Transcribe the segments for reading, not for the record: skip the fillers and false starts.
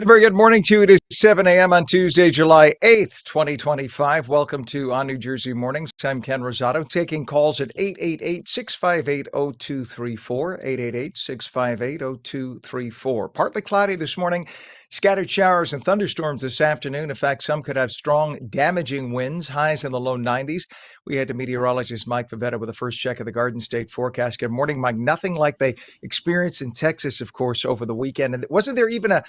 Very good morning to you. It is 7 a.m. on Tuesday, July 8th, 2025. Welcome to ONNJ Mornings. I'm Ken Rosato, taking calls at 888-658-0234, 888-658-0234. Partly cloudy this morning, scattered showers and thunderstorms this afternoon. In fact, some could have strong, damaging winds, highs in the low 90s. We head to meteorologist Mike Favetta with the first check of the Garden State forecast. Good morning, Mike. Nothing like they experienced in Texas, of course, over the weekend. And wasn't there even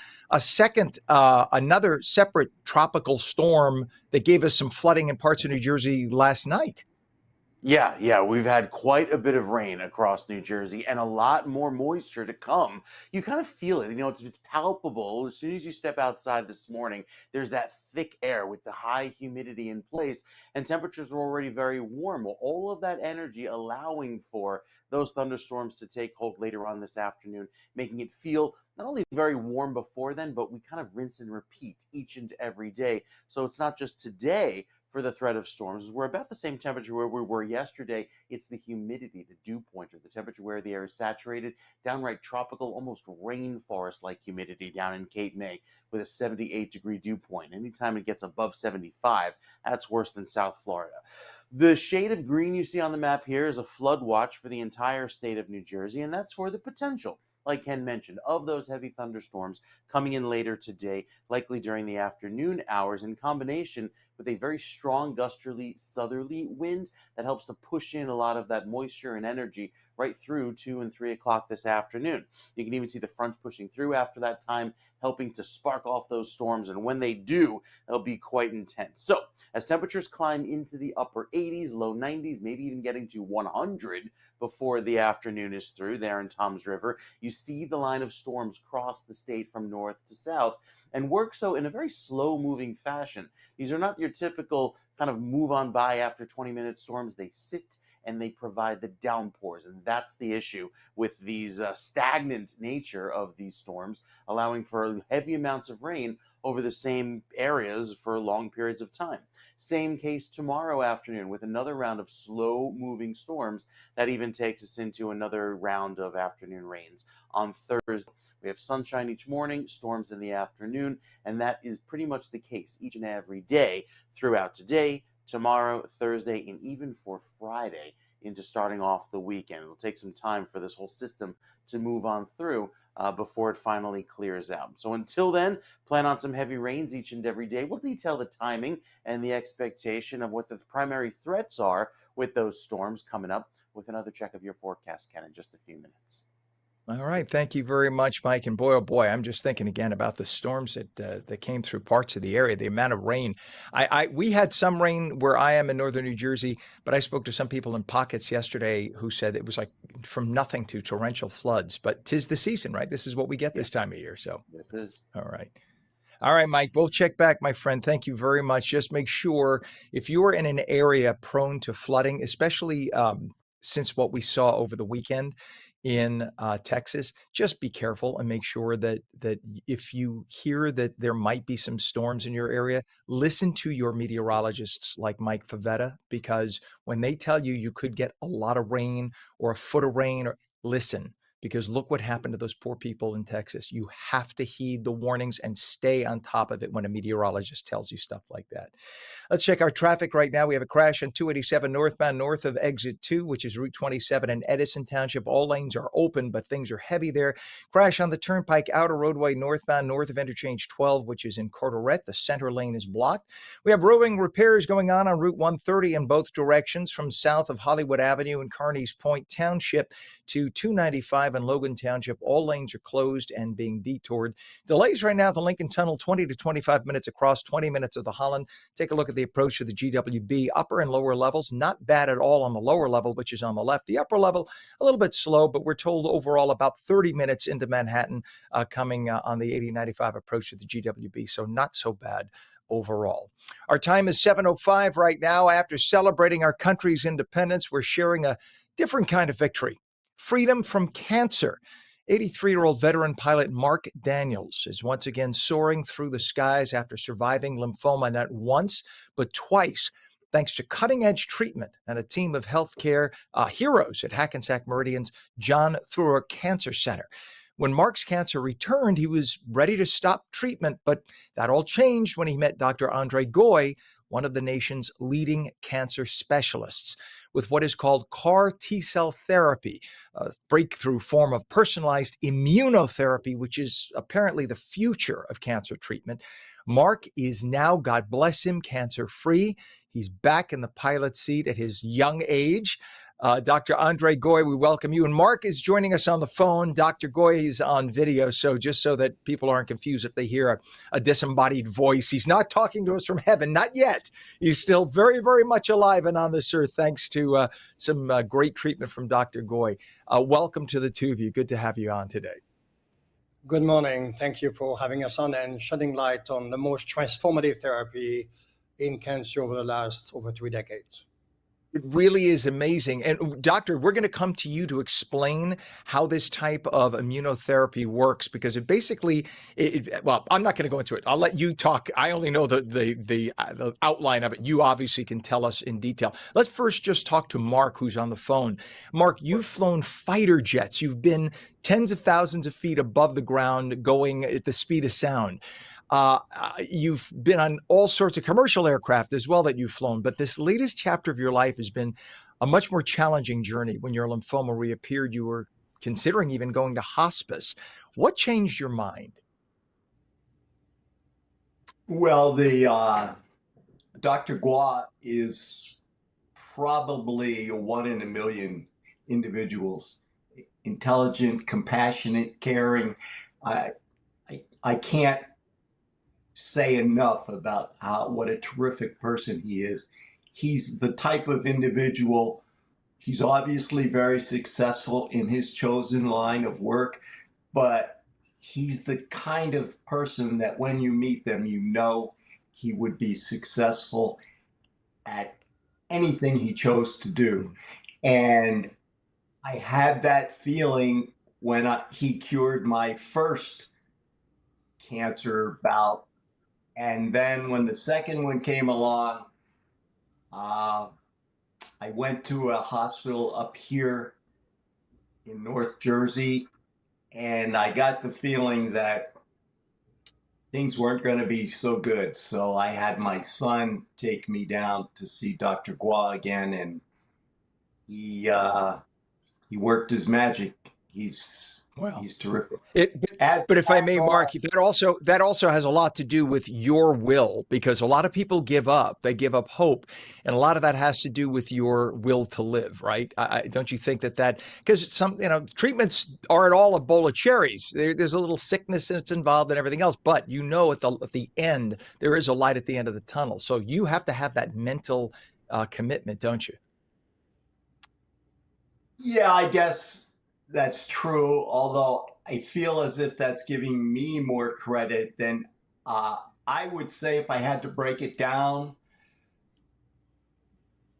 another separate tropical storm that gave us some flooding in parts of New Jersey last night? Yeah, we've had quite a bit of rain across New Jersey and a lot more moisture to come. You kind of feel it, it's palpable. As soon as you step outside this morning, there's that thick air with the high humidity in place, and temperatures are already very warm. Well, all of that energy allowing for those thunderstorms to take hold later on this afternoon, making it feel not only very warm before then, but we kind of rinse and repeat each and every day. So it's not just today for the threat of storms. We're about the same temperature where we were yesterday. It's the humidity, the dew pointer, the temperature where the air is saturated, downright tropical, almost rainforest-like humidity down in Cape May with a 78-degree dew point. Anytime it gets above 75, that's worse than South Florida. The shade of green you see on the map here is a flood watch for the entire state of New Jersey, and that's for the potential, like Ken mentioned, of those heavy thunderstorms coming in later today, likely during the afternoon hours, in combination with a very strong gusterly southerly wind that helps to push in a lot of that moisture and energy right through 2 and 3 o'clock this afternoon. You can even see the fronts pushing through after that time, helping to spark off those storms. And when they do, they'll be quite intense. So as temperatures climb into the upper 80s, low 90s, maybe even getting to 100 before the afternoon is through there in Tom's River, you see the line of storms cross the state from north to south and work so in a very slow moving fashion. These are not your typical kind of move on by after 20-minute storms. They sit and they provide the downpours. And that's the issue with these stagnant nature of these storms, allowing for heavy amounts of rain over the same areas for long periods of time. Same case tomorrow afternoon with another round of slow moving storms that even takes us into another round of afternoon rains. On Thursday, we have sunshine each morning, storms in the afternoon, and that is pretty much the case each and every day throughout today, tomorrow, Thursday, and even for Friday into starting off the weekend. It'll take some time for this whole system to move on through before it finally clears out. So until then, plan on some heavy rains each and every day. We'll detail the timing and the expectation of what the primary threats are with those storms coming up with another check of your forecast, Ken, in just a few minutes. All right. Thank you very much, Mike. And boy, oh boy, I'm just thinking again about the storms that came through parts of the area, the amount of rain. We had some rain where I am in northern New Jersey, but I spoke to some people in pockets yesterday who said it was like from nothing to torrential floods. But 'tis the season, right? This is what we get this Yes, time of year. So, this is. all right. All right, Mike, we'll check back, my friend. Thank you very much. Just make sure if you are in an area prone to flooding, especially since what we saw over the weekend in Texas, just be careful and make sure that if you hear that there might be some storms in your area, listen to your meteorologists like Mike Favetta, because when they tell you you could get a lot of rain or a foot of rain, or listen, because look what happened to those poor people in Texas. You have to heed the warnings and stay on top of it when a meteorologist tells you stuff like that. Let's check our traffic right now. We have a crash on 287 northbound north of exit 2, which is Route 27 in Edison Township. All lanes are open, but things are heavy there. Crash on the Turnpike Outer Roadway northbound north of interchange 12, which is in Carteret. The center lane is blocked. We have rolling repairs going on Route 130 in both directions from south of Hollywood Avenue in Carneys Point Township to 295 in Logan Township. All lanes are closed and being detoured. Delays right now at the Lincoln Tunnel, 20 to 25 minutes across, 20 minutes of the Holland. Take a look at the approach to the GWB. Upper and lower levels, not bad at all on the lower level, which is on the left. The upper level, a little bit slow, but we're told overall about 30 minutes into Manhattan coming on the 8095 approach to the GWB. So not so bad overall. Our time is 7:05 right now. After celebrating our country's independence, we're sharing a different kind of victory. Freedom from cancer. 83-year-old veteran pilot Mark Daniels is once again soaring through the skies after surviving lymphoma not once, but twice, thanks to cutting-edge treatment and a team of healthcare heroes at Hackensack Meridian's John Thrower Cancer Center. When Mark's cancer returned, he was ready to stop treatment, but that all changed when he met Dr. ONNJ Goy, one of the nation's leading cancer specialists, with what is called CAR T-cell therapy, a breakthrough form of personalized immunotherapy, which is apparently the future of cancer treatment. Mark is now, God bless him, cancer-free. He's back in the pilot seat at his young age. Dr. ONNJ Goy, we welcome you. And Mark is joining us on the phone. Dr. Goy is on video. So just so that people aren't confused if they hear a disembodied voice, he's not talking to us from heaven, not yet. He's still very, very much alive and on this earth, thanks to some great treatment from Dr. Goy. Welcome to the two of you. Good to have you on today. Good morning. Thank you for having us on and shedding light on the most transformative therapy in cancer over the last over 3 decades. It really is amazing. And doctor, we're going to come to you to explain how this type of immunotherapy works, because it basically, well, I'm not going to go into it. I'll let you talk. I only know the outline of it. You obviously can tell us in detail. Let's first just talk to Mark, who's on the phone. Mark, you've flown fighter jets. You've been tens of thousands of feet above the ground going at the speed of sound. You've been on all sorts of commercial aircraft as well that you've flown, but this latest chapter of your life has been a much more challenging journey. When your lymphoma reappeared, you were considering even going to hospice. What changed your mind? Well, the Dr. Gua is probably a 1 in a million individuals. Intelligent, compassionate, caring. I can't say enough about what a terrific person he is. He's the type of individual, he's obviously very successful in his chosen line of work, but he's the kind of person that when you meet them, you know he would be successful at anything he chose to do. And I had that feeling when he cured my first cancer bout. And then when the second one came along, I went to a hospital up here in North Jersey, and I got the feeling that things weren't going to be so good. So I had my son take me down to see Dr. Gua again, and he worked his magic. He's terrific. But if I may, Mark, that also has a lot to do with your will, because a lot of people give up. They give up hope, and a lot of that has to do with your will to live, right? Don't you think that because some treatments aren't all a bowl of cherries. There's a little sickness that's involved and everything else, but at the end there is a light at the end of the tunnel. So you have to have that mental commitment, don't you? Yeah, I guess that's true, although I feel as if that's giving me more credit than I would say. If I had to break it down,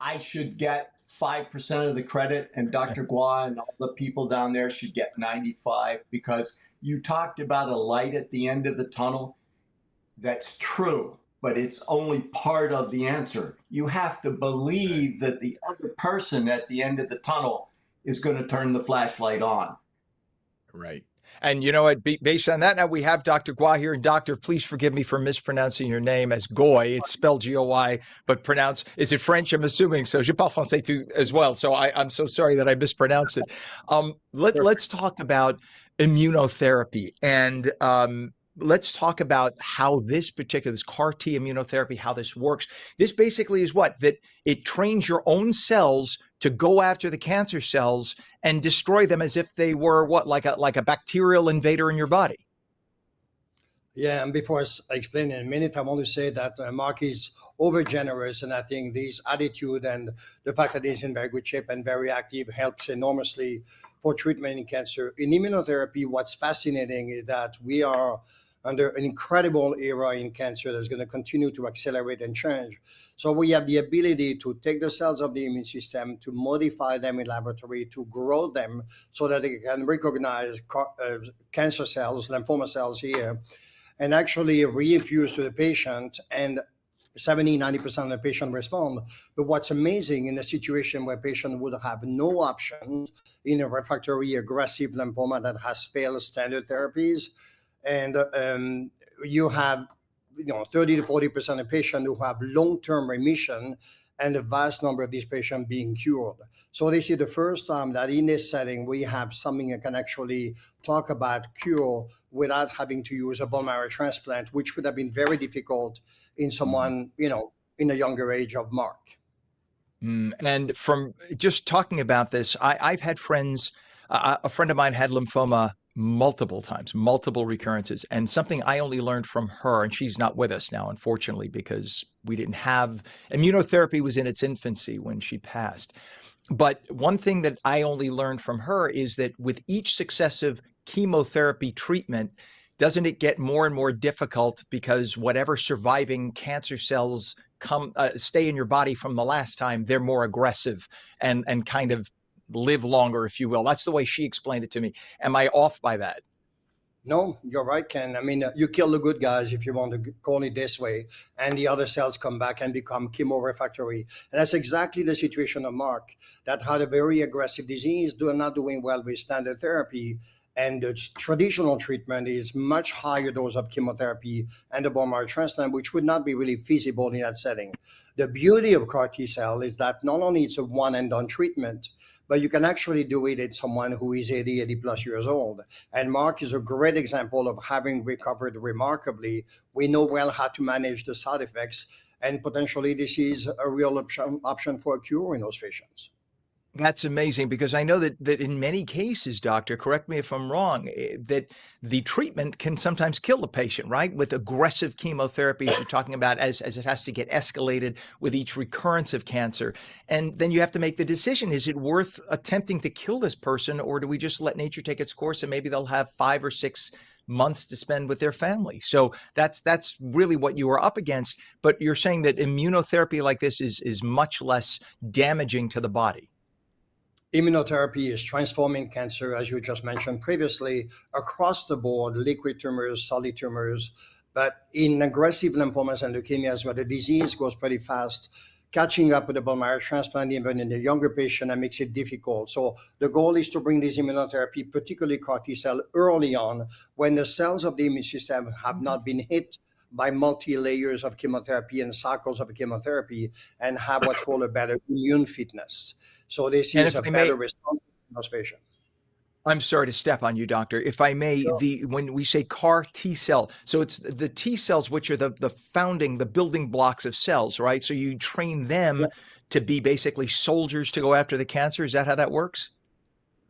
I should get 5% of the credit, and Dr. Gua and all the people down there should get 95, because you talked about a light at the end of the tunnel. That's true, but it's only part of the answer. You have to believe that the other person at the end of the tunnel is going to turn the flashlight on. Right. And you know what, based on that, now we have Dr. Gua here. And doctor, please forgive me for mispronouncing your name as Goy. It's spelled G-O-Y, but pronounced, is it French? I'm assuming. So je parle français too as well. So I'm so sorry that I mispronounced it. Let's talk about immunotherapy, and let's talk about how this CAR T immunotherapy, how this works. This basically is that it trains your own cells to go after the cancer cells and destroy them as if they were like a bacterial invader in your body. Yeah, and before I explain in a minute, I want to say that Mark is over generous, and I think this attitude and the fact that he's in very good shape and very active helps enormously for treatment in cancer. In immunotherapy, what's fascinating is that we are under an incredible era in cancer that's going to continue to accelerate and change. So we have the ability to take the cells of the immune system, to modify them in laboratory, to grow them so that they can recognize cancer cells, lymphoma cells here, and actually reinfuse to the patient. And 70-90% of the patient respond. But what's amazing in a situation where patient would have no option in a refractory aggressive lymphoma that has failed standard therapies, and you have 30 to 40% of patients who have long-term remission, and a vast number of these patients being cured. So this is the first time that in this setting we have something that can actually talk about cure without having to use a bone marrow transplant, which would have been very difficult in someone, in a younger age of Mark. And from just talking about this, I've had friends, a friend of mine had lymphoma multiple times, multiple recurrences, and something I only learned from her, and she's not with us now, unfortunately, because we didn't have immunotherapy was in its infancy when she passed. But one thing that I only learned from her is that with each successive chemotherapy treatment, doesn't it get more and more difficult because whatever surviving cancer cells stay in your body from the last time, they're more aggressive and kind of live longer, if you will. That's the way she explained it to me. Am I off by that? No, you're right, Ken. I mean, you kill the good guys, if you want to call it this way, and the other cells come back and become chemorefractory. And that's exactly the situation of Mark, that had a very aggressive disease, not doing well with standard therapy. And the traditional treatment is much higher dose of chemotherapy and a bone marrow transplant, which would not be really feasible in that setting. The beauty of CAR T cell is that not only it's a one and done treatment, but you can actually do it in someone who is 80 plus years old. And Mark is a great example of having recovered remarkably. We know well how to manage the side effects, and potentially this is a real option for a cure in those patients. That's amazing because I know that in many cases, doctor, correct me if I'm wrong, that the treatment can sometimes kill the patient, right? With aggressive chemotherapies you're talking about as it has to get escalated with each recurrence of cancer. And then you have to make the decision, is it worth attempting to kill this person, or do we just let nature take its course and maybe they'll have 5 or 6 months to spend with their family? So that's really what you are up against. But you're saying that immunotherapy like this is much less damaging to the body. Immunotherapy is transforming cancer, as you just mentioned previously, across the board, liquid tumors, solid tumors. But in aggressive lymphomas and leukemias, where the disease goes pretty fast, catching up with the bone marrow transplant, even in the younger patient, that makes it difficult. So the goal is to bring this immunotherapy, particularly CAR T cell, early on, when the cells of the immune system have not been hit by multi-layers of chemotherapy and cycles of chemotherapy, and have what's called a better immune fitness. So this And is if a I may, better response in those patients. I'm sorry to step on you, doctor. If I may, So, when we say CAR T cell, so it's the T cells which are the building blocks of cells, right? So you train them yeah. to be basically soldiers to go after the cancer. Is that how that works?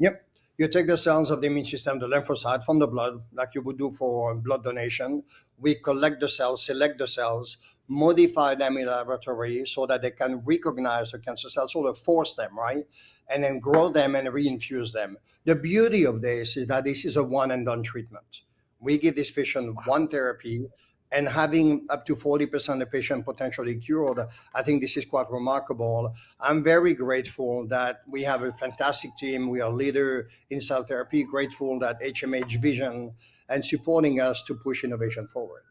Yep. You take the cells of the immune system, the lymphocyte from the blood, like you would do for blood donation. We collect the cells, select the cells, modify them in laboratory so that they can recognize the cancer cells, sort of force them, right? And then grow them and reinfuse them. The beauty of this is that this is a one and done treatment. We give this patient one therapy, and having up to 40% of the patient potentially cured, I think this is quite remarkable. I'm very grateful that we have a fantastic team. We are leader in cell therapy, grateful that HMH Vision and supporting us to push innovation forward.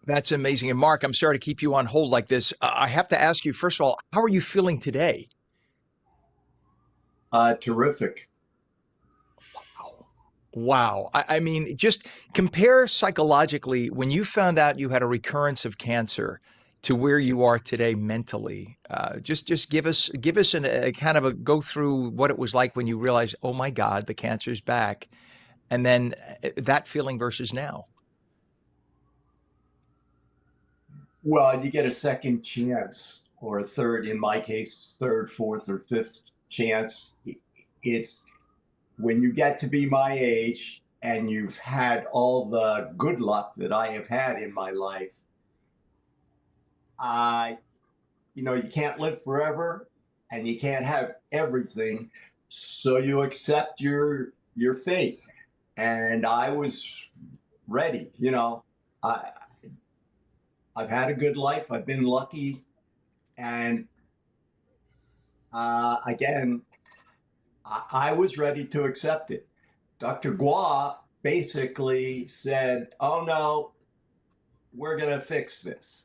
That's amazing. And Mark, I'm sorry to keep you on hold like this. I have to ask you, first of all, how are you feeling today? Terrific. Wow. I mean, just compare psychologically when you found out you had a recurrence of cancer to where you are today mentally. Just give us a kind of a go through what it was like when you realized, oh my God, the cancer's back, and then that feeling versus now. Well, you get a second chance, or a third, in my case, third, fourth, or fifth chance. It's when you get to be my age and you've had all the good luck that I have had in my life. I, you can't live forever and you can't have everything. So you accept your fate. And I was ready. I, I've had a good life. I've been lucky. And again, I was ready to accept it. Dr. Gua basically said, oh no, we're going to fix this.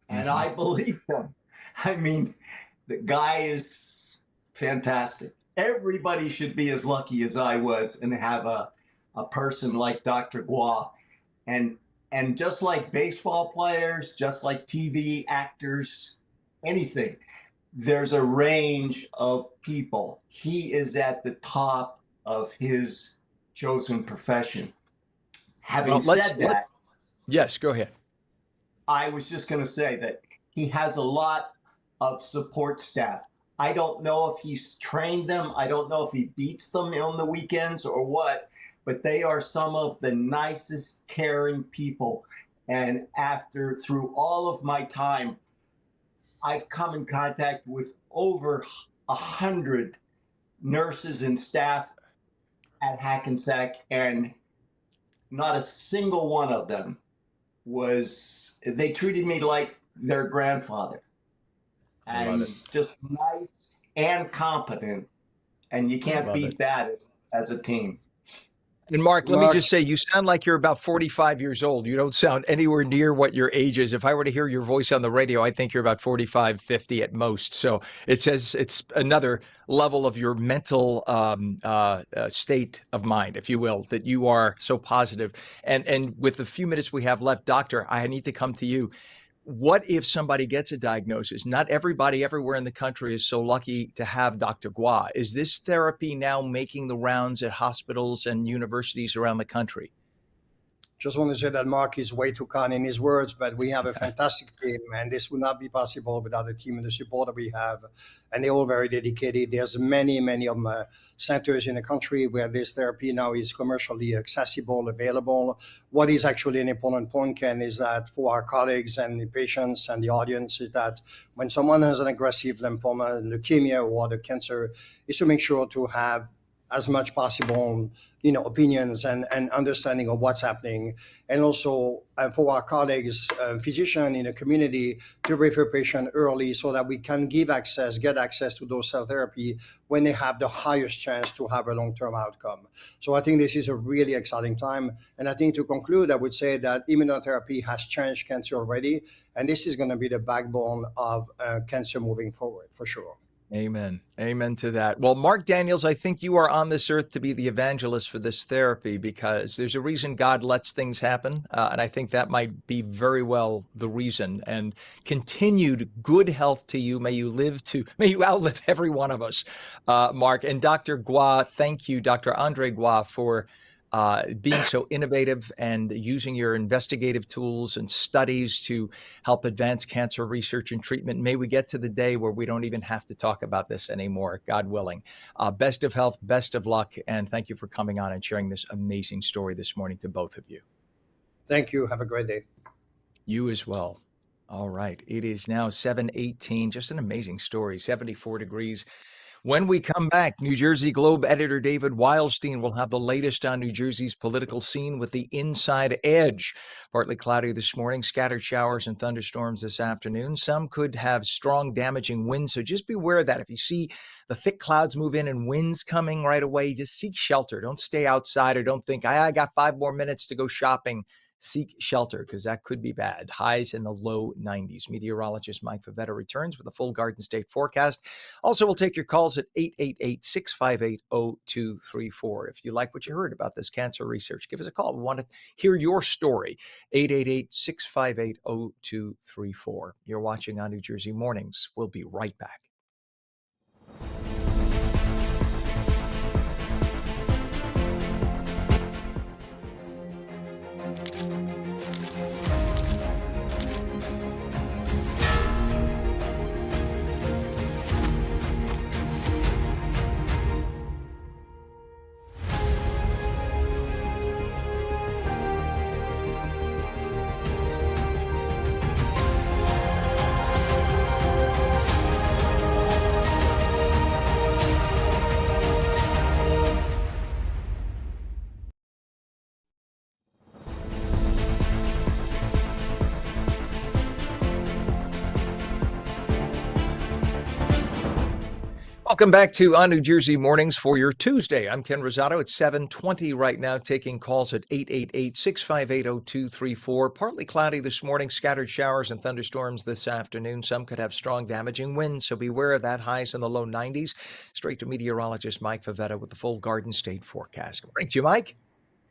And I believe them. I mean, the guy is fantastic. Everybody should be as lucky as I was and have a person like Dr. Gua. And and just like baseball players, just like TV actors, anything, there's a range of people. He is at the top of his chosen profession. Having Well, let's said let that, yes, go ahead. I was just going to say that he has a lot of support staff. I don't know if he's trained them. I don't know if he beats them on the weekends or what, but they are some of the nicest, caring people. And through all of my time, I've come in contact with over 100 nurses and staff at Hackensack, and not a single one of them they treated me like their grandfather. I love it. And just nice and competent. And you can't Love it. beat that as a team. And Mark, let me Mark, just say, you sound like you're about 45 years old. You don't sound anywhere near what your age is. If I were to hear your voice on the radio, I think you're about 45, 50 at most. So it says it's another level of your mental state of mind, if you will, that you are so positive. And with the few minutes we have left, Doctor, I need to come to you. What if somebody gets a diagnosis? Not everybody everywhere in the country is so lucky to have Dr. Gua. Is this therapy now making the rounds at hospitals and universities around the country? just want to say that Mark is way too kind in his words, but we have a fantastic team, and this would not be possible without the team and the support that we have. And they're all very dedicated. There's many of centers in the country where this therapy now is commercially accessible, available. What is actually an important point, Ken, is that for our colleagues and the patients and the audience, is that when someone has an aggressive lymphoma, leukemia, or other cancer, is to make sure to have as much possible, opinions and understanding of what's happening. And also for our colleagues, physicians in the community, to refer patients early so that we can get access to those cell therapy when they have the highest chance to have a long-term outcome. So I think this is a really exciting time. And I think to conclude, I would say that immunotherapy has changed cancer already. And this is going to be the backbone of cancer moving forward, for sure. Amen. Amen to that. Well, Mark Daniels, I think you are on this earth to be the evangelist for this therapy, because there's a reason God lets things happen. And I think that might be very well the reason. And continued good health to you. May you outlive every one of us, Mark. And Dr. Gua, thank you, Dr. ONNJ Gua, for being so innovative and using your investigative tools and studies to help advance cancer research and treatment. May we get to the day where we don't even have to talk about this anymore, God willing. Best of health, best of luck, and thank you for coming on and sharing this amazing story this morning to both of you. Thank you. Have a great day. You as well. All right. It is now 7:18. Just an amazing story. 74 degrees. When we come back, New Jersey Globe editor David Wildstein will have the latest on New Jersey's political scene with the Inside Edge. Partly cloudy this morning, scattered showers and thunderstorms this afternoon. Some could have strong, damaging winds, so just beware of that. If you see the thick clouds move in and winds coming right away, just seek shelter. Don't stay outside, or don't think, I got 5 more minutes to go shopping. Seek shelter, because that could be bad. Highs in the low 90s. Meteorologist Mike Favetta returns with a full Garden State forecast. Also, we'll take your calls at 888-658-0234. If you like what you heard about this cancer research, give us a call. We want to hear your story. 888-658-0234. You're watching ONNJ Jersey Mornings. We'll be right back. Welcome back to ONNJ Mornings for your Tuesday. I'm Ken Rosato. It's 7:20 right now, taking calls at 888-658-0234. Partly cloudy this morning, scattered showers and thunderstorms this afternoon. Some could have strong damaging winds, so beware of that. Highs in the low 90s. Straight to meteorologist Mike Favetta with the full Garden State forecast. Good morning to you, Mike.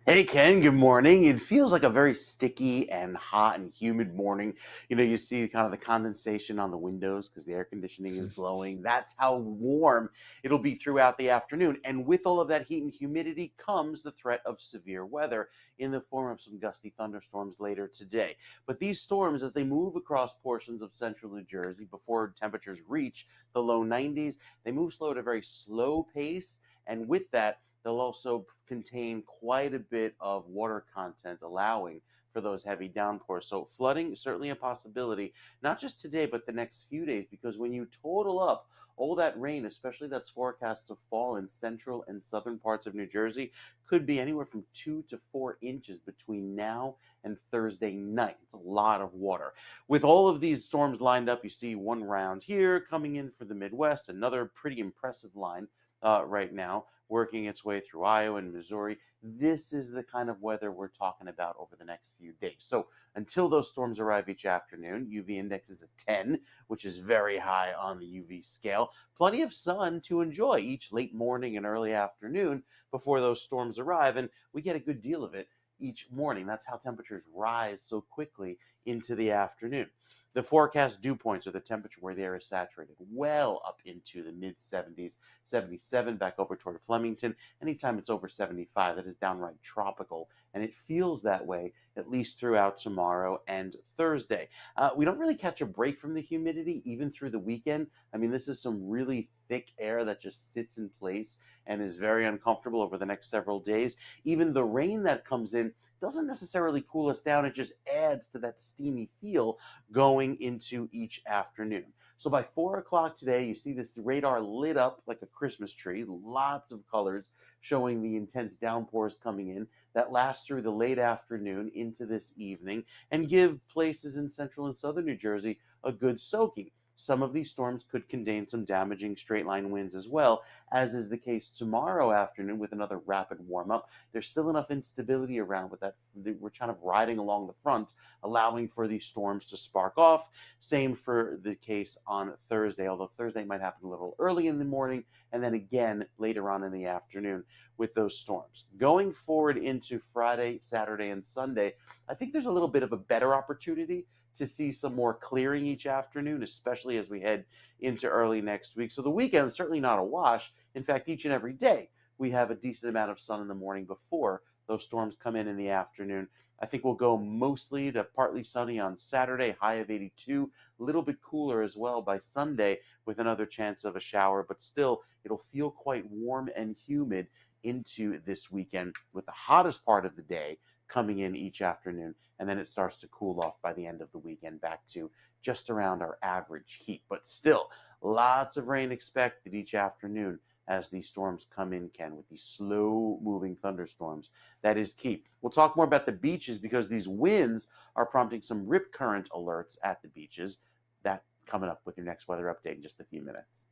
Hey Ken, good morning. It feels like a very sticky and hot and humid morning. You see kind of the condensation on the windows because the air conditioning is blowing. That's how warm it'll be throughout the afternoon. And with all of that heat and humidity comes the threat of severe weather in the form of some gusty thunderstorms later today. But these storms, as they move across portions of central New Jersey before temperatures reach the low 90s, they move slow at a very slow pace. And with that, they'll also contain quite a bit of water content, allowing for those heavy downpours. So flooding is certainly a possibility, not just today, but the next few days, because when you total up all that rain, especially that's forecast to fall in central and southern parts of New Jersey, could be anywhere from 2 to 4 inches between now and Thursday night. It's a lot of water. With all of these storms lined up, you see one round here coming in for the Midwest, another pretty impressive line right now, working its way through Iowa and Missouri. This is the kind of weather we're talking about over the next few days. So until those storms arrive each afternoon, UV index is a 10, which is very high on the UV scale. Plenty of sun to enjoy each late morning and early afternoon before those storms arrive, and we get a good deal of it each morning. That's how temperatures rise so quickly into the afternoon. The forecast dew points are the temperature where the air is saturated, well up into the mid 70s, 77 back over toward Flemington. Anytime it's over 75, that is downright tropical, and it feels that way at least throughout tomorrow and Thursday. We don't really catch a break from the humidity even through the weekend. I mean, this is some really thick air that just sits in place and is very uncomfortable over the next several days. Even the rain that comes in doesn't necessarily cool us down. It just adds to that steamy feel going into each afternoon. So by 4 o'clock today, you see this radar lit up like a Christmas tree, lots of colors showing the intense downpours coming in that last through the late afternoon into this evening and give places in central and southern New Jersey a good soaking. Some of these storms could contain some damaging straight line winds as well, as is the case tomorrow afternoon with another rapid warm up. There's still enough instability around with that. We're kind of riding along the front, allowing for these storms to spark off. Same for the case on Thursday, although Thursday might happen a little early in the morning and then again later on in the afternoon with those storms. Going forward into Friday, Saturday, and Sunday, I think there's a little bit of a better opportunity to see some more clearing each afternoon, especially as we head into early next week. So the weekend is certainly not a wash. In fact, each and every day we have a decent amount of sun in the morning before those storms come in the afternoon. I think we'll go mostly to partly sunny on Saturday, high of 82, a little bit cooler as well by Sunday with another chance of a shower, but still it'll feel quite warm and humid into this weekend with the hottest part of the day coming in each afternoon, and then it starts to cool off by the end of the weekend back to just around our average heat. But still, lots of rain expected each afternoon as these storms come in, Ken, with these slow-moving thunderstorms. That is key. We'll talk more about the beaches because these winds are prompting some rip current alerts at the beaches. That coming up with your next weather update in just a few minutes.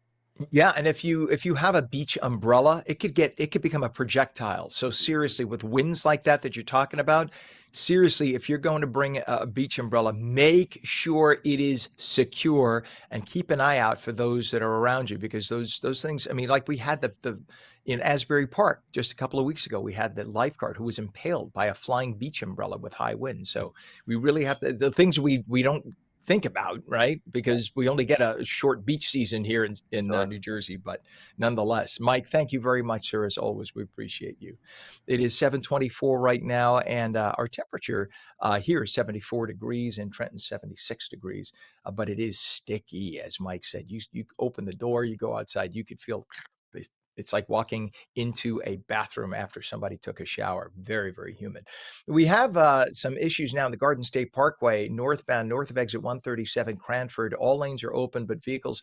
Yeah, and if you have a beach umbrella, it could become a projectile. So seriously, with winds like that you're talking about, seriously, if you're going to bring a beach umbrella, make sure it is secure and keep an eye out for those that are around you because those things, I mean, like we had the in Asbury Park just a couple of weeks ago, we had the lifeguard who was impaled by a flying beach umbrella with high winds. So we really have to the things we don't think about, right? Because we only get a short beach season here in Sure. New Jersey, but nonetheless, Mike, thank you very much, sir. As always, we appreciate you. It is 7:24 right now, and our temperature here is 74 degrees, in Trenton 76 degrees, but it is sticky, as Mike said. You open the door, you go outside, you could feel. It's like walking into a bathroom after somebody took a shower. Very, very humid. We have some issues now in the Garden State Parkway, northbound, north of exit 137 Cranford. All lanes are open, but vehicles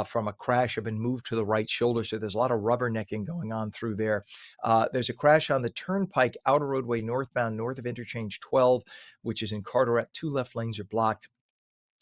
from a crash have been moved to the right shoulder. So there's a lot of rubbernecking going on through there. There's a crash on the Turnpike Outer Roadway northbound, north of interchange 12, which is in Carteret. Two left lanes are blocked.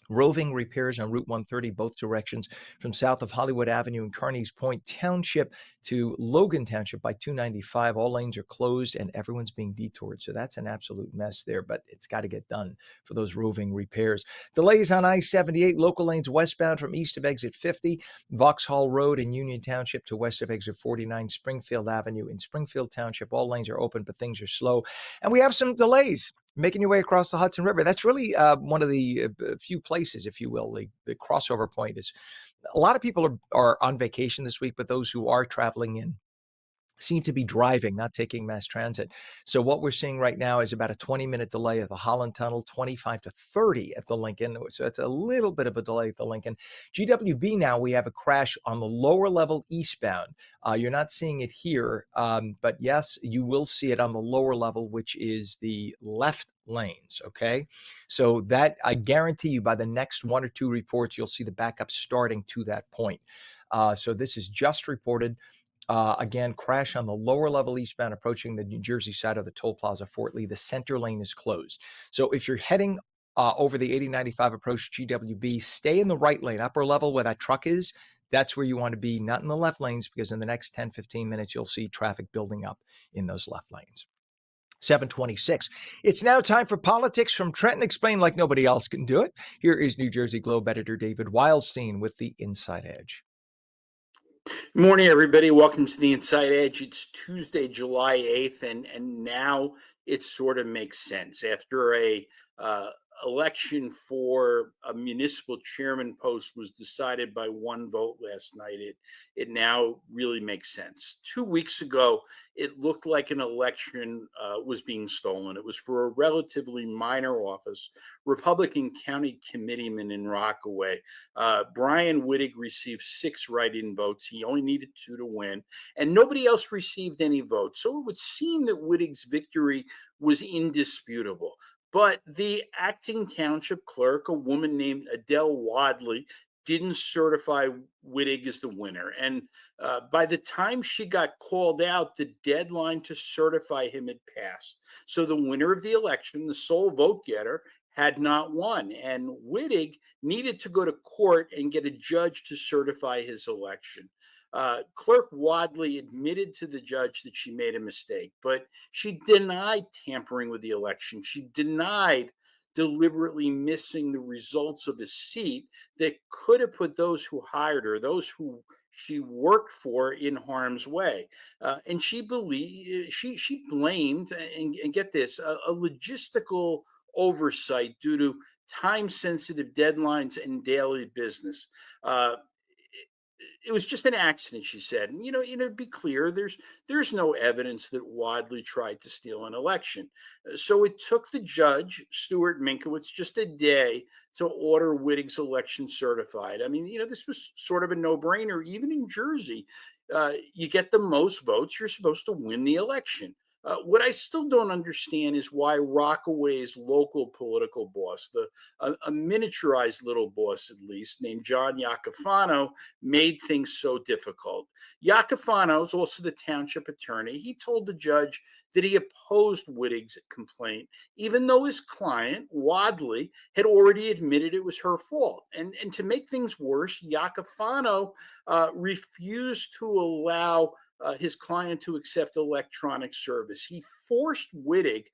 Roving repairs on Route 130, both directions from south of Hollywood Avenue in Carneys Point Township to Logan Township by 295. All lanes are closed and everyone's being detoured. So that's an absolute mess there, but it's got to get done for those roving repairs. Delays on I-78, local lanes westbound from east of exit 50, Vauxhall Road in Union Township to west of exit 49, Springfield Avenue in Springfield Township. All lanes are open, but things are slow. And we have some delays making your way across the Hudson River. That's really one of the few places, if you will, the crossover point is. A lot of people are on vacation this week, but those who are traveling in seem to be driving, not taking mass transit. So what we're seeing right now is about a 20-minute delay at the Holland Tunnel, 25 to 30 at the Lincoln. So it's a little bit of a delay at the Lincoln. GWB now, we have a crash on the lower level eastbound. You're not seeing it here, but yes, you will see it on the lower level, which is the left lanes, okay? So that, I guarantee you, by the next one or two reports, you'll see the backup starting to that point. So this is just reported. Again, crash on the lower level eastbound approaching the New Jersey side of the toll plaza, Fort Lee. The center lane is closed. So if you're heading over the 8095 approach GWB, stay in the right lane, upper level where that truck is. That's where you want to be, not in the left lanes, because in the next 10, 15 minutes, you'll see traffic building up in those left lanes. 726. It's now time for politics from Trenton Explained like nobody else can do it. Here is New Jersey Globe editor David Wildstein with the Inside Edge. Good morning, everybody. Welcome to the Inside Edge. It's Tuesday, July 8th, and now it sort of makes sense. After a election for a municipal chairman post was decided by one vote last night, it now really makes sense. 2 weeks ago, it looked like an election was being stolen. It was for a relatively minor office, Republican county committeeman in Rockaway. Brian Wittig received 6 write-in votes. He only needed 2 to win, and nobody else received any votes. So it would seem that Wittig's victory was indisputable. But the acting township clerk, a woman named Adele Wadley, didn't certify Wittig as the winner. And by the time she got called out, the deadline to certify him had passed. So the winner of the election, the sole vote getter, had not won. And Wittig needed to go to court and get a judge to certify his election. Clerk Wadley admitted to the judge that she made a mistake, but she denied tampering with the election. She denied deliberately missing the results of a seat that could have put those who hired her, those who she worked for, in harm's way. And she blamed, and get this, a logistical oversight due to time-sensitive deadlines and daily business. It was just an accident, she said. And to be clear, there's no evidence that Wadley tried to steal an election. So it took the judge, Stuart Minkowitz, just a day to order Wittig's election certified. I mean, this was sort of a no-brainer. Even in Jersey, you get the most votes, you're supposed to win the election. What I still don't understand is why Rockaway's local political boss, a miniaturized little boss at least, named John Iacofano, made things so difficult. Iacofano is also the township attorney. He told the judge that he opposed Wittig's complaint, even though his client, Wadley, had already admitted it was her fault. And to make things worse, Iacofano refused to allow his client to accept electronic service. He forced Wittig,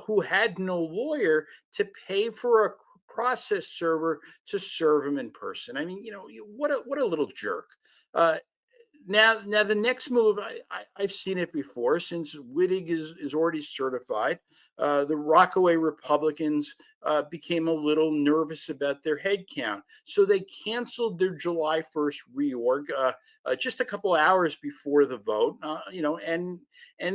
who had no lawyer, to pay for a process server to serve him in person. I mean, what a little jerk. Now the next move, I've seen it before. Since Wittig is already certified, the Rockaway Republicans became a little nervous about their head count. So they canceled their July 1st reorg just a couple hours before the vote, and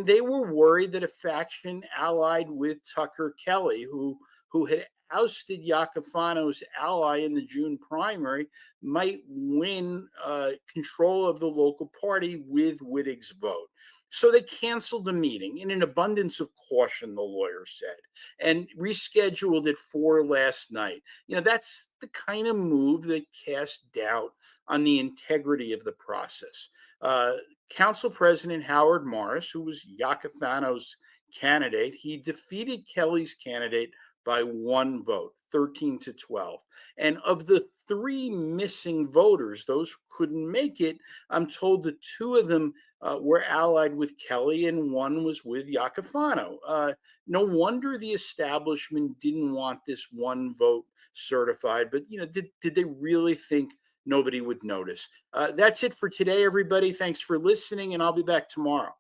they were worried that a faction allied with Tucker Kelly, who had ousted Iacofano's ally in the June primary, might win control of the local party with Wittig's vote. So they canceled the meeting in an abundance of caution, the lawyer said, and rescheduled it for last night. That's the kind of move that casts doubt on the integrity of the process. Council President Howard Morris, who was Iacofano's candidate, he defeated Kelly's candidate by one vote, 13-12. And of the three missing voters, those who couldn't make it, I'm told that two of them were allied with Kelly and one was with Iacofano. No wonder the establishment didn't want this one vote certified. But, did they really think nobody would notice? That's it for today, everybody. Thanks for listening, and I'll be back tomorrow.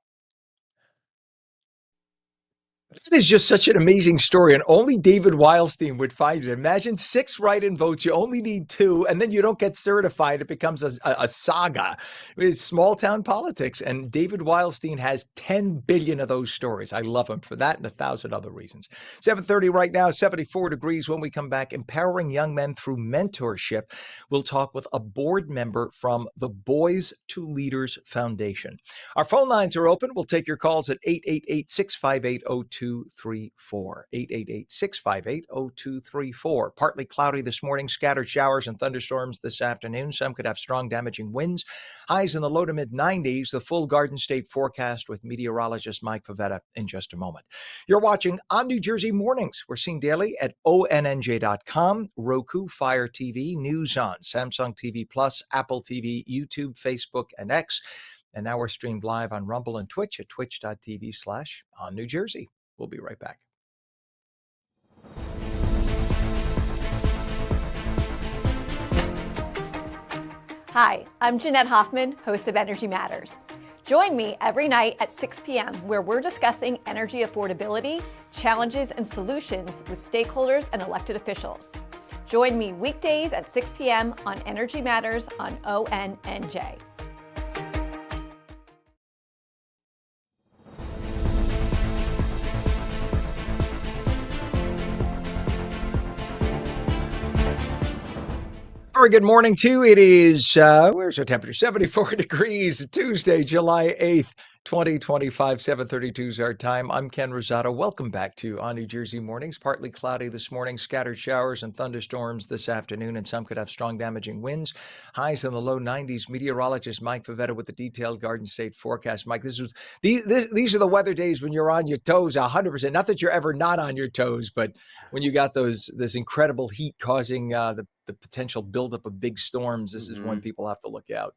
That is just such an amazing story, and only David Wildstein would find it. Imagine 6 write-in votes. You only need 2, and then you don't get certified. It becomes a saga. It's small-town politics, and David Wildstein has 10 billion of those stories. I love him for that and 1,000 other reasons. 7:30 right now, 74 degrees. When we come back, empowering young men through mentorship. We'll talk with a board member from the Boys to Leaders Foundation. Our phone lines are open. We'll take your calls at 888-658-0234. 888-658-0234. Partly cloudy this morning, scattered showers and thunderstorms this afternoon. Some could have strong damaging winds. Highs in the low to mid 90s. The full Garden State forecast with meteorologist Mike Favetta in just a moment. You're watching On New Jersey Mornings. We're seen daily at ONNJ.com, Roku, Fire TV, News On, Samsung TV Plus, Apple TV, YouTube, Facebook, and X. And now we're streamed live on Rumble and Twitch at twitch.tv/OnNewJersey. We'll be right back. Hi, I'm Jeanette Hoffman, host of Energy Matters. Join me every night at 6 p.m. where we're discussing energy affordability, challenges, and solutions with stakeholders and elected officials. Join me weekdays at 6 p.m. on Energy Matters on ONNJ. Very good morning to you. It is, where's our temperature? 74 degrees, Tuesday, July 8th, 2025, 7:32 is our time. I'm Ken Rosato. Welcome back to On New Jersey Mornings. Partly cloudy this morning, scattered showers and thunderstorms this afternoon, and some could have strong damaging winds. Highs in the low 90s. Meteorologist Mike Favetta with the detailed Garden State forecast. Mike, these are the weather days when you're on your toes 100%. Not that you're ever not on your toes, but when you got this incredible heat causing the potential buildup of big storms, this is when people have to look out.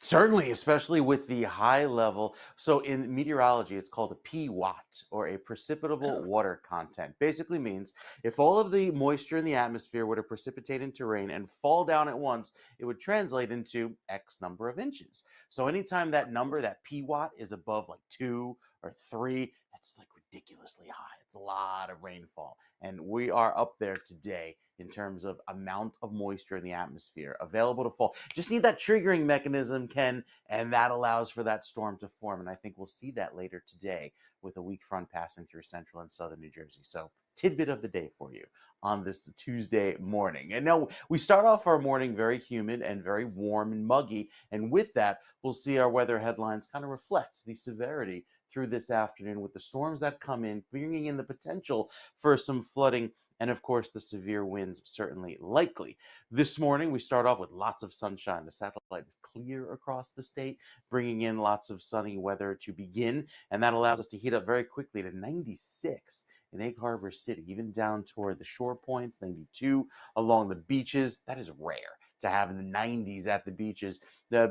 Certainly, especially with the high level. So in meteorology, it's called a PWatt, or a precipitable water content. Basically means if all of the moisture in the atmosphere were to precipitate into rain and fall down at once, it would translate into X number of inches. So anytime that number, that PWatt, is above like 2 or 3, that's like ridiculously high. It's a lot of rainfall. And we are up there today in terms of amount of moisture in the atmosphere available to fall. Just need that triggering mechanism, Ken, and that allows for that storm to form. And I think we'll see that later today with a weak front passing through central and southern New Jersey. So tidbit of the day for you on this Tuesday morning. And now we start off our morning very humid and very warm and muggy. And with that, we'll see our weather headlines kind of reflect the severity through this afternoon with the storms that come in, bringing in the potential for some flooding. And of course, the severe winds certainly likely. This morning, we start off with lots of sunshine. The satellite is clear across the state, bringing in lots of sunny weather to begin. And that allows us to heat up very quickly to 96 in Egg Harbor City, even down toward the shore points, 92 along the beaches. That is rare to have in the 90s at the beaches,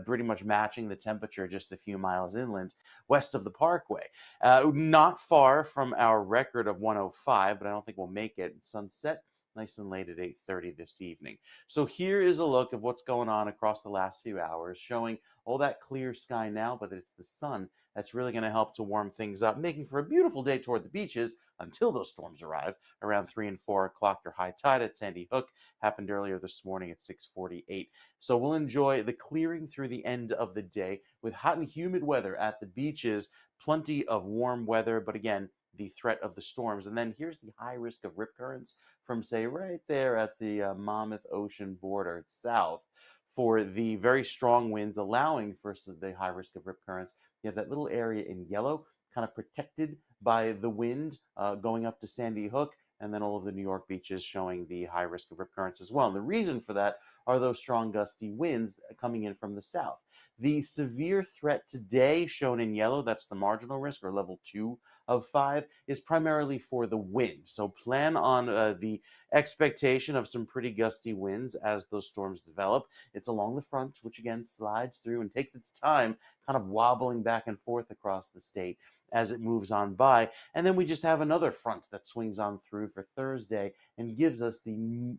pretty much matching the temperature just a few miles inland west of the Parkway. Not far from our record of 105, but I don't think we'll make it. Sunset nice and late at 8:30 this evening. So here is a look of what's going on across the last few hours, showing all that clear sky now, but it's the sun that's really going to help to warm things up, making for a beautiful day toward the beaches until those storms arrive around 3 and 4 o'clock. Your high tide at Sandy Hook happened earlier this morning at 6:48. So we'll enjoy the clearing through the end of the day with hot and humid weather at the beaches, plenty of warm weather, but again, the threat of the storms. And then here's the high risk of rip currents from, say, right there at the Monmouth Ocean border south for the very strong winds, allowing for the high risk of rip currents. You have that little area in yellow, kind of protected by the wind going up to Sandy Hook, and then all of the New York beaches showing the high risk of rip currents as well. And the reason for that are those strong gusty winds coming in from the south. The severe threat today, shown in yellow, that's the marginal risk or level 2 of 5, is primarily for the wind. So plan on the expectation of some pretty gusty winds as those storms develop. It's along the front, which again slides through and takes its time, kind of wobbling back and forth across the state as it moves on by. And then we just have another front that swings on through for Thursday and gives us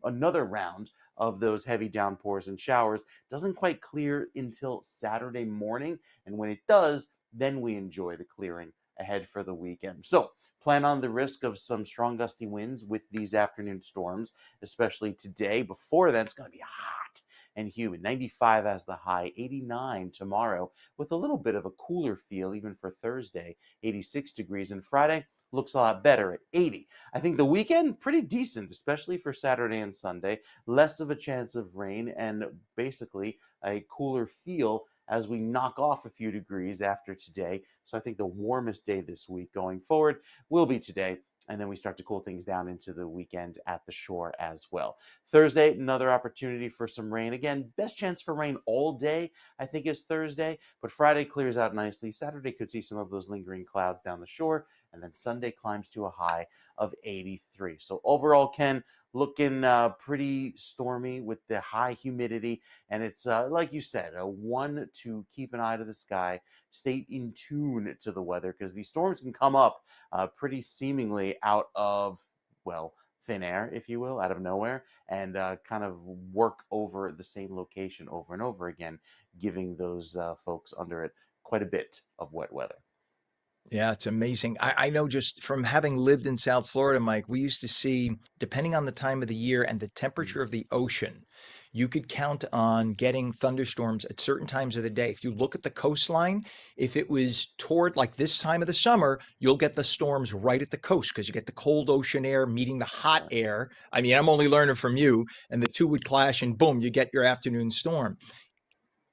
another round of those heavy downpours and showers. Doesn't quite clear until Saturday morning, and when it does, then we enjoy the clearing ahead for the weekend. So plan on the risk of some strong gusty winds with these afternoon storms, especially today. Before then, it's going to be hot and humid. 95 as the high, 89 tomorrow, with a little bit of a cooler feel even for Thursday, 86 degrees. And Friday looks a lot better at 80. I think the weekend, pretty decent, especially for Saturday and Sunday. Less of a chance of rain and basically a cooler feel as we knock off a few degrees after today. So I think the warmest day this week going forward will be today. And then we start to cool things down into the weekend at the shore as well. Thursday, another opportunity for some rain. Again, best chance for rain all day, I think, is Thursday. But Friday clears out nicely. Saturday could see some of those lingering clouds down the shore. And then Sunday climbs to a high of 83. So overall, Ken, looking pretty stormy with the high humidity. And it's, like you said, a one to keep an eye to the sky, stay in tune to the weather, because these storms can come up pretty seemingly out of, well, thin air, if you will, out of nowhere, and kind of work over the same location over and over again, giving those folks under it quite a bit of wet weather. Yeah, it's amazing. I know just from having lived in South Florida, Mike, we used to see, depending on the time of the year and the temperature of the ocean, you could count on getting thunderstorms at certain times of the day. If you look at the coastline, if it was toward like this time of the summer, you'll get the storms right at the coast because you get the cold ocean air meeting the hot air. I mean, I'm only learning from you, and the two would clash, and boom, you get your afternoon storm.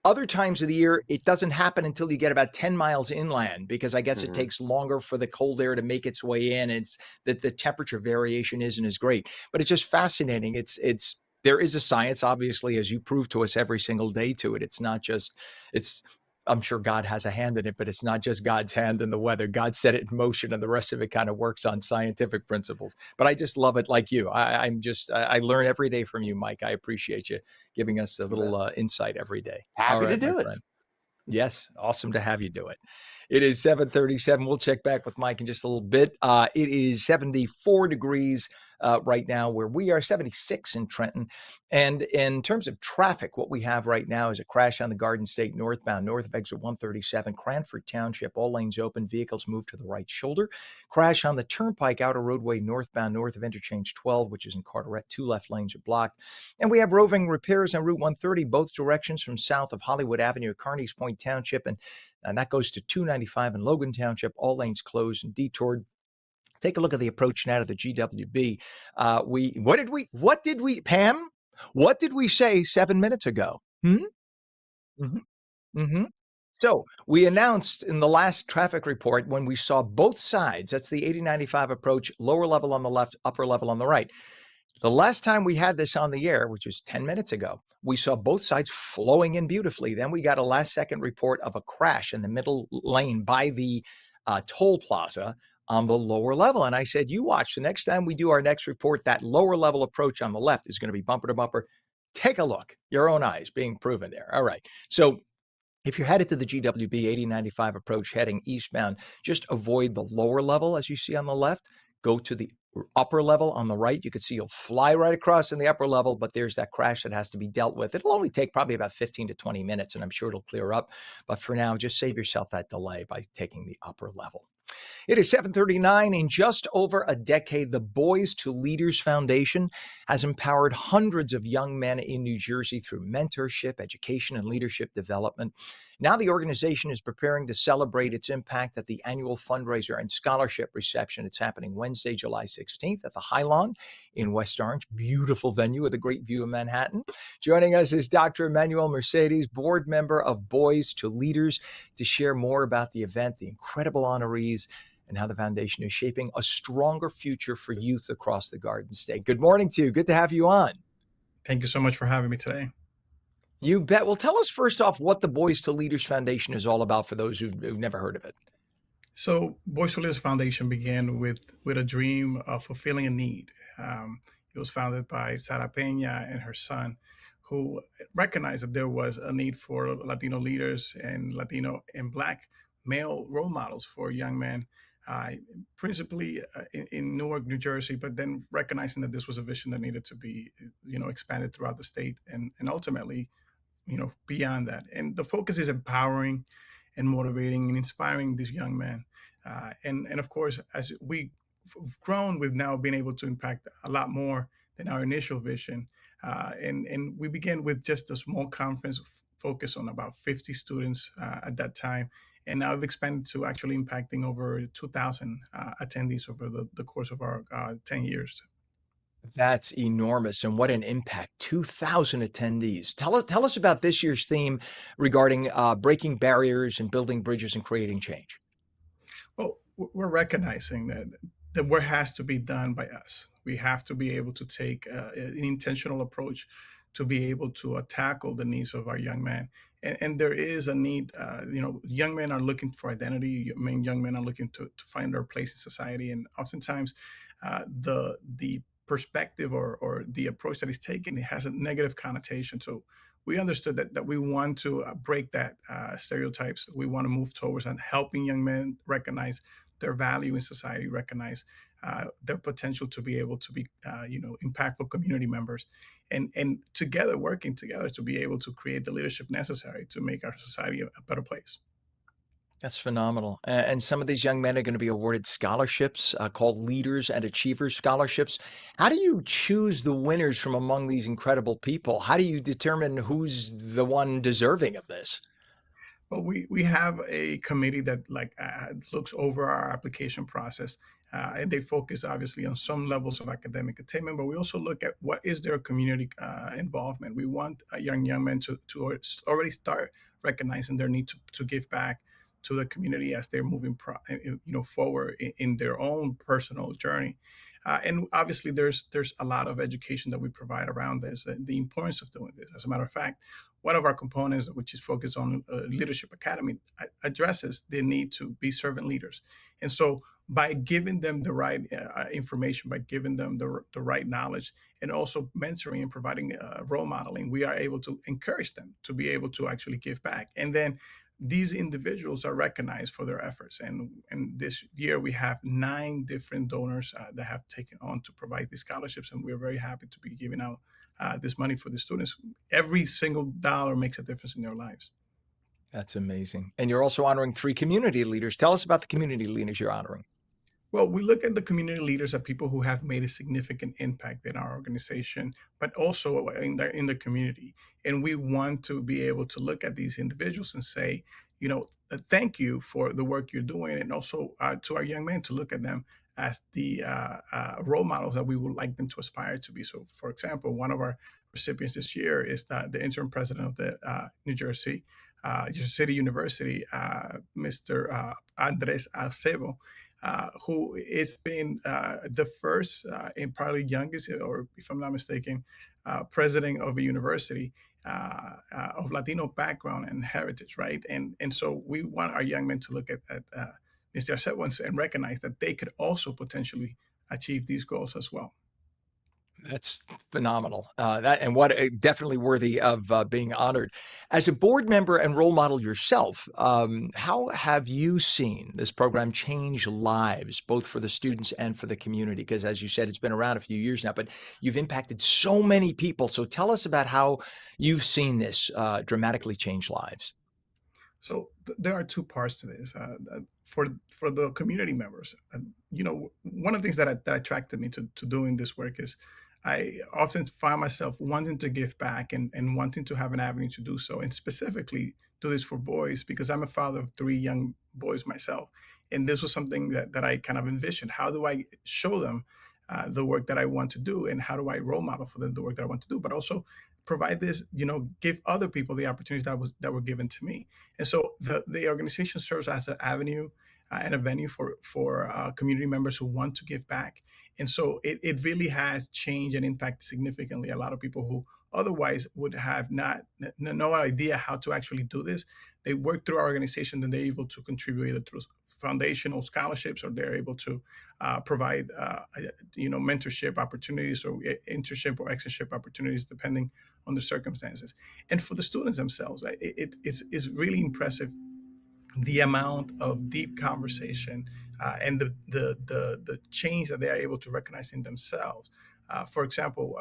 Other times of the year, it doesn't happen until you get about 10 miles inland because I guess it takes longer for the cold air to make its way in. It's that the temperature variation isn't as great, but it's just fascinating. It's there is a science, obviously, as you prove to us every single day to it. It's not just it's I'm sure God has a hand in it, but it's not just God's hand in the weather. God set it in motion, and the rest of it kind of works on scientific principles. But I just love it like you. I learn every day from you, Mike. I appreciate you giving us a little insight every day. All Happy to right, my do it. friend. Yes, awesome to have you do it. It is 7:37. We'll check back with Mike in just a little bit. It is 74 degrees right now where we are, 76 in Trenton. And in terms of traffic, what we have right now is a crash on the Garden State northbound, north of exit 137, Cranford Township. All lanes open. Vehicles move to the right shoulder. Crash on the Turnpike Outer Roadway northbound, north of interchange 12, which is in Carteret. Two left lanes are blocked. And we have roving repairs on Route 130, both directions from south of Hollywood Avenue at Carneys Point Township. And that goes to 295 in Logan Township. All lanes closed and detoured. Take a look at the approach now to the GWB. What did we, Pam? What did we say 7 minutes ago? Hmm? hmm hmm So we announced in the last traffic report when we saw both sides, that's the 8095 approach, lower level on the left, upper level on the right. The last time we had this on the air, which was 10 minutes ago, we saw both sides flowing in beautifully. Then we got a last second report of a crash in the middle lane by the toll plaza on the lower level. And I said, you watch, the next time we do our next report, that lower level approach on the left is going to be bumper to bumper. Take a look, your own eyes being proven there. All right. So if you're headed to the GWB 8095 approach heading eastbound, just avoid the lower level as you see on the left. Go to the upper level on the right. You can see you'll fly right across in the upper level, but there's that crash that has to be dealt with. It'll only take probably about 15 to 20 minutes, and I'm sure it'll clear up. But for now, just save yourself that delay by taking the upper level. It is 7:39. In just over a decade, the Boys to Leaders Foundation has empowered hundreds of young men in New Jersey through mentorship, education, and leadership development. Now the organization is preparing to celebrate its impact at the annual fundraiser and scholarship reception. It's happening Wednesday, July 16th at the High Lawn in West Orange. Beautiful venue with a great view of Manhattan. Joining us is Dr. Emmanuel Mercedes, board member of Boys to Leaders, to share more about the event, the incredible honorees, and how the foundation is shaping a stronger future for youth across the Garden State. Good morning to you. Good to have you on. Thank you so much for having me today. You bet. Well, tell us first off what the Boys to Leaders Foundation is all about for those who've never heard of it. So, Boys for Leaders Foundation began with a dream of fulfilling a need. It was founded by Sara Peña and her son, who recognized that there was a need for Latino leaders and Latino and Black male role models for young men, uh, principally in Newark, New Jersey, but then recognizing that this was a vision that needed to be, expanded throughout the state and ultimately beyond that. And the focus is empowering and motivating and inspiring these young men. And of course, as we've grown, we've now been able to impact a lot more than our initial vision. And we began with just a small conference focused on about 50 students at that time. And now we've expanded to actually impacting over 2,000 attendees over the course of our 10 years. That's enormous, and what an impact! 2,000 attendees. Tell us about this year's theme regarding breaking barriers and building bridges and creating change. Well, we're recognizing that work has to be done by us. We have to be able to take an intentional approach to be able to tackle the needs of our young men. And there is a need. Young men are looking for identity. Young men are looking to find their place in society, and oftentimes, the perspective or the approach that is taken, it has a negative connotation. So we understood that we want to break that stereotypes. We want to move towards and helping young men recognize their value in society, recognize their potential to be able to be, impactful community members, and together, working together to be able to create the leadership necessary to make our society a better place. That's phenomenal. And some of these young men are going to be awarded scholarships called Leaders and Achievers scholarships. How do you choose the winners from among these incredible people? How do you determine who's the one deserving of this? Well, we have a committee that looks over our application process, and they focus obviously on some levels of academic attainment, but we also look at what is their community involvement. We want young men to already start recognizing their need to give back to the community as they're moving forward in their own personal journey. And obviously, there's a lot of education that we provide around this, the importance of doing this. As a matter of fact, one of our components, which is focused on Leadership Academy, addresses the need to be servant leaders. And so, by giving them the right information, by giving them the right knowledge, and also mentoring and providing role modeling, we are able to encourage them to be able to actually give back. And then these individuals are recognized for their efforts. And this year we have 9 different donors that have taken on to provide these scholarships, and we're very happy to be giving out this money for the students. Every single dollar makes a difference in their lives. That's amazing. And you're also honoring 3 community leaders. Tell us about the community leaders you're honoring. Well, we look at the community leaders as people who have made a significant impact in our organization, but also in the community. And we want to be able to look at these individuals and say, thank you for the work you're doing, and also to our young men to look at them as the role models that we would like them to aspire to be. So, for example, one of our recipients this year is the interim president of the New Jersey City University, Mr. Andres Acebo, who has been the first and probably youngest, or if I'm not mistaken, president of a university of Latino background and heritage, right? And so we want our young men to look at Mr. Acebo and recognize that they could also potentially achieve these goals as well. That's phenomenal. That and what definitely worthy of being honored. As a board member and role model yourself, how have you seen this program change lives, both for the students and for the community? Because as you said, it's been around a few years now, but you've impacted so many people. So tell us about how you've seen this dramatically change lives. So there are 2 parts to this. For the community members, one of the things that attracted me to doing this work is I often find myself wanting to give back and wanting to have an avenue to do so, and specifically do this for boys because I'm a father of 3 young boys myself, and this was something that I kind of envisioned. How do I show them the work that I want to do, and how do I role model for them the work that I want to do, but also provide this, give other people the opportunities that were given to me. And so the organization serves as an avenue and a venue for community members who want to give back. And so it really has changed and impacted significantly a lot of people who otherwise would have no idea how to actually do this. They work through our organization and they're able to contribute either through foundational scholarships, or they're able to provide mentorship opportunities, or internship or externship opportunities, depending on the circumstances. And for the students themselves, it's really impressive the amount of deep conversation and the change that they are able to recognize in themselves. For example,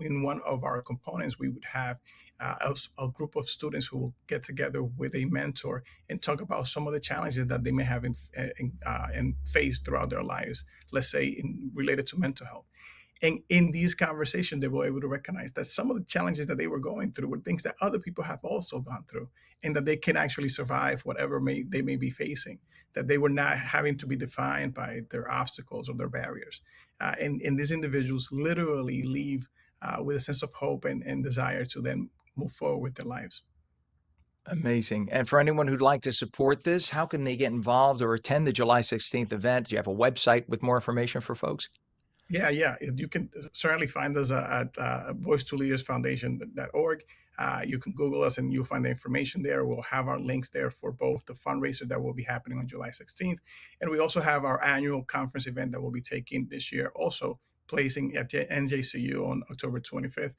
in one of our components, we would have a group of students who will get together with a mentor and talk about some of the challenges that they may have and face throughout their lives, let's say related to mental health. And in these conversations, they were able to recognize that some of the challenges that they were going through were things that other people have also gone through, and that they can actually survive whatever they may be facing, that they were not having to be defined by their obstacles or their barriers. And these individuals literally leave with a sense of hope and desire to then move forward with their lives. Amazing. And for anyone who'd like to support this, how can they get involved or attend the July 16th event? Do you have a website with more information for folks? Yeah. You can certainly find us at voice2leadersfoundation.org. You can Google us and you'll find the information there. We'll have our links there for both the fundraiser that will be happening on July 16th. And we also have our annual conference event that will be taking this year, also placing at NJCU on October 25th.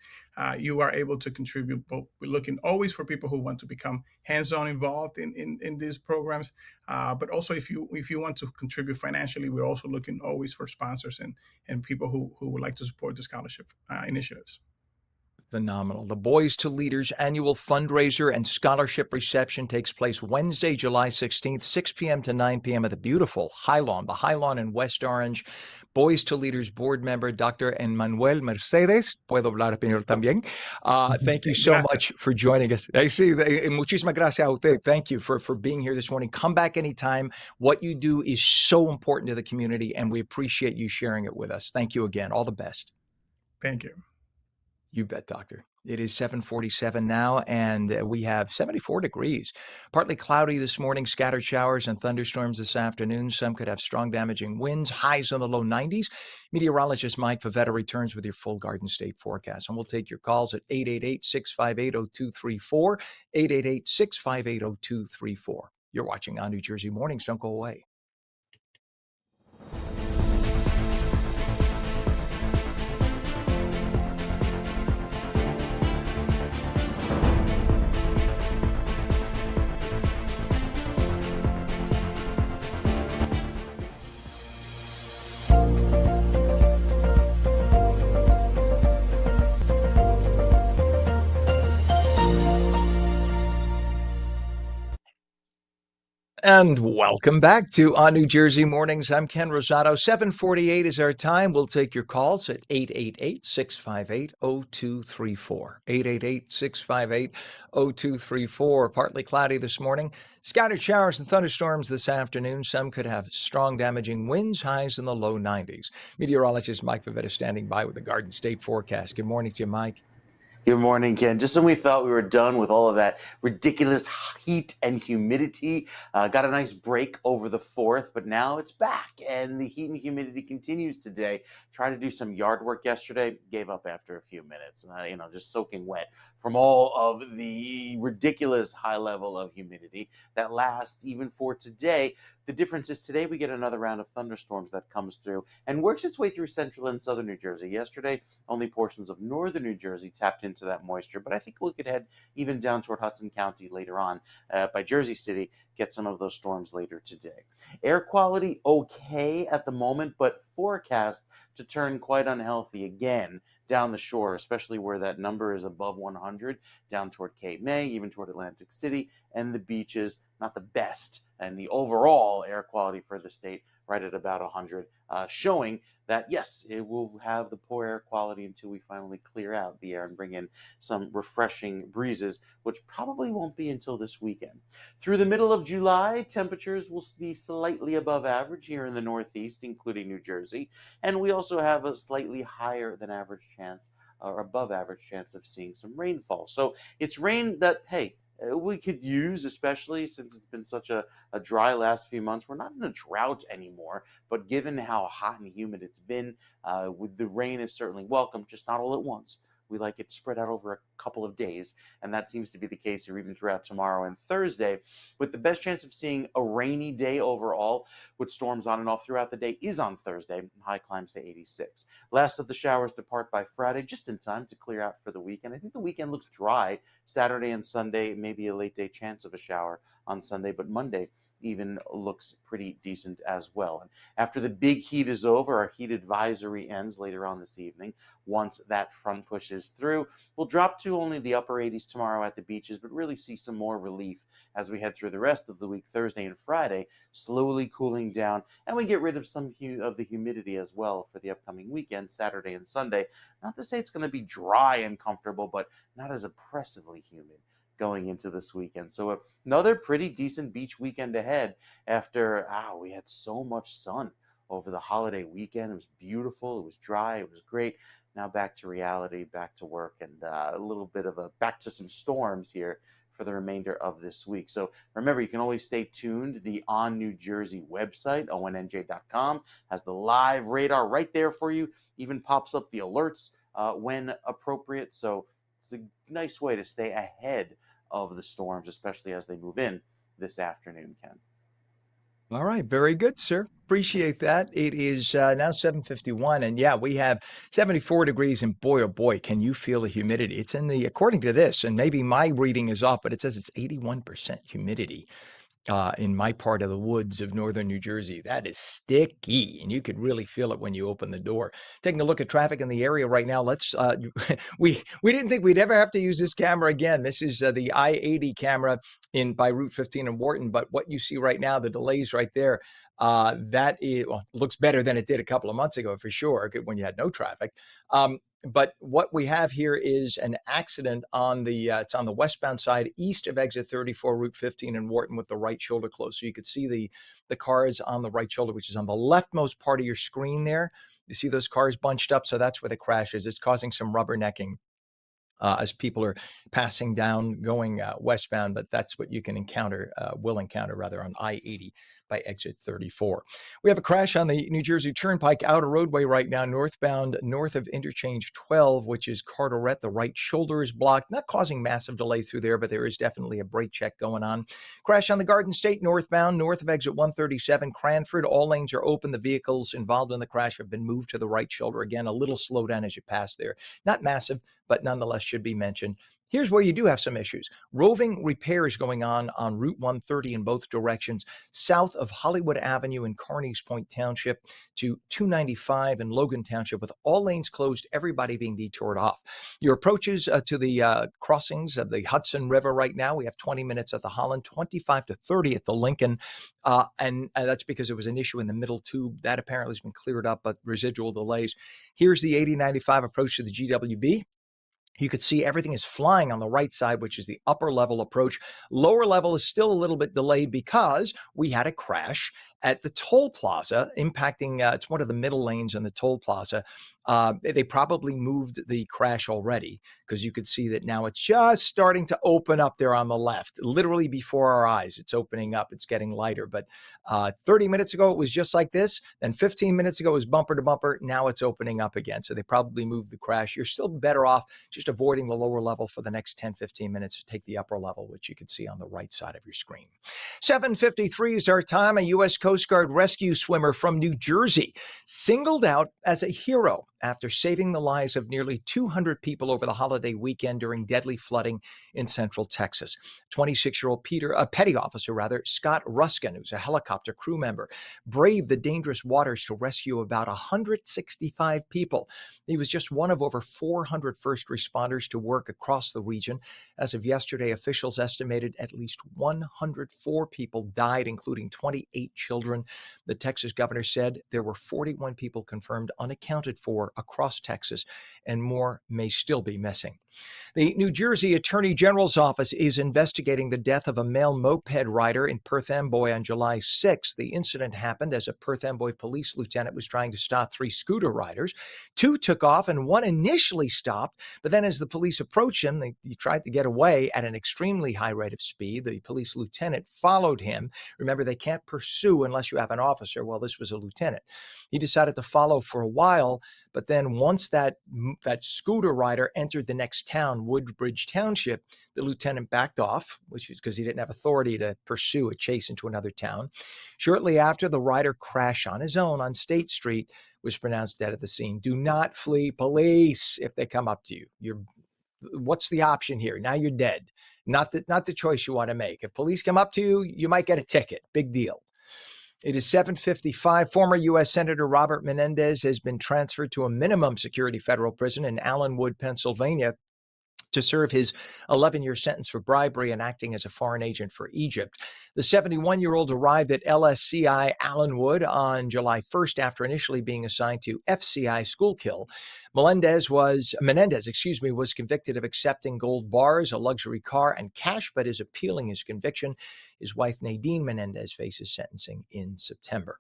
You are able to contribute. But we're looking always for people who want to become hands-on involved in these programs. But also, if you want to contribute financially, we're also looking always for sponsors and people who would like to support the scholarship initiatives. Phenomenal. The Boys to Leaders annual fundraiser and scholarship reception takes place Wednesday, July 16th, 6 p.m. to 9 p.m. at the beautiful the High Lawn in West Orange. Boys to Leaders board member, Dr. Emmanuel Mercedes. Puedo hablar español también. Thank you so much for joining us. Sí, muchísimas gracias a usted. Thank you for being here this morning. Come back anytime. What you do is so important to the community, and we appreciate you sharing it with us. Thank you again. All the best. Thank you. You bet, doctor. It is 7:47 now, and we have 74 degrees. Partly cloudy this morning, scattered showers and thunderstorms this afternoon. Some could have strong damaging winds, highs in the low 90s. Meteorologist Mike Favetta returns with your full Garden State forecast, and we'll take your calls at 888-658-0234, 888-658-0234. You're watching On New Jersey Mornings. Don't go away. And welcome back to On New Jersey Mornings. I'm Ken Rosato. 7:48 is our time. We'll take your calls at 888-658-0234. 888-658-0234. Partly cloudy this morning. Scattered showers and thunderstorms this afternoon. Some could have strong damaging winds, highs in the low 90s. Meteorologist Mike Favetta standing by with the Garden State forecast. Good morning to you, Mike. Good morning, Ken. Just when we thought we were done with all of that ridiculous heat and humidity, got a nice break over the 4th, but now it's back, and the heat and humidity continues today. Tried to do some yard work yesterday, gave up after a few minutes, just soaking wet from all of the ridiculous high level of humidity that lasts even for today. The difference is today we get another round of thunderstorms that comes through and works its way through central and southern New Jersey. Yesterday, only portions of northern New Jersey tapped into that moisture, but I think we could head even down toward Hudson County later on by Jersey City, get some of those storms later today. Air quality okay at the moment, but forecast to turn quite unhealthy again down the shore, especially where that number is above 100, down toward Cape May, even toward Atlantic City, and the beaches, not the best. And the overall air quality for the state right at about 100, showing that, yes, it will have the poor air quality until we finally clear out the air and bring in some refreshing breezes, which probably won't be until this weekend. Through the middle of July, temperatures will be slightly above average here in the Northeast, including New Jersey, and we also have a slightly higher than average chance or above average chance of seeing some rainfall. So it's rain that, hey, we could use, especially since it's been such a dry last few months. We're not in a drought anymore, but given how hot and humid it's been, with the rain is certainly welcome, just not all at once. We like it spread out over a couple of days, and that seems to be the case here even throughout tomorrow and Thursday, with the best chance of seeing a rainy day overall, with storms on and off throughout the day, is on Thursday. High climbs to 86. Last of the showers depart by Friday, just in time to clear out for the weekend. I think the weekend looks dry Saturday and Sunday, maybe a late day chance of a shower on Sunday, but Monday even looks pretty decent as well. And after the big heat is over, our heat advisory ends later on this evening. Once that front pushes through, we'll drop to only the upper 80s tomorrow at the beaches, but really see some more relief as we head through the rest of the week, Thursday and Friday, slowly cooling down, and we get rid of some of the humidity as well for the upcoming weekend, Saturday and Sunday. Not to say it's going to be dry and comfortable, but not as oppressively humid going into this weekend. So another pretty decent beach weekend ahead after we had so much sun over the holiday weekend. It was beautiful, it was dry, it was great. Now back to reality, back to work, and a little bit of a back to some storms here for the remainder of this week. So remember, you can always stay tuned. The On New Jersey website, ONNJ.com, has the live radar right there for you, even pops up the alerts when appropriate. So it's a nice way to stay ahead of the storms, especially as they move in this afternoon, Ken. All right, very good, sir. Appreciate that. It is now 7:51, and yeah, we have 74 degrees, and boy, oh boy, can you feel the humidity? It's in the, according to this, and maybe my reading is off, but it says it's 81% humidity in my part of the woods of northern New Jersey. That is sticky, and you could really feel it when you open the door. Taking a look at traffic in the area right now. Let's we didn't think we'd ever have to use this camera again. This is the I-80 camera in by Route 15 in Wharton, but what you see right now, the delays right there, that is, well, looks better than it did a couple of months ago for sure, when you had no traffic. But what we have here is an accident on the it's on the westbound side east of exit 34, Route 15 in Wharton, with the right shoulder closed. So you could see the cars on the right shoulder, which is on the leftmost part of your screen there. You see those cars bunched up, so that's where the crash is. It's causing some rubbernecking as people are passing down going westbound, but that's what you can encounter, will encounter rather, on I-80 by exit 34. We have a crash on the New Jersey Turnpike outer roadway right now, northbound, north of interchange 12, which is Carteret. The right shoulder is blocked, not causing massive delays through there, but there is definitely a brake check going on. Crash on the Garden State northbound, north of exit 137, Cranford. All lanes are open. The vehicles involved in the crash have been moved to the right shoulder. Again, a little slowdown as you pass there. Not massive, but nonetheless should be mentioned. Here's where you do have some issues. Roving repairs going on Route 130 in both directions, south of Hollywood Avenue in Carneys Point Township to 295 in Logan Township, with all lanes closed, everybody being detoured off. Your approaches to the crossings of the Hudson River right now, we have 20 minutes at the Holland, 25 to 30 at the Lincoln, and that's because it was an issue in the middle tube. That apparently has been cleared up, but residual delays. Here's the 8095 approach to the GWB. You could see everything is flying on the right side, which is the upper level approach. Lower level is still a little bit delayed because we had a crash at the toll plaza impacting, it's one of the middle lanes in the toll plaza. They probably moved the crash already, because you could see that now it's just starting to open up there on the left, literally before our eyes. It's opening up, it's getting lighter. But 30 minutes ago, it was just like this. Then 15 minutes ago, it was bumper to bumper. Now it's opening up again. So they probably moved the crash. You're still better off just avoiding the lower level for the next 10, 15 minutes to take the upper level, which you can see on the right side of your screen. 7:53 is our time. A U.S. Coast Guard rescue swimmer from New Jersey singled out as a hero after saving the lives of nearly 200 people over the holiday weekend during deadly flooding in central Texas. 26-year-old petty officer Scott Ruskin, who's a helicopter crew member, braved the dangerous waters to rescue about 165 people. He was just one of over 400 first responders to work across the region. As of yesterday, officials estimated at least 104 people died, including 28 children. The Texas governor said there were 41 people confirmed unaccounted for more across Texas, and more may still be missing. The New Jersey Attorney General's office is investigating the death of a male moped rider in Perth Amboy on July 6th. The incident happened as a Perth Amboy police lieutenant was trying to stop 3 scooter riders. 2 took off and 1 initially stopped, but then as the police approached him, he tried to get away at an extremely high rate of speed. The police lieutenant followed him. Remember, they can't pursue unless you have an officer. Well, this was a lieutenant. He decided to follow for a while, but then once that scooter rider entered the next town, Woodbridge Township, the lieutenant backed off, which is because he didn't have authority to pursue a chase into another town. Shortly after, the rider crashed on his own on State Street, was pronounced dead at the scene. Do not flee police if they come up to you. What's the option here? Now you're dead. Not the choice you want to make. If police come up to you, you might get a ticket. Big deal. It is 7:55. Former U.S. Senator Robert Menendez has been transferred to a minimum security federal prison in Allenwood, Pennsylvania, to serve his 11-year sentence for bribery and acting as a foreign agent for Egypt. The 71-year-old arrived at LSCI Allenwood on July 1st after initially being assigned to FCI Schuylkill. Menendez was convicted of accepting gold bars, a luxury car, and cash, but is appealing his conviction. His wife, Nadine Menendez, faces sentencing in September.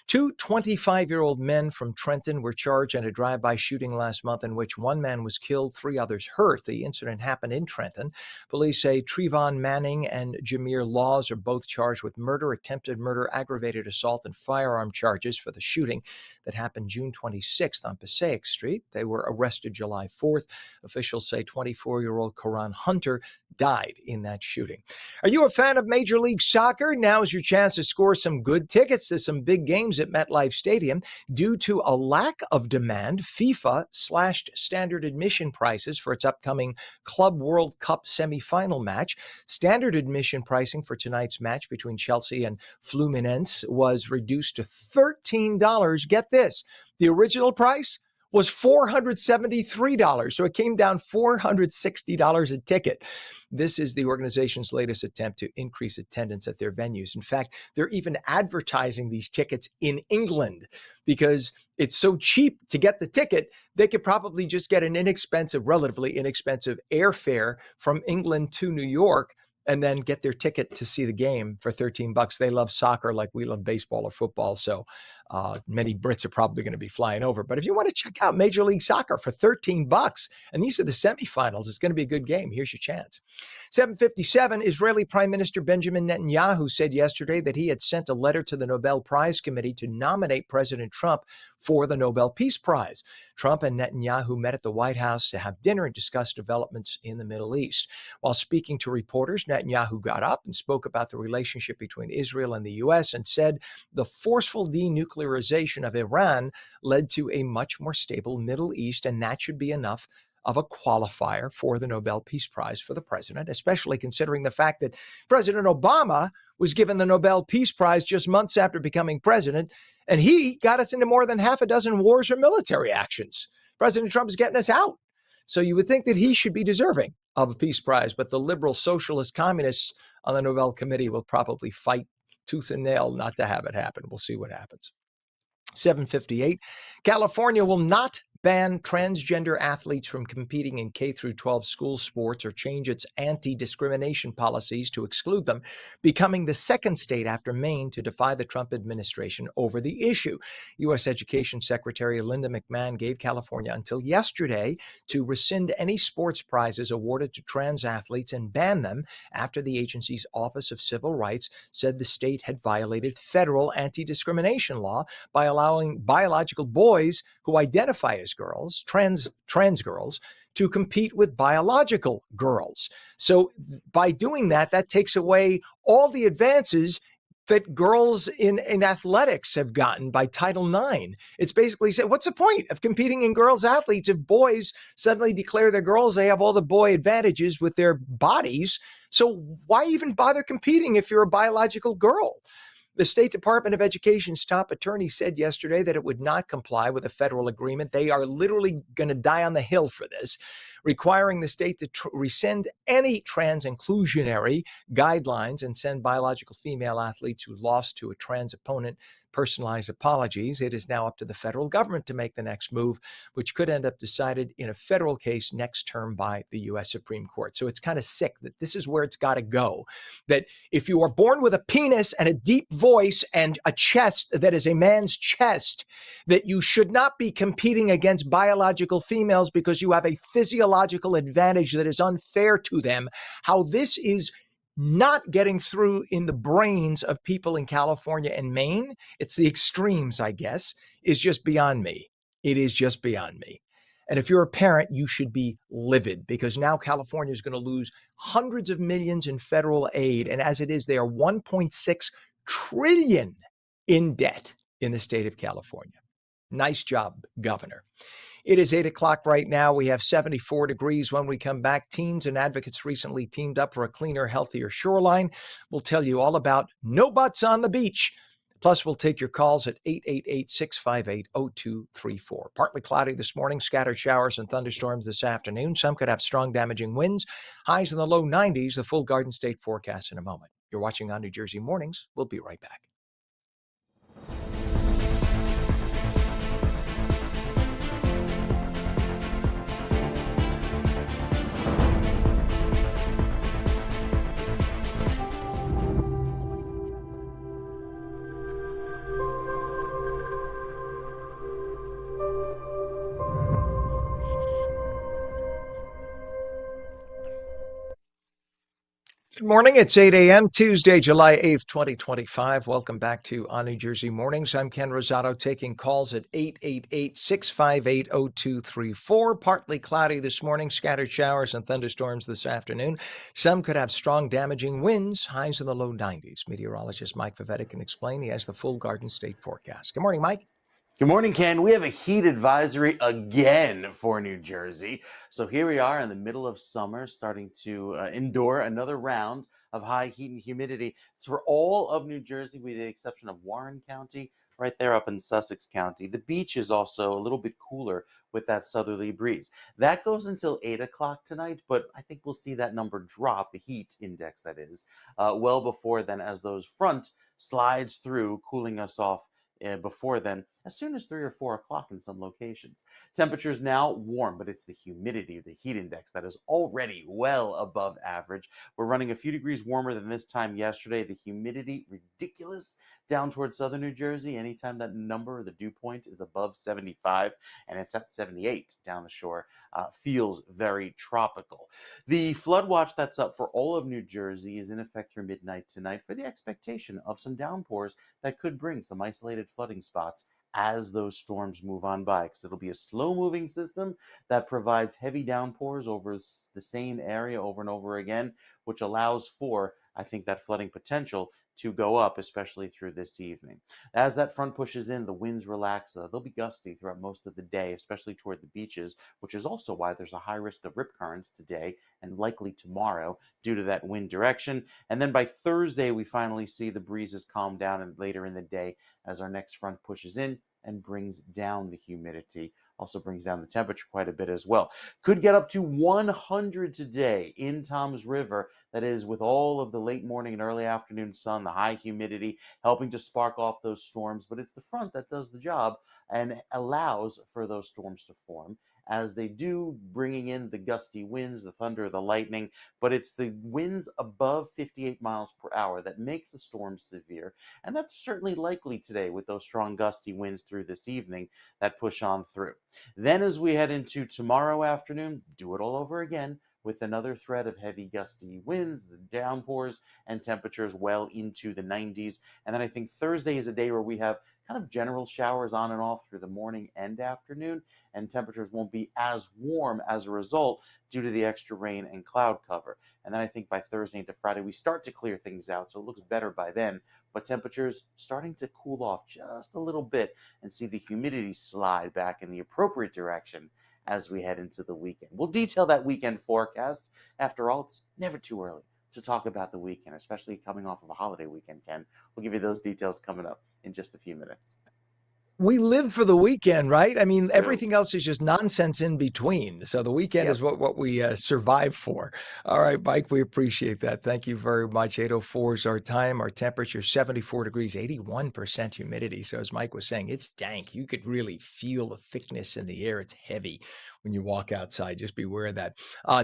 2 25-year-old men from Trenton were charged in a drive-by shooting last month in which 1 man was killed, 3 others hurt. The incident happened in Trenton. Police say Trevon Manning and Jameer Laws are both charged with murder, attempted murder, aggravated assault, and firearm charges for the shooting that happened June 26th on Passaic Street. They were arrested July 4th. Officials say 24-year-old Karan Hunter died in that shooting. Are you a fan of Major League Soccer? Now is your chance to score some good tickets to some big games at MetLife Stadium. Due to a lack of demand, FIFA slashed standard admission prices for its upcoming Club World Cup semifinal match. Standard admission pricing for tonight's match between Chelsea and Fluminense was reduced to $13. Get this, the original price was $473. So it came down $460 a ticket. This is the organization's latest attempt to increase attendance at their venues. In fact, they're even advertising these tickets in England because it's so cheap to get the ticket. They could probably just get an relatively inexpensive airfare from England to New York and then get their ticket to see the game for $13. They love soccer like we love baseball or football. So many Brits are probably going to be flying over. But if you want to check out Major League Soccer for $13, and these are the semifinals, it's going to be a good game. Here's your chance. 7:57, Israeli Prime Minister Benjamin Netanyahu said yesterday that he had sent a letter to the Nobel Prize Committee to nominate President Trump for the Nobel Peace Prize. Trump and Netanyahu met at the White House to have dinner and discuss developments in the Middle East. While speaking to reporters, Netanyahu got up and spoke about the relationship between Israel and the U.S. and said the forceful denuclearization of Iran led to a much more stable Middle East, and that should be enough of a qualifier for the Nobel Peace Prize for the president, especially considering the fact that President Obama was given the Nobel Peace Prize just months after becoming president, and he got us into more than half a dozen wars or military actions. President Trump is getting us out. So you would think that he should be deserving of a peace prize, but the liberal socialist communists on the Nobel Committee will probably fight tooth and nail not to have it happen. We'll see what happens. 7:58, California will not ban transgender athletes from competing in K-12 school sports or change its anti-discrimination policies to exclude them, becoming the second state after Maine to defy the Trump administration over the issue. U.S. Education Secretary Linda McMahon gave California until yesterday to rescind any sports prizes awarded to trans athletes and ban them after the agency's Office of Civil Rights said the state had violated federal anti-discrimination law by allowing biological boys who identify as girls, trans girls, to compete with biological girls. So by doing that, that takes away all the advances that girls in athletics have gotten by Title IX. It's basically said, what's the point of competing in girls athletes if boys suddenly declare they're girls? They have all the boy advantages with their bodies. So why even bother competing if you're a biological girl? The State Department of Education's top attorney said yesterday that it would not comply with a federal agreement. They are literally going to die on the hill for this, requiring the state to rescind any trans inclusionary guidelines and send biological female athletes who lost to a trans opponent personalized apologies. It is now up to the federal government to make the next move, which could end up decided in a federal case next term by the U.S. Supreme Court. So it's kind of sick that this is where it's got to go. That if you are born with a penis and a deep voice and a chest that is a man's chest, that you should not be competing against biological females because you have a physiological advantage that is unfair to them. How this is not getting through in the brains of people in California and Maine, it's the extremes, I guess, is just beyond me. It is just beyond me. And if you're a parent, you should be livid because now California is going to lose hundreds of millions in federal aid. And as it is, they are 1.6 trillion in debt in the state of California. Nice job, Governor. It is 8 o'clock right now. We have 74 degrees when we come back. Teens and advocates recently teamed up for a cleaner, healthier shoreline. We'll tell you all about no butts on the beach. Plus, we'll take your calls at 888-658-0234. Partly cloudy this morning, scattered showers and thunderstorms this afternoon. Some could have strong damaging winds. Highs in the low 90s, the full Garden State forecast in a moment. You're watching on New Jersey Mornings. We'll be right back. Good morning. It's 8 a.m. Tuesday, July 8th, 2025. Welcome back to On New Jersey Mornings. I'm Ken Rosato taking calls at 888-658-0234. Partly cloudy this morning, scattered showers and thunderstorms this afternoon. Some could have strong damaging winds, highs in the low 90s. Meteorologist Mike Favetta can explain. He has the full Garden State forecast. Good morning, Mike. Good morning, Ken. We have a heat advisory again for New Jersey. So here we are in the middle of summer, starting to endure another round of high heat and humidity. It's for all of New Jersey, with the exception of Warren County, right there up in Sussex County. The beach is also a little bit cooler with that southerly breeze. That goes until 8 o'clock tonight, but I think we'll see that number drop, the heat index that is, well before then, as those front slides through, cooling us off before then, as soon as 3 or 4 o'clock in some locations. Temperatures now warm, but it's the humidity, the heat index, that is already well above average. We're running a few degrees warmer than this time yesterday. The humidity, ridiculous down towards southern New Jersey. Anytime that number, the dew point, is above 75, and it's at 78 down the shore, feels very tropical. The flood watch that's up for all of New Jersey is in effect through midnight tonight for the expectation of some downpours that could bring some isolated flooding spots as those storms move on by, because it'll be a slow-moving system that provides heavy downpours over the same area over and over again, which allows for, I think, that flooding potential to go up, especially through this evening. As that front pushes in, the winds relax. They'll be gusty throughout most of the day, especially toward the beaches, which is also why there's a high risk of rip currents today and likely tomorrow due to that wind direction. And then by Thursday, we finally see the breezes calm down, and later in the day as our next front pushes in and brings down the humidity, also brings down the temperature quite a bit as well. Could get up to 100 today in Toms River. That is with all of the late morning and early afternoon sun, the high humidity helping to spark off those storms. But it's the front that does the job and allows for those storms to form, as they do, bringing in the gusty winds, the thunder, the lightning. But it's the winds above 58 miles per hour that makes the storm severe. And that's certainly likely today with those strong gusty winds through this evening that push on through. Then as we head into tomorrow afternoon, do it all over again with another threat of heavy gusty winds, the downpours, and temperatures well into the 90s. And then I think Thursday is a day where we have kind of general showers on and off through the morning and afternoon, and temperatures won't be as warm as a result due to the extra rain and cloud cover. And then I think by Thursday into Friday, we start to clear things out, so it looks better by then, but temperatures starting to cool off just a little bit and see the humidity slide back in the appropriate direction as we head into the weekend. We'll detail that weekend forecast. After all, it's never too early to talk about the weekend, especially coming off of a holiday weekend, Ken. We'll give you those details coming up in just a few minutes. we live for the weekend, right? I mean, We do. everything else is just nonsense in between. So the weekend Yep. is what we survive for. All right, Mike, we appreciate that. Thank you very much. 8:04 is our time. Our temperature 74 degrees, 81% humidity. So as Mike was saying, it's dank. You could really feel the thickness in the air. It's heavy when you walk outside. Just be aware of that.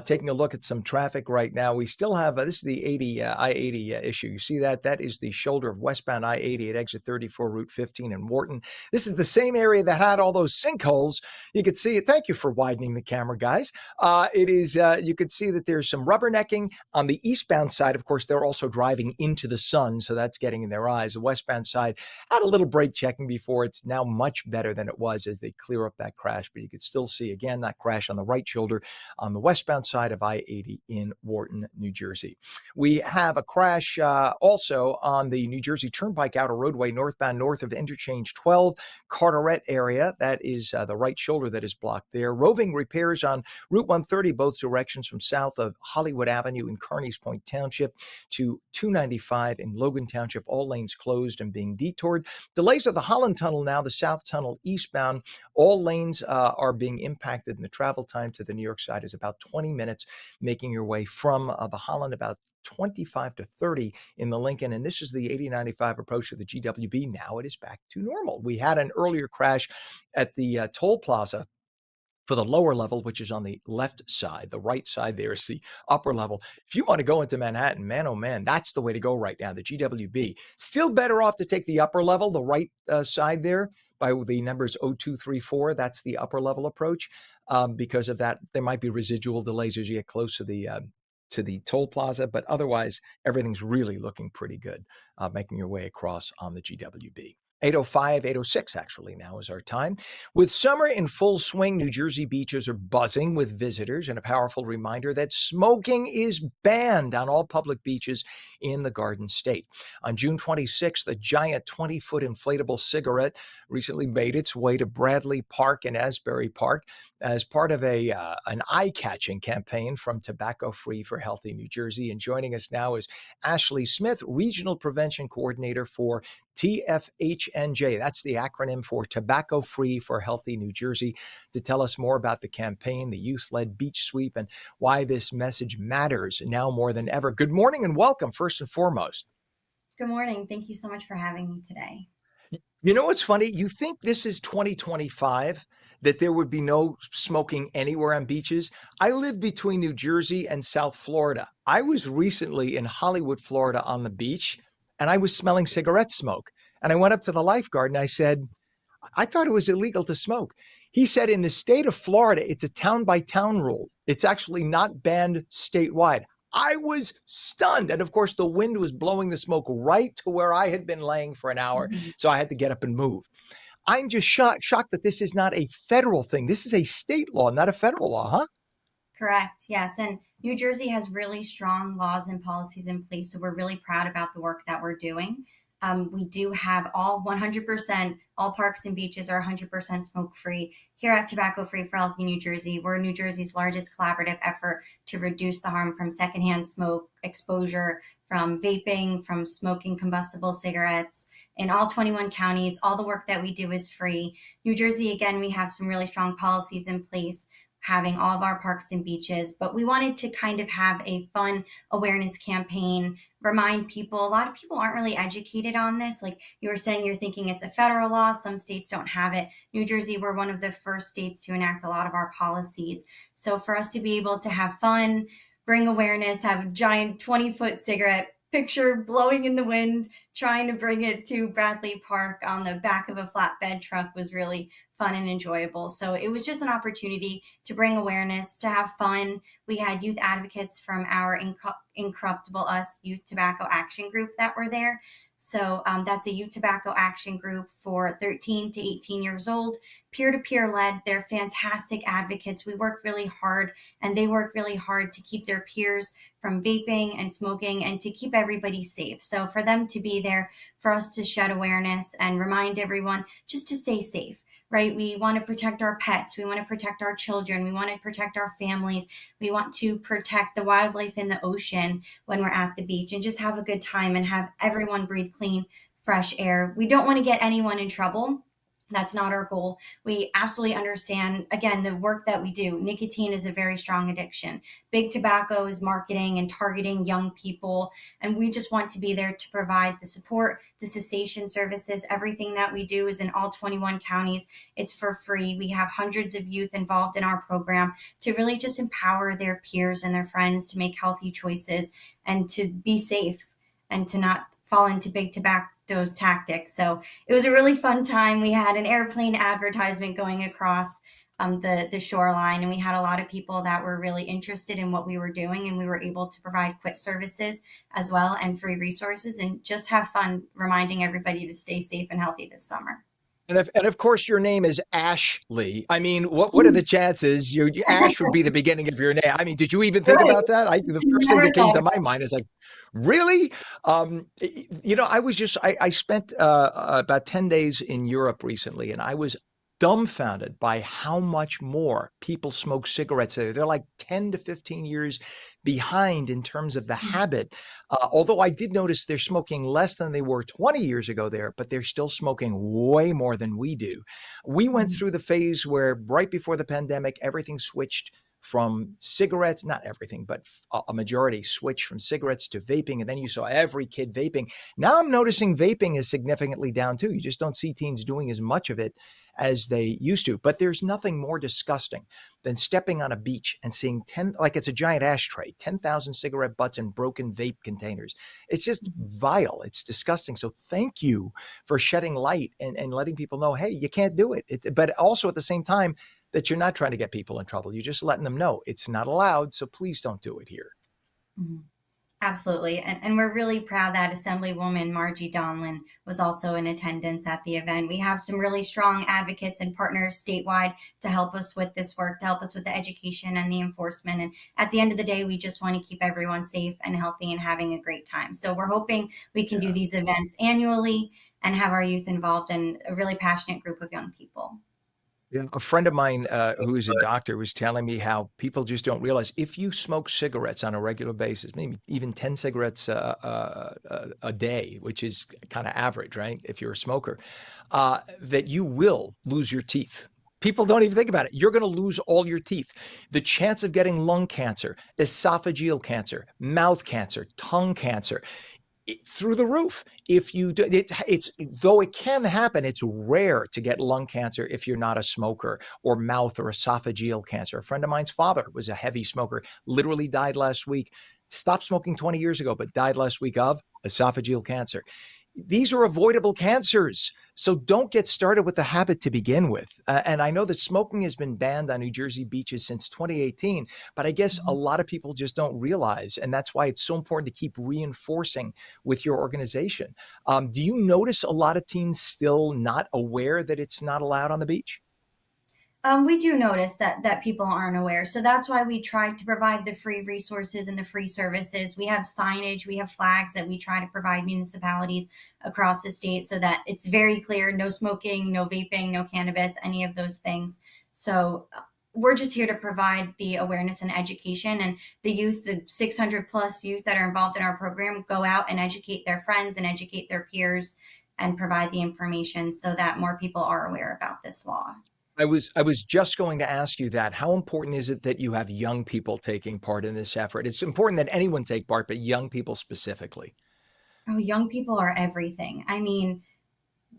Taking a look at some traffic right now, we still have this is the 80 I-80 issue. You see that? That is the shoulder of westbound I-80 at exit 34, Route 15 in Wharton. This is the same area that had all those sinkholes. You could see it. Thank you for widening the camera, guys. It is, you could see that there's some rubbernecking on the eastbound side. Of course, they're also driving into the sun, so that's getting in their eyes. The westbound side had a little brake checking before. It's now much better than it was as they clear up that crash, but you could still see, again, that crash on the right shoulder on the westbound side of I-80 in Wharton, New Jersey. We have a crash also on the New Jersey Turnpike Outer Roadway northbound north of Interchange 12. Carteret area. That is the right shoulder that is blocked there. Roving repairs on Route 130, both directions from south of Hollywood Avenue in Kearney's Point Township to 295 in Logan Township. All lanes closed and being detoured. Delays of the Holland Tunnel now, the South Tunnel eastbound. All lanes are being impacted, and the travel time to the New York side is about 20 minutes, making your way from the Holland about 25 to 30 in the Lincoln. And this is the 8095 approach to the GWB. Now it is back to normal. We had an earlier crash at the toll plaza for the lower level, which is on the left side. The right side there is the upper level. If you want to go into Manhattan, man, oh man, that's the way to go right now, the GWB. Still better off to take the upper level, the right side there, by the numbers 0234. That's the upper level approach. Because of that, there might be residual delays as you get close to the toll plaza, but otherwise everything's really looking pretty good, making your way across on the GWB. 8:05, 8:06 actually now is our time. With summer in full swing, New Jersey beaches are buzzing with visitors, and a powerful reminder that smoking is banned on all public beaches in the Garden State. On June 26th, the giant 20-foot inflatable cigarette recently made its way to Bradley Park and Asbury Park as part of an eye-catching campaign from Tobacco Free for Healthy New Jersey. And joining us now is Ashley Smith, Regional Prevention Coordinator for TFHNJ. That's the acronym for Tobacco Free for Healthy New Jersey, to tell us more about the campaign, the youth-led beach sweep, and why this message matters now more than ever. Good morning and welcome, first and foremost. Good morning. Thank you so much for having me today. You know what's funny? You think this is 2025, that there would be no smoking anywhere on beaches? I live between New Jersey and South Florida. I was recently in Hollywood, Florida on the beach, and I was smelling cigarette smoke. And I went up to the lifeguard and I said, I thought it was illegal to smoke. He said, in the state of Florida, it's a town by town rule. It's actually not banned statewide. I was stunned. And of course, the wind was blowing the smoke right to where I had been laying for an hour. So I had to get up and move. I'm just shocked that this is not a federal thing. This is a state law, not a federal law, huh? Correct. Yes. And New Jersey has really strong laws and policies in place. So we're really proud about the work that we're doing. We do have all 100%, all parks and beaches are 100% smoke free. Here at Tobacco Free for Healthy New Jersey, we're New Jersey's largest collaborative effort to reduce the harm from secondhand smoke exposure, from vaping, from smoking combustible cigarettes in all 21 counties. All the work that we do is free. New Jersey, again, we have some really strong policies in place, having all of our parks and beaches, but we wanted to kind of have a fun awareness campaign, remind people. A lot of people aren't really educated on this. Like you were saying, you're thinking it's a federal law. Some states don't have it. New Jersey, we're one of the first states to enact a lot of our policies. So for us to be able to have fun, bring awareness, have a giant 20-foot cigarette picture blowing in the wind, trying to bring it to Bradley Park on the back of a flatbed truck was really fun and enjoyable. So it was just an opportunity to bring awareness, to have fun. We had youth advocates from our Incorruptible Us Youth Tobacco Action Group that were there. So that's a youth tobacco action group for 13 to 18 years old, peer-to-peer led. They're fantastic advocates. We work really hard, and they work really hard to keep their peers from vaping and smoking and to keep everybody safe. So for them to be there, for us to shed awareness and remind everyone just to stay safe. Right? We want to protect our pets. We want to protect our children. We want to protect our families. We want to protect the wildlife in the ocean when we're at the beach and just have a good time and have everyone breathe clean, fresh air. We don't want to get anyone in trouble. That's not our goal. We absolutely understand, again, the work that we do. Nicotine is a very strong addiction. Big tobacco is marketing and targeting young people. And we just want to be there to provide the support, the cessation services. Everything that we do is in all 21 counties. It's for free. We have hundreds of youth involved in our program to really just empower their peers and their friends to make healthy choices and to be safe and to not fall into big tobacco's tactics. So it was a really fun time. We had an airplane advertisement going across the shoreline, and we had a lot of people that were really interested in what we were doing, and we were able to provide quit services as well and free resources, and just have fun reminding everybody to stay safe and healthy this summer. And of course, your name is Ashley. I mean, what are the chances Ash would be the beginning of your name? I mean, did you even think Right. about that? The first thing Never that came thought to about my mind is like, really? I spent about 10 days in Europe recently, and I was dumbfounded by how much more people smoke cigarettes there. They're like 10 to 15 years behind in terms of the it. habit. Although I did notice they're smoking less than they were 20 years ago there, but they're still smoking way more than we do. We went Mhm. through the phase where right before the pandemic, everything switched from cigarettes, not everything, but a majority switched from cigarettes to vaping. And then you saw every kid vaping. Now I'm noticing vaping is significantly down too. You just don't see teens doing as much of it as they used to. But there's nothing more disgusting than stepping on a beach and seeing 10, like it's a giant ashtray, 10,000 cigarette butts and broken vape containers. It's just vile. It's disgusting. So thank you for shedding light and letting people know, hey, you can't do it. But also at the same time, that you're not trying to get people in trouble. You're just letting them know it's not allowed. So please don't do it here. Mhm. Absolutely. And we're really proud that Assemblywoman Margie Donlin was also in attendance at the event. We have some really strong advocates and partners statewide to help us with this work, to help us with the education and the enforcement. And at the end of the day, we just want to keep everyone safe and healthy and having a great time. So we're hoping we can do Yeah. these events annually and have our youth involved and a really passionate group of young people. Yeah. A friend of mine who is a doctor was telling me how people just don't realize if you smoke cigarettes on a regular basis, maybe even 10 cigarettes a day, which is kind of average, right? If you're a smoker, that you will lose your teeth. People don't even think about it. You're going to lose all your teeth. The chance of getting lung cancer, esophageal cancer, mouth cancer, tongue cancer, through the roof. If you do it's though it can happen, it's rare to get lung cancer if you're not a smoker, or mouth or esophageal cancer. A friend of mine's father was a heavy smoker, literally died last week. Stopped smoking 20 years ago, but died last week of esophageal cancer. These are avoidable cancers. So don't get started with the habit to begin with. And I know that smoking has been banned on New Jersey beaches since 2018, but I guess a lot of people just don't realize. And that's why it's so important to keep reinforcing with your organization. Do you notice a lot of teens still not aware that it's not allowed on the beach? We do notice that people aren't aware, so that's why we try to provide the free resources and the free services. We have signage, we have flags that we try to provide municipalities across the state, so that it's very clear: no smoking, no vaping, no cannabis, any of those things. So we're just here to provide the awareness and education, and the youth, the 600 plus youth that are involved in our program, go out and educate their friends and educate their peers and provide the information so that more people are aware about this law. I was just going to ask you that. How important is it that you have young people taking part in this effort? It's important that anyone take part, but young people specifically. Oh, young people are everything. I mean,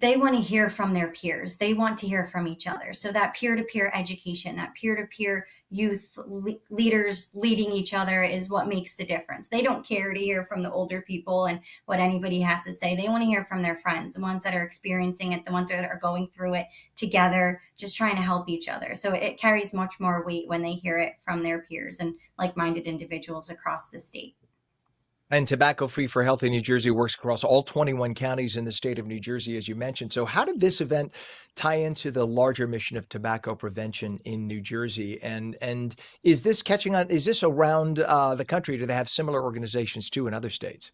they want to hear from their peers. They want to hear from each other. So that peer-to-peer education, that peer-to-peer youth leaders leading each other is what makes the difference. They don't care to hear from the older people and what anybody has to say. They want to hear from their friends, the ones that are experiencing it, the ones that are going through it together, just trying to help each other. So it carries much more weight when they hear it from their peers and like-minded individuals across the state. And Tobacco Free for Healthy New Jersey works across all 21 counties in the state of New Jersey, as you mentioned. So, how did this event tie into the larger mission of tobacco prevention in New Jersey? And is this catching on? Is this around the country? Do they have similar organizations too in other states?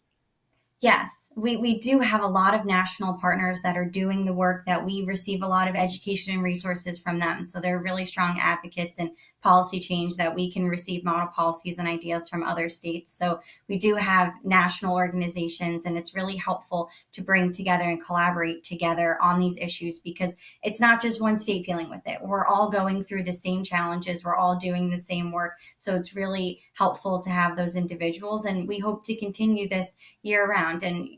Yes, we do have a lot of national partners that are doing the work that we receive a lot of education and resources from them. So they're really strong advocates in policy change that we can receive model policies and ideas from other states. So we do have national organizations, and it's really helpful to bring together and collaborate together on these issues because it's not just one state dealing with it. We're all going through the same challenges. We're all doing the same work. So it's really helpful to have those individuals. And we hope to continue this year round. And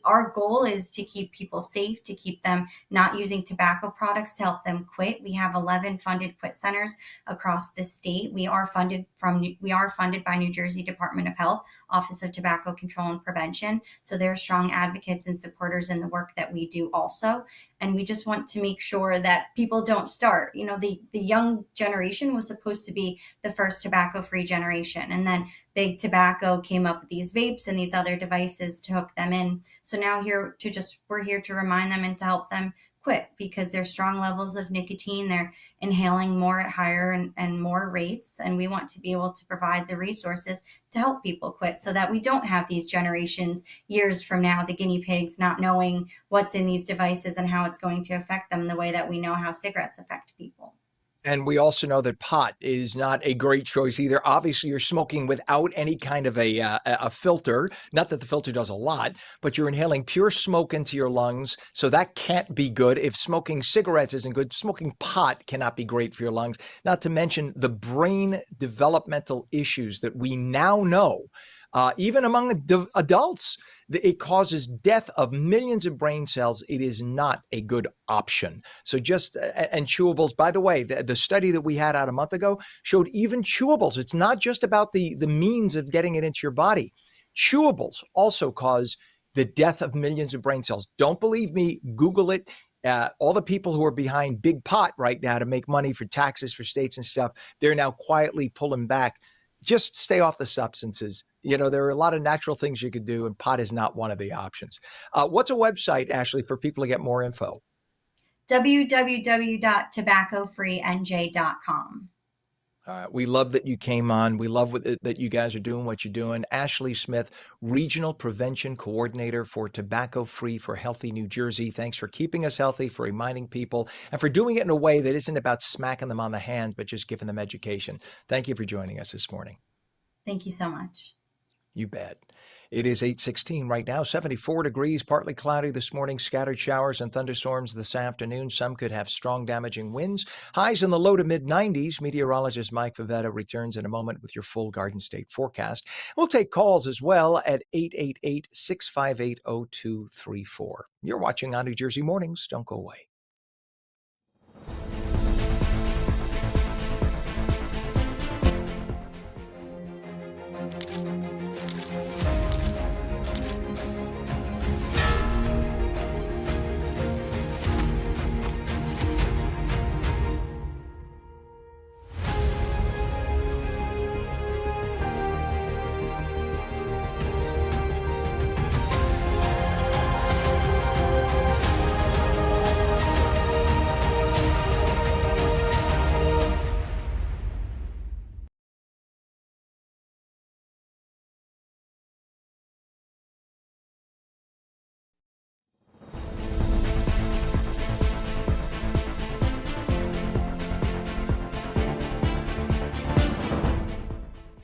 our goal is to keep people safe, to keep them not using tobacco products, to help them quit. We have 11 funded quit centers across the state. We are funded by New Jersey Department of Health, Office of Tobacco Control and Prevention. So they're strong advocates and supporters in the work that we do also. And we just want to make sure that people don't start. The young generation was supposed to be the first tobacco-free generation. And then big tobacco came up with these vapes and these other devices to hook them in. So now we're here to remind them and to help them quit because there's strong levels of nicotine. They're inhaling more at higher and more rates. And we want to be able to provide the resources to help people quit so that we don't have these generations years from now, the guinea pigs, not knowing what's in these devices and how it's going to affect them the way that we know how cigarettes affect people. And we also know that pot is not a great choice either. Obviously, you're smoking without any kind of a filter. Not that the filter does a lot, but you're inhaling pure smoke into your lungs. So that can't be good. If smoking cigarettes isn't good, smoking pot cannot be great for your lungs. Not to mention the brain developmental issues that we now know, even among adults. It causes death of millions of brain cells. It is not a good option. So and chewables, by the way, the study that we had out a month ago showed even chewables. It's not just about the means of getting it into your body. Chewables also cause the death of millions of brain cells. Don't believe me? Google it. All the people who are behind big pot right now to make money for taxes for states and stuff, they're now quietly pulling back. Just stay off the substances. There are a lot of natural things you could do, and pot is not one of the options. What's a website, Ashley, for people to get more info? www.tobaccofreenj.com. We love that you came on. We love that you guys are doing what you're doing. Ashley Smith, Regional Prevention Coordinator for Tobacco Free for Healthy New Jersey. Thanks for keeping us healthy, for reminding people, and for doing it in a way that isn't about smacking them on the hand, but just giving them education. Thank you for joining us this morning. Thank you so much. You bet. It is 8:16 right now, 74 degrees, partly cloudy this morning, scattered showers and thunderstorms this afternoon. Some could have strong damaging winds. Highs in the low to mid-90s. Meteorologist Mike Favetta returns in a moment with your full Garden State forecast. We'll take calls as well at 888-658-0234. You're watching ONNJ Jersey Mornings. Don't go away.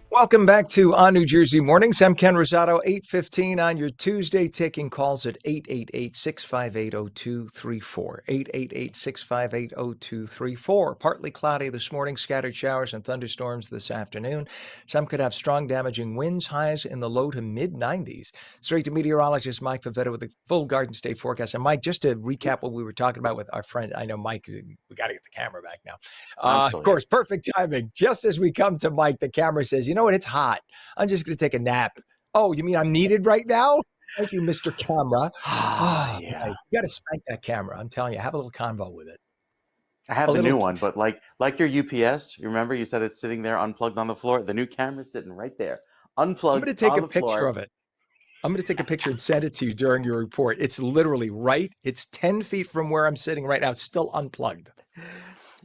Welcome back to ONNJ Jersey Mornings. I'm Ken Rosato, 8:15 on your Tuesday, taking calls at 888-658-0234. 888-658-0234. Partly cloudy this morning, scattered showers and thunderstorms this afternoon. Some could have strong damaging winds, highs in the low to mid-90s. Straight to meteorologist Mike Favetta with the full Garden State forecast. And Mike, just to recap what we were talking about with our friend, I know Mike, we got to get the camera back now. Of course, perfect timing. Just as we come to Mike, the camera says, it's hot. I'm just going to take a nap. Oh, you mean I'm needed right now? Thank you, Mr. Camera. Yeah. You got to spank that camera. I'm telling you, have a little convo with it. I have the new one, but like your UPS, you remember you said it's sitting there unplugged on the floor? The new camera's sitting right there, unplugged. I'm going to take on a the picture floor. of it. I'm going to take a picture and send it to you during your report. It's literally right. It's 10 feet from where I'm sitting right now, still unplugged.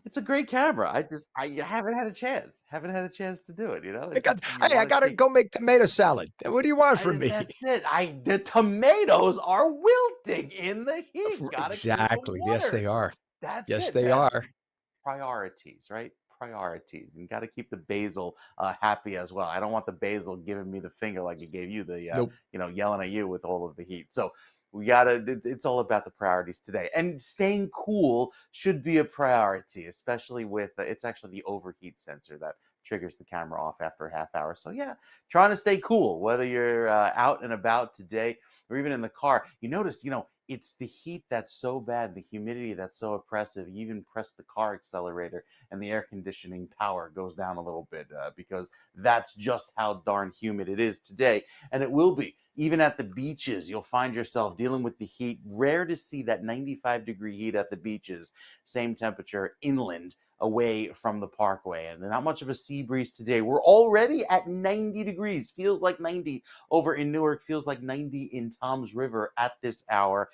It's a great camera. I haven't had a chance. Haven't had a chance to do it. You know, you I want to gotta take. go make tomato salad. What do you want from me? That's it. The tomatoes are wilting in the heat. Got to keep them Exactly. Yes, they watered. are. That's Yes, it, they man. are. Priorities, right? Priorities, and got to keep the basil happy as well. I don't want the basil giving me the finger like it gave you the, Nope. yelling at you with all of the heat. So we gotta. It's all about the priorities today, and staying cool should be a priority, especially with it's actually the overheat sensor that triggers the camera off after a half hour. So yeah, trying to stay cool, whether you're out and about today or even in the car. You notice, it's the heat that's so bad, the humidity that's so oppressive. You even press the car accelerator and the air conditioning power goes down a little bit because that's just how darn humid it is today. And it will be. Even at the beaches, you'll find yourself dealing with the heat. Rare to see that 95-degree heat at the beaches, same temperature inland away from the parkway. And not much of a sea breeze today. We're already at 90 degrees. Feels like 90 over in Newark, feels like 90 in Toms River at this hour,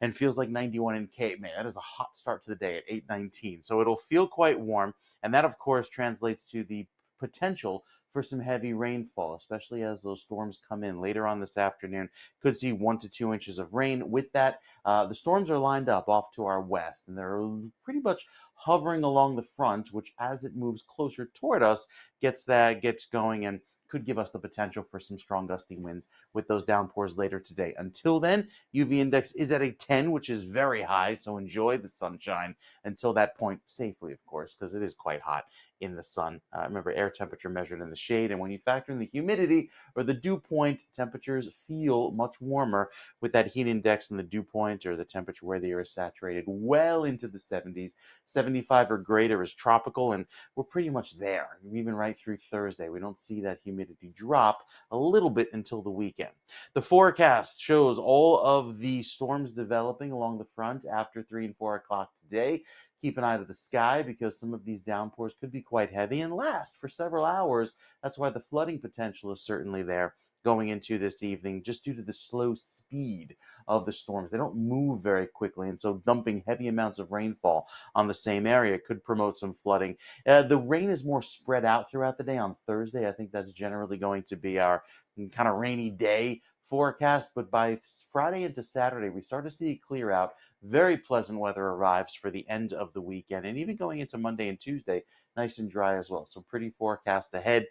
and feels like 91 in Cape. Man, that is a hot start to the day at 8:19. So it'll feel quite warm. And that, of course, translates to the potential for some heavy rainfall, especially as those storms come in later on this afternoon. Could see 1 to 2 inches of rain. With that, the storms are lined up off to our west, and they're pretty much hovering along the front, which as it moves closer toward us, gets going and could give us the potential for some strong gusty winds with those downpours later today. Until then, UV index is at a 10, which is very high, so enjoy the sunshine until that point safely, of course, because it is quite hot in the sun. Remember, air temperature measured in the shade, and when you factor in the humidity or the dew point, temperatures feel much warmer with that heat index and the dew point or the temperature where the air is saturated well into the 70s. 75 or greater is tropical, and we're pretty much there. Even right through Thursday, we don't see that humidity drop a little bit until the weekend. The forecast shows all of the storms developing along the front after 3 and 4 o'clock today. Keep an eye to the sky because some of these downpours could be quite heavy and last for several hours. That's why the flooding potential is certainly there going into this evening, just due to the slow speed of the storms. They don't move very quickly, and so dumping heavy amounts of rainfall on the same area could promote some flooding. The rain is more spread out throughout the day on Thursday. I think that's generally going to be our kind of rainy day forecast, but by Friday into Saturday, we start to see it clear out. Very pleasant weather arrives for the end of the weekend, and even going into Monday and Tuesday, nice and dry as well. So pretty forecast ahead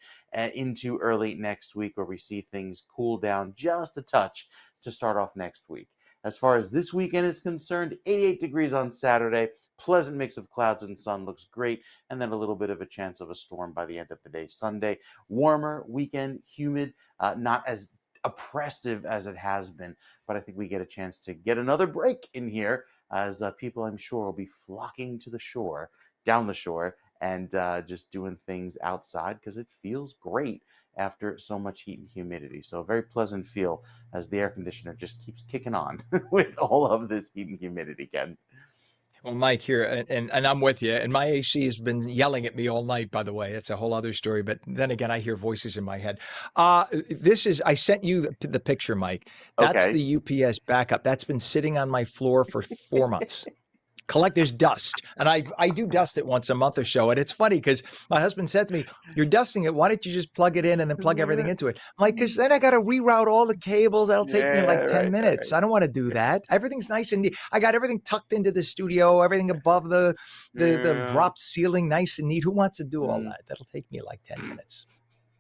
into early next week, where we see things cool down just a touch to start off next week. As far as this weekend is concerned, 88 degrees on Saturday, pleasant mix of clouds and sun, looks great, and then a little bit of a chance of a storm by the end of the day. Sunday, warmer weekend, humid, not as oppressive as it has been, but I think we get a chance to get another break in here as people, I'm sure, will be flocking to the shore, down the shore, and just doing things outside because it feels great after so much heat and humidity. So a very pleasant feel as the air conditioner just keeps kicking on with all of this heat and humidity, Ken. Well, Mike here, and I'm with you. And my AC has been yelling at me all night, by the way. That's a whole other story. But then again, I hear voices in my head. I sent you the picture, Mike. That's Okay. the UPS backup. That's been sitting on my floor for 4 months. There's dust, and I do dust it once a month or so, and it's funny because my husband said to me, "You're dusting it. Why don't you just plug it in and then plug everything into it?" I'm like, "Because then I got to reroute all the cables. That'll take me Yeah, like 10 right, minutes. right. I don't want to do that. Everything's nice and neat. I got everything tucked into the studio, everything above the Yeah. drop ceiling, nice and neat. Who wants to do all Mm. that? That'll take me like 10 minutes."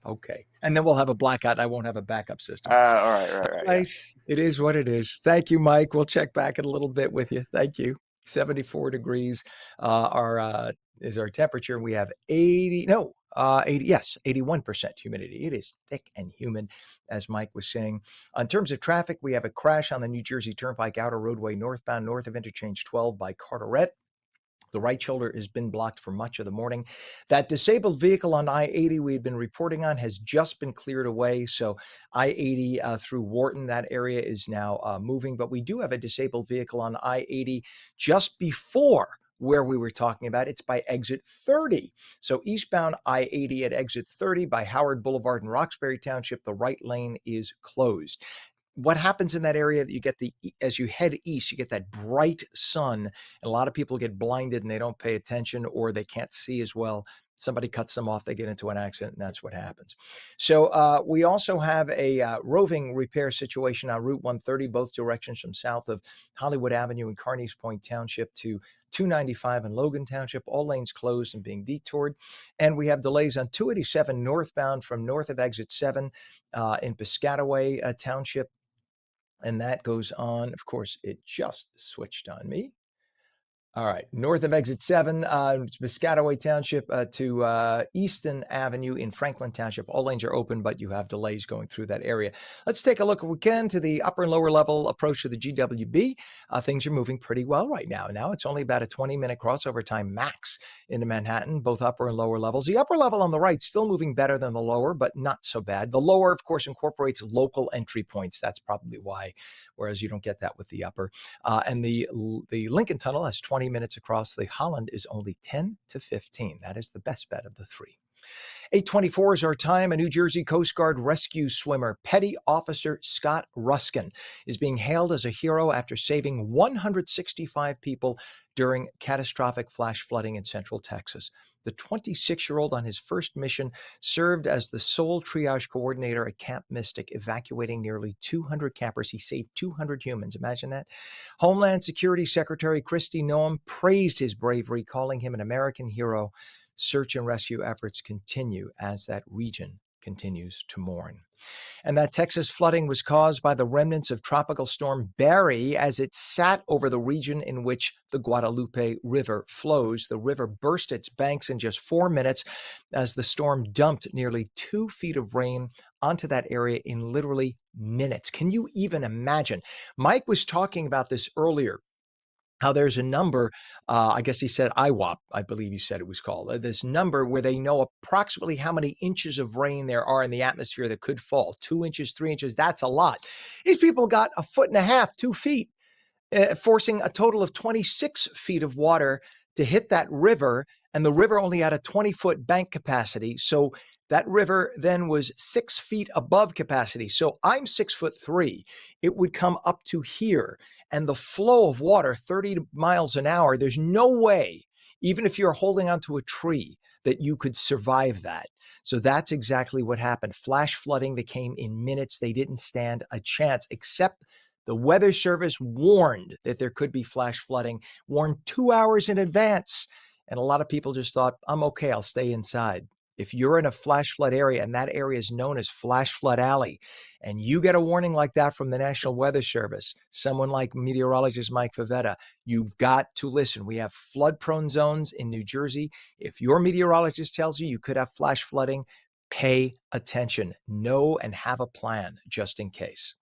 Okay, and then we'll have a blackout. I won't have a backup system. All right, right, All right. Yeah. right. It is what it is. Thank you, Mike. We'll check back in a little bit with you. Thank you. 74 degrees our is our temperature. We have 80, yes, 81% humidity. It is thick and humid, as Mike was saying. In terms of traffic, we have a crash on the New Jersey Turnpike Outer Roadway northbound north of interchange 12 by Carteret. The right shoulder has been blocked for much of the morning. That disabled vehicle on I-80 we had been reporting on has just been cleared away. So I-80 through Wharton, that area is now moving. But we do have a disabled vehicle on I-80 just before where we were talking about. It's by exit 30. So eastbound I-80 at exit 30 by Howard Boulevard in Roxbury Township, the right lane is closed. what happens in that area that you get as you head east, you get that bright sun, and a lot of people get blinded and they don't pay attention, or they can't see as well. Somebody cuts them off, they get into an accident, and that's what happens. So we also have a roving repair situation on Route 130, both directions from south of Hollywood Avenue in Carneys Point Township to 295 in Logan Township, all lanes closed and being detoured. And we have delays on 287 northbound from north of exit 7 in Piscataway Township. And that goes on. Of course, it just switched on me. All right, north of exit 7, Piscataway Township to Easton Avenue in Franklin Township. All lanes are open, but you have delays going through that area. Let's take a look, if we can, to the upper and lower level approach to the GWB. Things are moving pretty well right now. Now it's only about a 20-minute crossover time max into Manhattan, both upper and lower levels. The upper level on the right still moving better than the lower, but not so bad. The lower, of course, incorporates local entry points. That's probably why, whereas you don't get that with the upper. And the Lincoln Tunnel has 20 minutes across. The Holland is only 10 to 15. That is the best bet of the three. 8:24 is our time. A New Jersey Coast Guard rescue swimmer, Petty Officer Scott Ruskin, is being hailed as a hero after saving 165 people during catastrophic flash flooding in central Texas. The 26-year-old on his first mission served as the sole triage coordinator at Camp Mystic, evacuating nearly 200 campers. He saved 200 humans. Imagine that. Homeland Security Secretary Kristi Noem praised his bravery, calling him an American hero. Search and rescue efforts continue as that region continues to mourn. And that Texas flooding was caused by the remnants of Tropical Storm Barry as it sat over the region in which the Guadalupe River flows. The river burst its banks in just 4 minutes as the storm dumped nearly 2 feet of rain onto that area in literally minutes. Can you even imagine? Mike was talking about this earlier, how there's a number, I guess he said IWAP, I believe he said it was called, this number where they know approximately how many inches of rain there are in the atmosphere that could fall. 2 inches, 3 inches, that's a lot. These people got 1.5 feet, 2 feet, forcing a total of 26 feet of water to hit that river, and the river only had a 20-foot bank capacity. So that river then was 6 feet above capacity. So I'm 6'3". It would come up to here, and the flow of water, 30 miles an hour, there's no way, even if you're holding onto a tree, that you could survive that. So that's exactly what happened. Flash flooding that came in minutes. They didn't stand a chance, except the Weather Service warned that there could be flash flooding, warned 2 hours in advance. And a lot of people just thought, I'm okay, I'll stay inside. If you're in a flash flood area, and that area is known as Flash Flood Alley, and you get a warning like that from the National Weather Service, someone like meteorologist Mike Favetta, you've got to listen. We have flood-prone zones in New Jersey. If your meteorologist tells you could have flash flooding, pay attention. Know and have a plan just in case.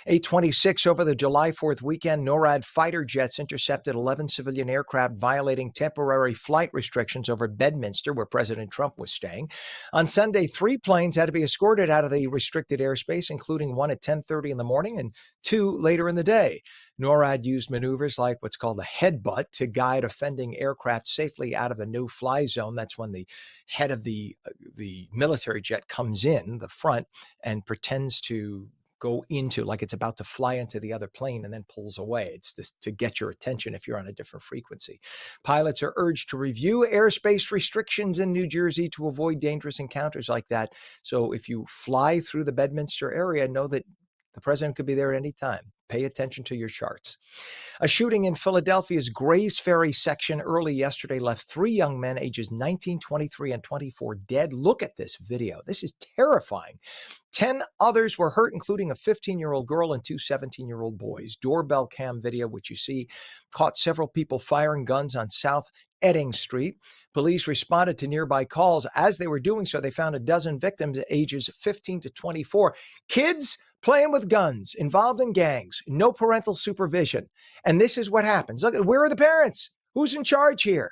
8:26 over the July 4th weekend, NORAD fighter jets intercepted 11 civilian aircraft violating temporary flight restrictions over Bedminster, where President Trump was staying. On Sunday, 3 planes had to be escorted out of the restricted airspace, including one at 10:30 in the morning and 2 later in the day. NORAD used maneuvers like what's called a headbutt to guide offending aircraft safely out of the no-fly zone. That's when the head of the military jet comes in the front and pretends to go into, like it's about to fly into the other plane, and then pulls away. It's just to get your attention if you're on a different frequency. Pilots are urged to review airspace restrictions in New Jersey to avoid dangerous encounters like that. So if you fly through the Bedminster area, know that the president could be there at any time. Pay attention to your charts. A shooting in Philadelphia's Grays Ferry section early yesterday left 3 young men ages 19, 23, and 24 dead. Look at this video. This is terrifying. 10 others were hurt, including a 15-year-old girl and 2 17-year-old boys. Doorbell cam video, which you see, caught several people firing guns on South Edding Street. Police responded to nearby calls. As they were doing so, they found a dozen victims ages 15 to 24. Kids playing with guns, involved in gangs, no parental supervision. And this is what happens. Look, where are the parents? Who's in charge here?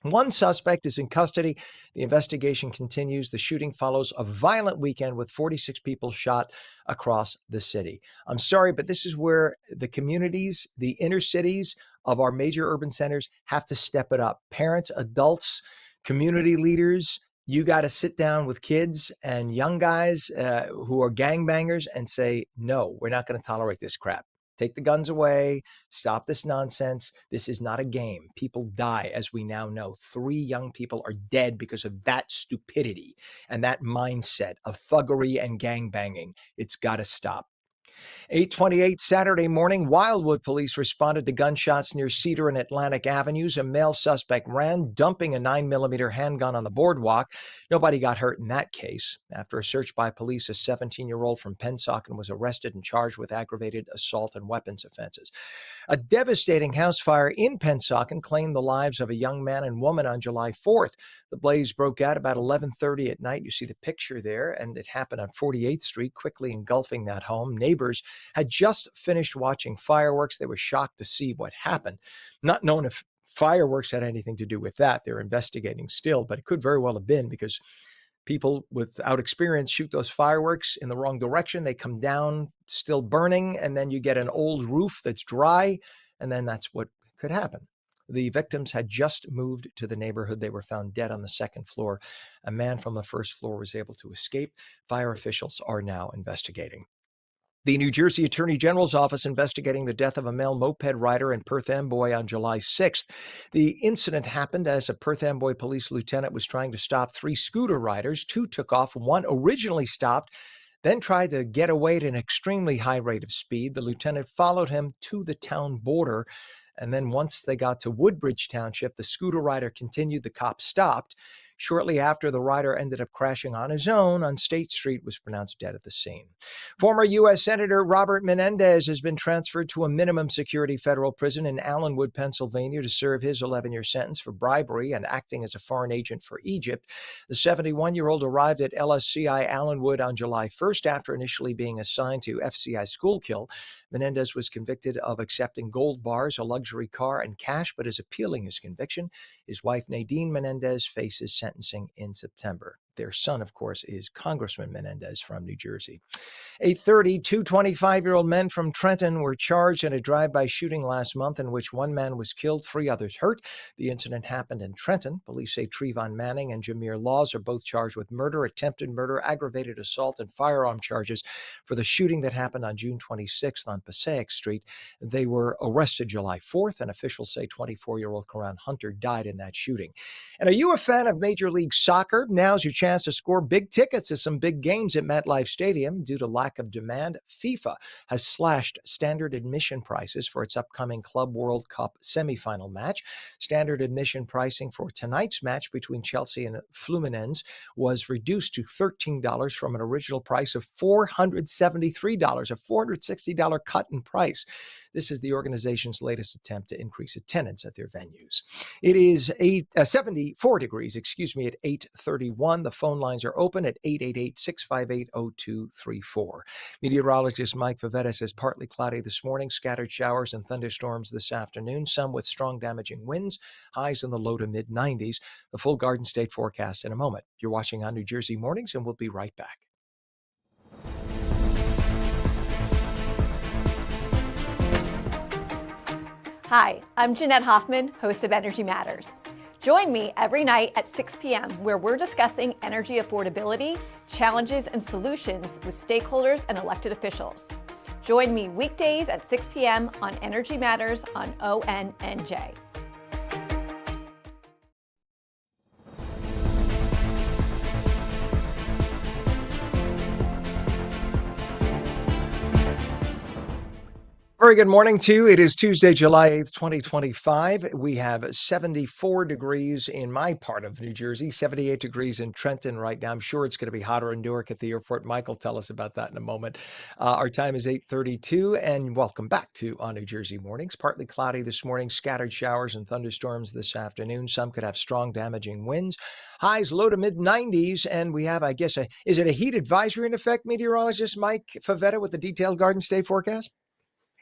1 suspect is in custody. The investigation continues. The shooting follows a violent weekend with 46 people shot across the city. I'm sorry, but this is where the communities, the inner cities of our major urban centers have to step it up. Parents, adults, community leaders, You got to sit down with kids and young guys who are gangbangers and say, no, we're not going to tolerate this crap. Take the guns away. Stop this nonsense. This is not a game. People die, as we now know. 3 young people are dead because of that stupidity and that mindset of thuggery and gangbanging. It's got to stop. 8:28 Saturday morning, Wildwood police responded to gunshots near Cedar and Atlantic Avenues. A male suspect ran, dumping a 9mm handgun on the boardwalk. Nobody got hurt in that case. After a search by police, a 17-year-old from Pennsauken was arrested and charged with aggravated assault and weapons offenses. A devastating house fire in Pennsauken claimed the lives of a young man and woman on July 4th. The blaze broke out about 11:30 at night. You see the picture there, and it happened on 48th Street, quickly engulfing that home. Neighbors had just finished watching fireworks. They were shocked to see what happened, not knowing if fireworks had anything to do with that. They're investigating still, but it could very well have been, because people without experience shoot those fireworks in the wrong direction. They come down still burning, and then you get an old roof that's dry, and then that's what could happen. The victims had just moved to the neighborhood. They were found dead on the 2nd floor. A man from the 1st floor was able to escape. Fire officials are now investigating. The New Jersey Attorney General's office investigating the death of a male moped rider in Perth Amboy on July 6th. The incident happened as a Perth Amboy police lieutenant was trying to stop 3 scooter riders. 2 took off. 1 originally stopped, then tried to get away at an extremely high rate of speed. The lieutenant followed him to the town border, and then once they got to Woodbridge Township, the scooter rider continued. The cop stopped. Shortly after, the rider ended up crashing on his own on State Street, was pronounced dead at the scene. Former U.S. Senator Robert Menendez has been transferred to a minimum security federal prison in Allenwood, Pennsylvania, to serve his 11-year sentence for bribery and acting as a foreign agent for Egypt. The 71-year-old arrived at LSCI Allenwood on July 1st after initially being assigned to FCI Schuylkill. Menendez was convicted of accepting gold bars, a luxury car, and cash, but is appealing his conviction. His wife, Nadine Menendez, faces sentencing in September. Their son, of course, is Congressman Menendez from New Jersey. 8:30, 2 25-year-old men from Trenton were charged in a drive-by shooting last month in which 1 man was killed, 3 others hurt. The incident happened in Trenton. Police say Trevon Manning and Jameer Laws are both charged with murder, attempted murder, aggravated assault, and firearm charges for the shooting that happened on June 26th on Passaic Street. They were arrested July 4th, and officials say 24-year-old Karan Hunter died in that shooting. And are you a fan of Major League Soccer? Now's your chance to score big tickets to some big games at MetLife Stadium. Due to lack of demand, FIFA has slashed standard admission prices for its upcoming Club World Cup semifinal match. Standard admission pricing for tonight's match between Chelsea and Fluminense was reduced to $13 from an original price of $473, a $460 cut in price. This is the organization's latest attempt to increase attendance at their venues. It is 74 degrees, at 8:31. The phone lines are open at 888-658-0234. Meteorologist Mike Favetta says partly cloudy this morning, scattered showers and thunderstorms this afternoon, some with strong damaging winds, highs in the low to mid 90s. The full Garden State forecast in a moment. You're watching ONNJ Mornings, and we'll be right back. Hi, I'm Jeanette Hoffman, host of Energy Matters. Join me every night at 6 p.m. where we're discussing energy affordability, challenges, and solutions with stakeholders and elected officials. Join me weekdays at 6 p.m. on Energy Matters on ONNJ. Very good morning to you. It is Tuesday, July 8th, 2025. We have 74 degrees in my part of New Jersey, 78 degrees in Trenton right now. I'm sure it's going to be hotter in Newark at the airport. Mike will tell us about that in a moment. Our time is 8:32, and welcome back to ONNJ Mornings. Partly cloudy this morning, scattered showers and thunderstorms this afternoon. Some could have strong damaging winds. Highs low to mid 90s, and we have, I guess, is it a heat advisory in effect, meteorologist Mike Favetta with the detailed Garden State forecast?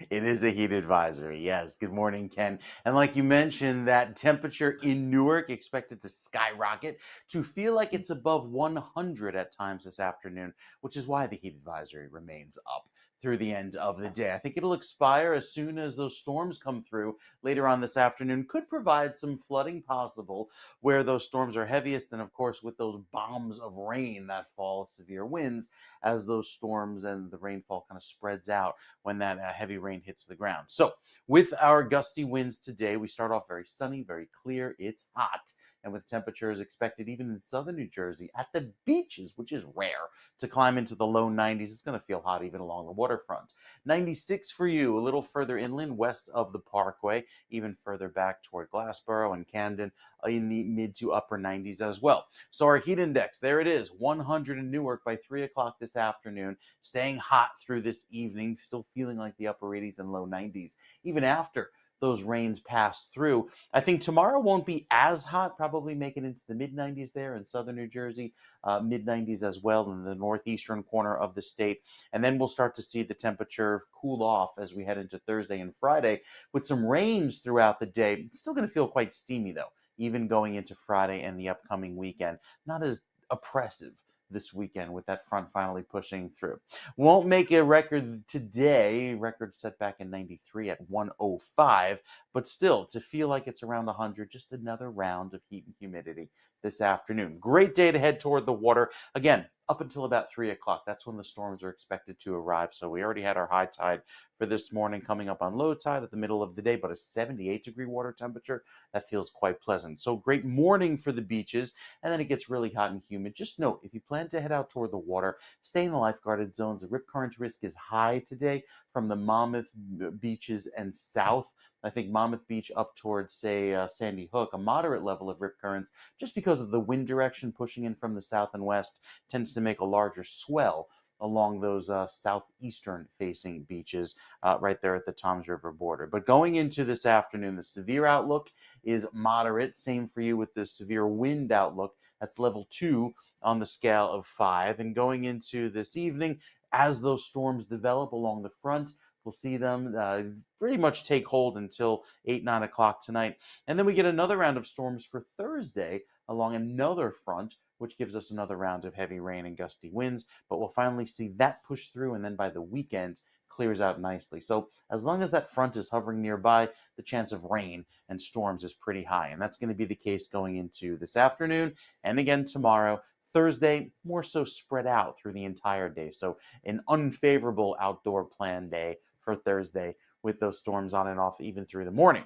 It is a heat advisory. Yes. Good morning, Ken. And like you mentioned, that temperature in Newark expected to skyrocket to feel like it's above 100 at times this afternoon, which is why the heat advisory remains up. through the end of the day. I think it'll expire as soon as those storms come through later on this afternoon. Could provide some flooding possible where those storms are heaviest, and of course with those bombs of rain that fall, severe winds as those storms and the rainfall kind of spreads out when that heavy rain hits the ground. So with our gusty winds today, we start off very sunny, very clear. It's hot, and with temperatures expected even in southern New Jersey at the beaches, which is rare, to climb into the low 90s. It's going to feel hot even along the waterfront. 96 for you, a little further inland west of the Parkway, even further back toward Glassboro and Camden, in the mid to upper 90s as well. So our heat index, there it is, 100 in Newark by 3 o'clock this afternoon, staying hot through this evening, still feeling like the upper 80s and low 90s, even after those rains pass through. I think tomorrow won't be as hot, probably make it into the mid 90s there in southern New Jersey, mid 90s as well in the northeastern corner of the state. And then we'll start to see the temperature cool off as we head into Thursday and Friday with some rains throughout the day. It's still going to feel quite steamy though, even going into Friday and the upcoming weekend. Not as oppressive this weekend with that front finally pushing through. Won't make a record today, record set back in 93 at 105, but still to feel like it's around 100, just another round of heat and humidity this afternoon. Great day to head toward the water. Again, up until about 3 o'clock. That's when the storms are expected to arrive. So we already had our high tide for this morning coming up on low tide at the middle of the day, but a 78-degree water temperature, that feels quite pleasant. So great morning for the beaches, and then it gets really hot and humid. Just note, if you plan to head out toward the water, stay in the lifeguarded zones. The rip current risk is high today from the Monmouth beaches and south. I think Monmouth Beach up towards, say, Sandy Hook, a moderate level of rip currents, just because of the wind direction pushing in from the south and west, tends to make a larger swell along those southeastern facing beaches right there at the Toms River border. But going into this afternoon, the severe outlook is moderate. Same for you with the severe wind outlook. That's level 2 on the scale of 5. And going into this evening, as those storms develop along the front, we'll see them pretty much take hold until 8, 9 o'clock tonight. And then we get another round of storms for Thursday along another front, which gives us another round of heavy rain and gusty winds. But we'll finally see that push through, and then by the weekend, clears out nicely. So as long as that front is hovering nearby, the chance of rain and storms is pretty high. And that's going to be the case going into this afternoon and again tomorrow. Thursday, more so spread out through the entire day. So an unfavorable outdoor plan day for Thursday with those storms on and off even through the morning.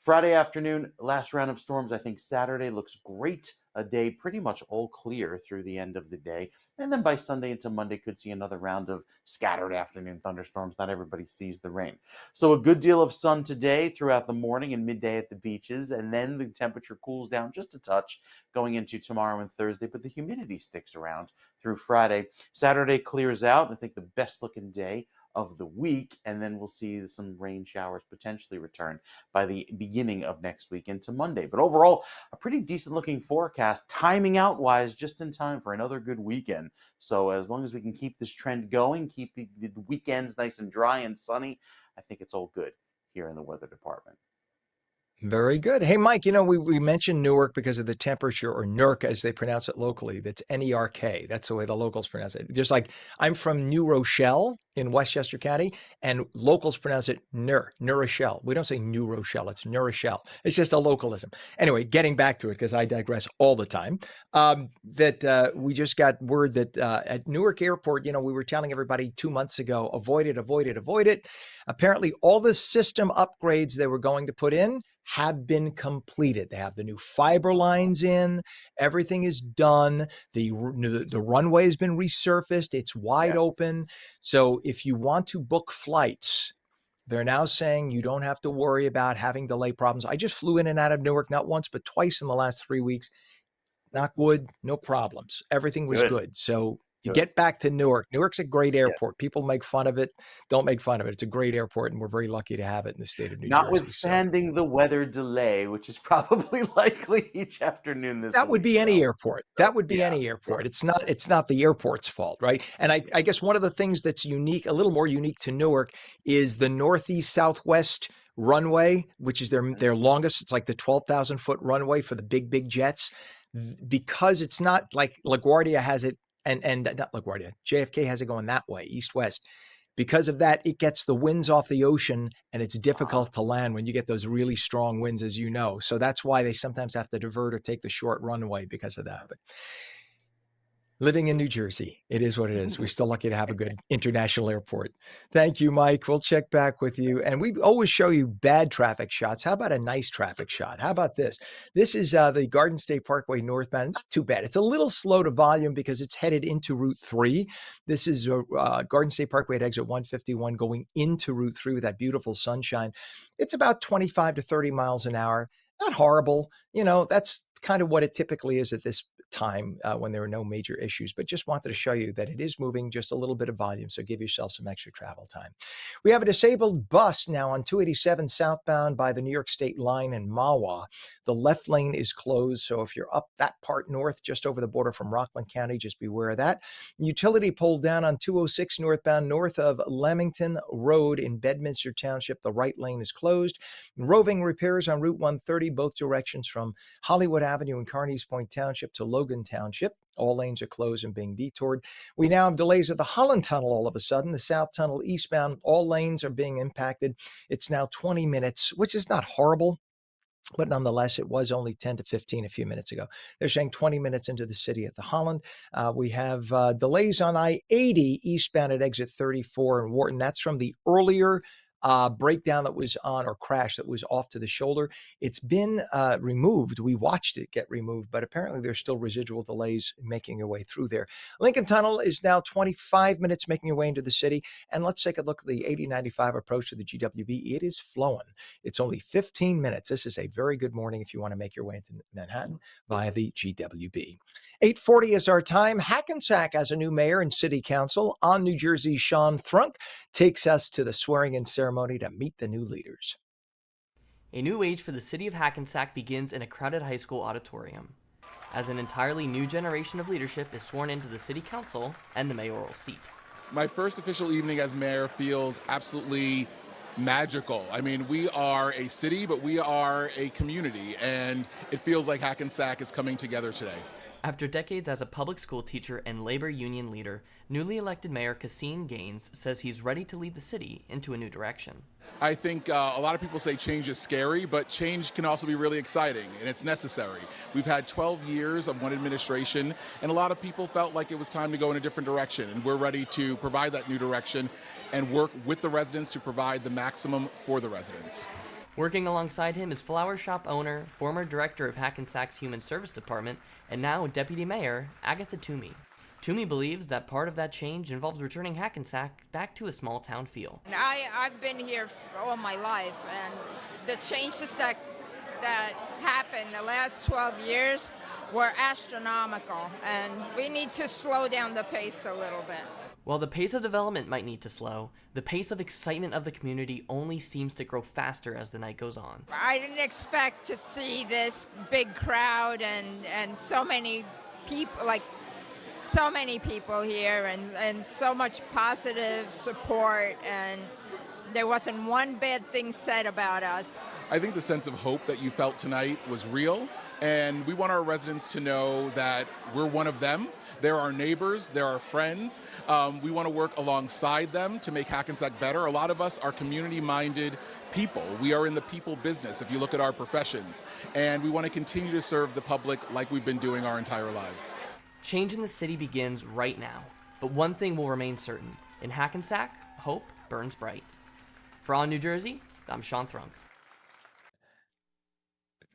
Friday afternoon, last round of storms. I think Saturday looks great. A day pretty much all clear through the end of the day. And then by Sunday into Monday, could see another round of scattered afternoon thunderstorms. Not everybody sees the rain. So a good deal of sun today throughout the morning and midday at the beaches. And then the temperature cools down just a touch going into tomorrow and Thursday. But the humidity sticks around through Friday. Saturday clears out. I think the best looking day of the week, and then we'll see some rain showers potentially return by the beginning of next week into Monday. But overall, a pretty decent looking forecast, timing out wise, just in time for another good weekend. So as long as we can keep this trend going, keep the weekends nice and dry and sunny, I think it's all good here in the weather department. Very good. Hey, Mike, we mentioned Newark because of the temperature, or Newark as they pronounce it locally. That's N-E-R-K. That's the way the locals pronounce it. Just like I'm from New Rochelle in Westchester County, and locals pronounce it New Rochelle. We don't say New Rochelle. It's New Rochelle. It's just a localism. Anyway, getting back to it, because I digress all the time, we just got word that at Newark Airport, we were telling everybody 2 months ago, avoid it, avoid it, avoid it. Apparently, all the system upgrades they were going to put in have been completed. They have the new fiber lines in. Everything is done. The runway has been resurfaced. It's wide open. So if you want to book flights, they're now saying you don't have to worry about having delay problems. I just flew in and out of Newark, not once, but twice in the last 3 weeks. Knock wood, no problems. Everything was good. So you get back to Newark. Newark's a great airport. Yes. People make fun of it. Don't make fun of it. It's a great airport, and we're very lucky to have it in the state of New Jersey. Notwithstanding the weather delay, which is probably likely each afternoon this week. That would be any airport. That would be any airport. It's not the airport's fault, right? And I guess one of the things that's unique, a little more unique to Newark, is the northeast southwest runway, which is their longest. It's like the 12,000-foot runway for the big jets, because it's not like LaGuardia has it. And not LaGuardia, JFK has it going that way, east-west. Because of that, it gets the winds off the ocean, and it's difficult to land when you get those really strong winds, as you know. So that's why they sometimes have to divert or take the short runway because of that. But living in New Jersey, it is what it is. We're still lucky to have a good international airport. Thank you, Mike. We'll check back with you. And we always show you bad traffic shots. How about a nice traffic shot? How about this? This is the Garden State Parkway northbound. Not too bad. It's a little slow to volume because it's headed into Route 3. This is Garden State Parkway at exit 151 going into Route 3 with that beautiful sunshine. It's about 25 to 30 miles an hour. Not horrible. That's kind of what it typically is at this time when there are no major issues, but just wanted to show you that it is moving just a little bit of volume. So give yourself some extra travel time. We have a disabled bus now on 287 southbound by the New York State line in Mahwah. The left lane is closed. So if you're up that part north, just over the border from Rockland County, just beware of that. Utility pole down on 206 northbound north of Leamington Road in Bedminster Township. The right lane is closed. Roving repairs on Route 130, both directions from Hollywood Avenue in Carneys Point Township to Logan Township. All lanes are closed and being detoured. We now have delays at the Holland Tunnel all of a sudden. The South Tunnel eastbound, all lanes are being impacted. It's now 20 minutes, which is not horrible, but nonetheless, it was only 10 to 15 a few minutes ago. They're saying 20 minutes into the city at the Holland. We have delays on I-80 eastbound at exit 34 in Wharton. That's from the earlier breakdown that was on, or crash that was off to the shoulder. It's been removed. We watched it get removed, but apparently there's still residual delays making your way through there. Lincoln Tunnel is now 25 minutes making your way into the city. And let's take a look at the 8095 approach to the GWB. It is flowing. It's only 15 minutes. This is a very good morning if you want to make your way into Manhattan via the GWB. 8:40 is our time. Hackensack has a new mayor and city council. On New Jersey's Sean Thrunk takes us to the swearing-in ceremony to meet the new leaders. A new age for the city of Hackensack begins in a crowded high school auditorium, as an entirely new generation of leadership is sworn into the city council and the mayoral seat. My first official evening as mayor feels absolutely magical. I mean, we are a city, but we are a community, and it feels like Hackensack is coming together today. After decades as a public school teacher and labor union leader, newly elected Mayor Cassine Gaines says he's ready to lead the city into a new direction. I think a lot of people say change is scary, but change can also be really exciting, and it's necessary. We've had 12 years of one administration, and a lot of people felt like it was time to go in a different direction, and we're ready to provide that new direction and work with the residents to provide the maximum for the residents. Working alongside him is flower shop owner, former director of Hackensack's Human Service Department, and now Deputy Mayor Agatha Toomey. Toomey believes that part of that change involves returning Hackensack back to a small town feel. I've been here all my life, and the changes that happened the last 12 years were astronomical, and we need to slow down the pace a little bit. While the pace of development might need to slow, the pace of excitement of the community only seems to grow faster as the night goes on. I didn't expect to see this big crowd and so many people, here, and so much positive support, and there wasn't one bad thing said about us. I think the sense of hope that you felt tonight was real, and we want our residents to know that we're one of them. They're our neighbors, they're our friends. We want to work alongside them to make Hackensack better. A lot of us are community-minded people. We are in the people business, if you look at our professions. And we want to continue to serve the public like we've been doing our entire lives. Change in the city begins right now. But one thing will remain certain. In Hackensack, hope burns bright. For On New Jersey, I'm Sean Thrunk.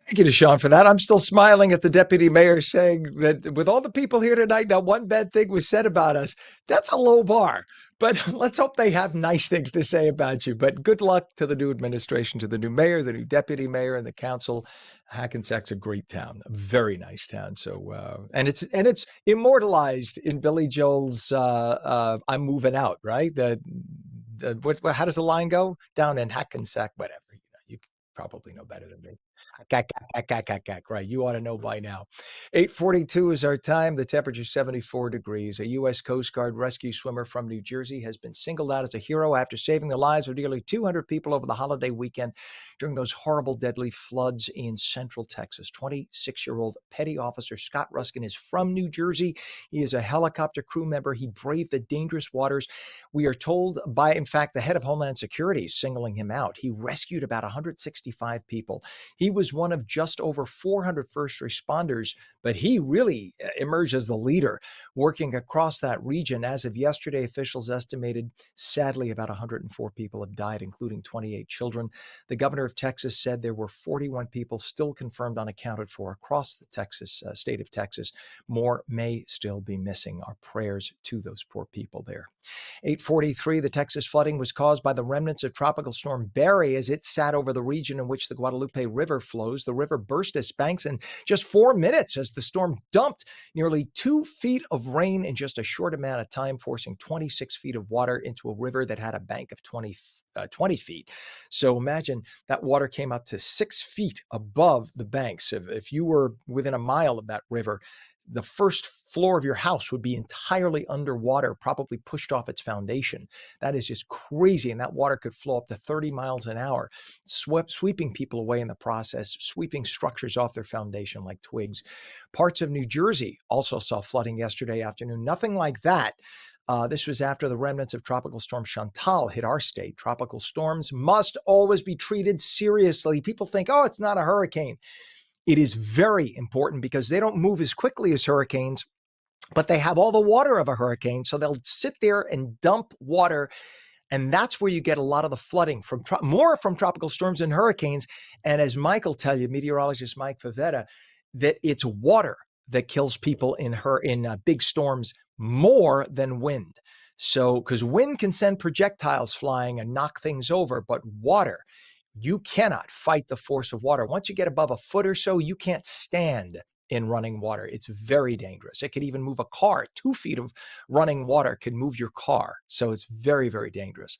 Thank you to Sean for that. I'm still smiling at the deputy mayor saying that with all the people here tonight, not one bad thing was said about us. That's a low bar, but let's hope they have nice things to say about you. But good luck to the new administration, to the new mayor, the new deputy mayor, and the council. Hackensack's a great town, a very nice town. So, and it's immortalized in Billy Joel's "I'm Moving Out," right? How does the line go? Down in Hackensack, whatever. You probably know better than me. Right. You ought to know by now. 8:42 is our time. The temperature 74 degrees. A U.S. Coast Guard rescue swimmer from New Jersey has been singled out as a hero after saving the lives of nearly 200 people over the holiday weekend during those horrible, deadly floods in central Texas. 26-year-old Petty Officer Scott Ruskin is from New Jersey. He is a helicopter crew member. He braved the dangerous waters. We are told by, in fact, the head of Homeland Security singling him out. He rescued about 165 people. He was one of just over 400 first responders, but he really emerged as the leader working across that region. As of yesterday, officials estimated, sadly, about 104 people have died, including 28 children. The governor of Texas said there were 41 people still confirmed unaccounted for across the state of Texas. More may still be missing. Our prayers to those poor people there. 8:43, the Texas flooding was caused by the remnants of Tropical Storm Barry as it sat over the region in which the Guadalupe River flows. The river burst its banks in just 4 minutes as the storm dumped nearly 2 feet of rain in just a short amount of time, forcing 26 feet of water into a river that had a bank of 20 feet. So imagine that water came up to 6 feet above the banks. If you were within a mile of that river, the first floor of your house would be entirely underwater, probably pushed off its foundation. That is just crazy. And that water could flow up to 30 miles an hour, sweeping people away in the process, sweeping structures off their foundation like twigs. Parts of New Jersey also saw flooding yesterday afternoon. Nothing like that. This was after the remnants of Tropical Storm Chantal hit our state. Tropical storms must always be treated seriously. People think, oh, it's not a hurricane. It is very important because they don't move as quickly as hurricanes, but they have all the water of a hurricane. So they'll sit there and dump water. And that's where you get a lot of the flooding from more from tropical storms and hurricanes. And as Mike will tell you, meteorologist Mike Favetta, that it's water that kills people in big storms more than wind. So because wind can send projectiles flying and knock things over, but water, you cannot fight the force of water. Once you get above a foot or so, you can't stand in running water. It's very dangerous. It could even move a car. 2 feet of running water can move your car. So it's very, very dangerous.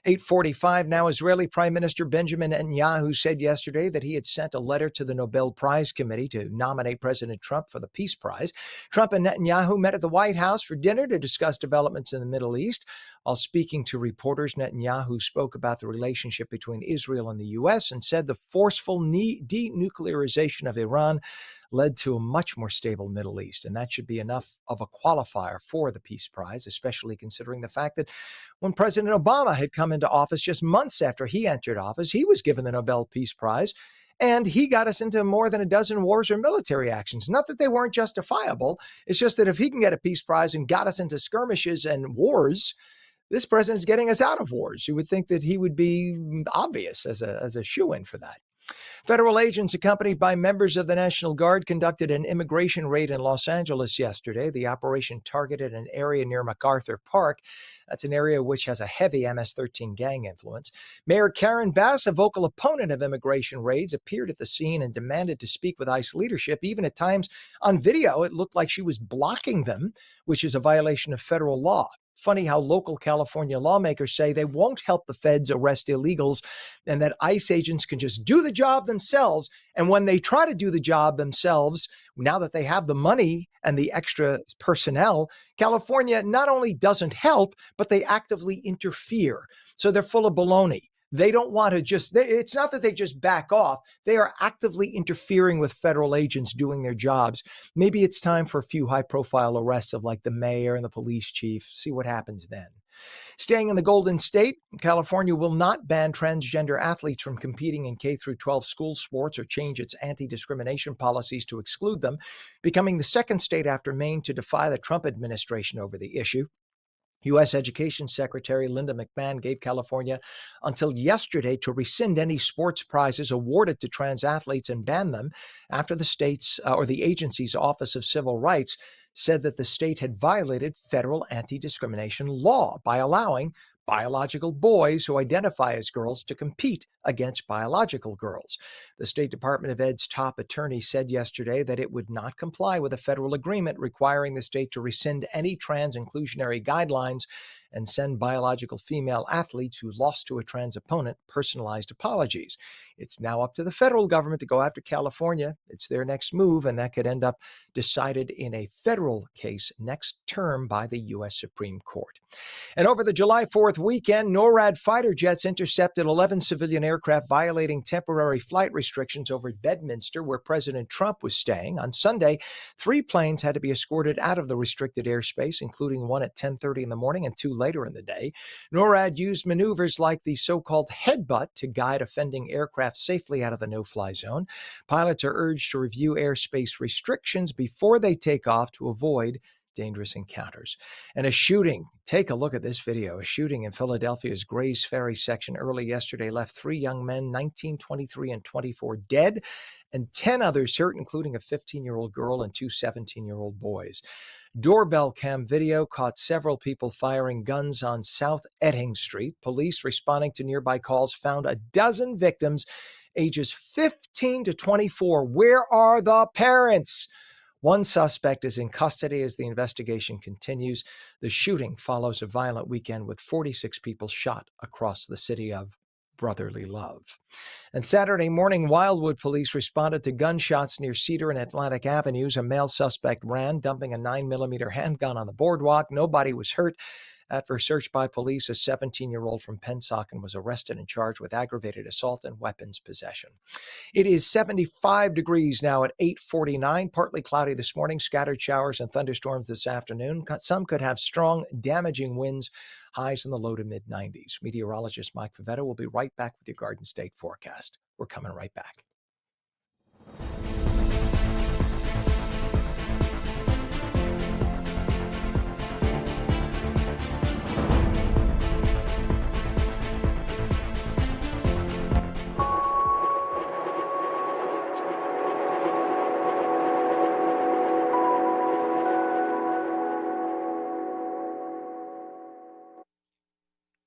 8:45 now, Israeli Prime Minister Benjamin Netanyahu said yesterday that he had sent a letter to the Nobel Prize Committee to nominate President Trump for the Peace Prize. Trump and Netanyahu met at the White House for dinner to discuss developments in the Middle East. While speaking to reporters, Netanyahu spoke about the relationship between Israel and the U.S. and said the forceful denuclearization of Iran led to a much more stable Middle East. And that should be enough of a qualifier for the Peace Prize, especially considering the fact that when President Obama had come into office just months after he entered office, he was given the Nobel Peace Prize. And he got us into more than a dozen wars or military actions. Not that they weren't justifiable. It's just that if he can get a Peace Prize and got us into skirmishes and wars, this president's getting us out of wars. You would think that he would be obvious as a shoo-in for that. Federal agents accompanied by members of the National Guard conducted an immigration raid in Los Angeles yesterday. The operation targeted an area near MacArthur Park. That's an area which has a heavy MS-13 gang influence. Mayor Karen Bass, a vocal opponent of immigration raids, appeared at the scene and demanded to speak with ICE leadership. Even at times on video, it looked like she was blocking them, which is a violation of federal law. Funny how local California lawmakers say they won't help the feds arrest illegals and that ICE agents can just do the job themselves. And when they try to do the job themselves, now that they have the money and the extra personnel, California not only doesn't help, but they actively interfere. So they're full of baloney. They don't want to it's not that they just back off. They are actively interfering with federal agents doing their jobs. Maybe it's time for a few high profile arrests of like the mayor and the police chief. See what happens then. Staying in the Golden State, California will not ban transgender athletes from competing in K-12 school sports or change its anti-discrimination policies to exclude them, becoming the second state after Maine to defy the Trump administration over the issue. U.S. Education Secretary Linda McMahon gave California until yesterday to rescind any sports prizes awarded to trans athletes and ban them after the state's or the agency's Office of Civil Rights said that the state had violated federal anti-discrimination law by allowing biological boys who identify as girls to compete against biological girls. The State Department of Ed's top attorney said yesterday that it would not comply with a federal agreement requiring the state to rescind any trans inclusionary guidelines and send biological female athletes who lost to a trans opponent personalized apologies. It's now up to the federal government to go after California. It's their next move, and that could end up decided in a federal case next term by the U.S. Supreme Court. And over the July 4th weekend, NORAD fighter jets intercepted 11 civilian aircraft violating temporary flight restrictions over Bedminster, where President Trump was staying. On Sunday, 3 planes had to be escorted out of the restricted airspace, including one at 10:30 in the morning and 2 later in the day. NORAD used maneuvers like the so-called headbutt to guide offending aircraft safely out of the no-fly zone. Pilots are urged to review airspace restrictions before they take off to avoid dangerous encounters. And a shooting. Take a look at this video. A shooting in Philadelphia's Grays Ferry section early yesterday left 3 young men, 19, 23, and 24, dead, and 10 others hurt, including a 15-year-old girl and 2 17-year-old boys. Doorbell cam video caught several people firing guns on South Etting Street. Police responding to nearby calls found a dozen victims, ages 15 to 24. Where are the parents? One suspect is in custody as the investigation continues. The shooting follows a violent weekend with 46 people shot across the city of brotherly love. And Saturday morning, Wildwood police responded to gunshots near Cedar and Atlantic Avenues. A male suspect ran, dumping a 9mm handgun on the boardwalk. Nobody was hurt. After a search by police, a 17-year-old from Pennsauken was arrested and charged with aggravated assault and weapons possession. It is 75 degrees now at 8:49. Partly cloudy this morning, scattered showers and thunderstorms this afternoon. Some could have strong, damaging winds, highs in the low to mid-90s. Meteorologist Mike Favetta will be right back with your Garden State forecast. We're coming right back.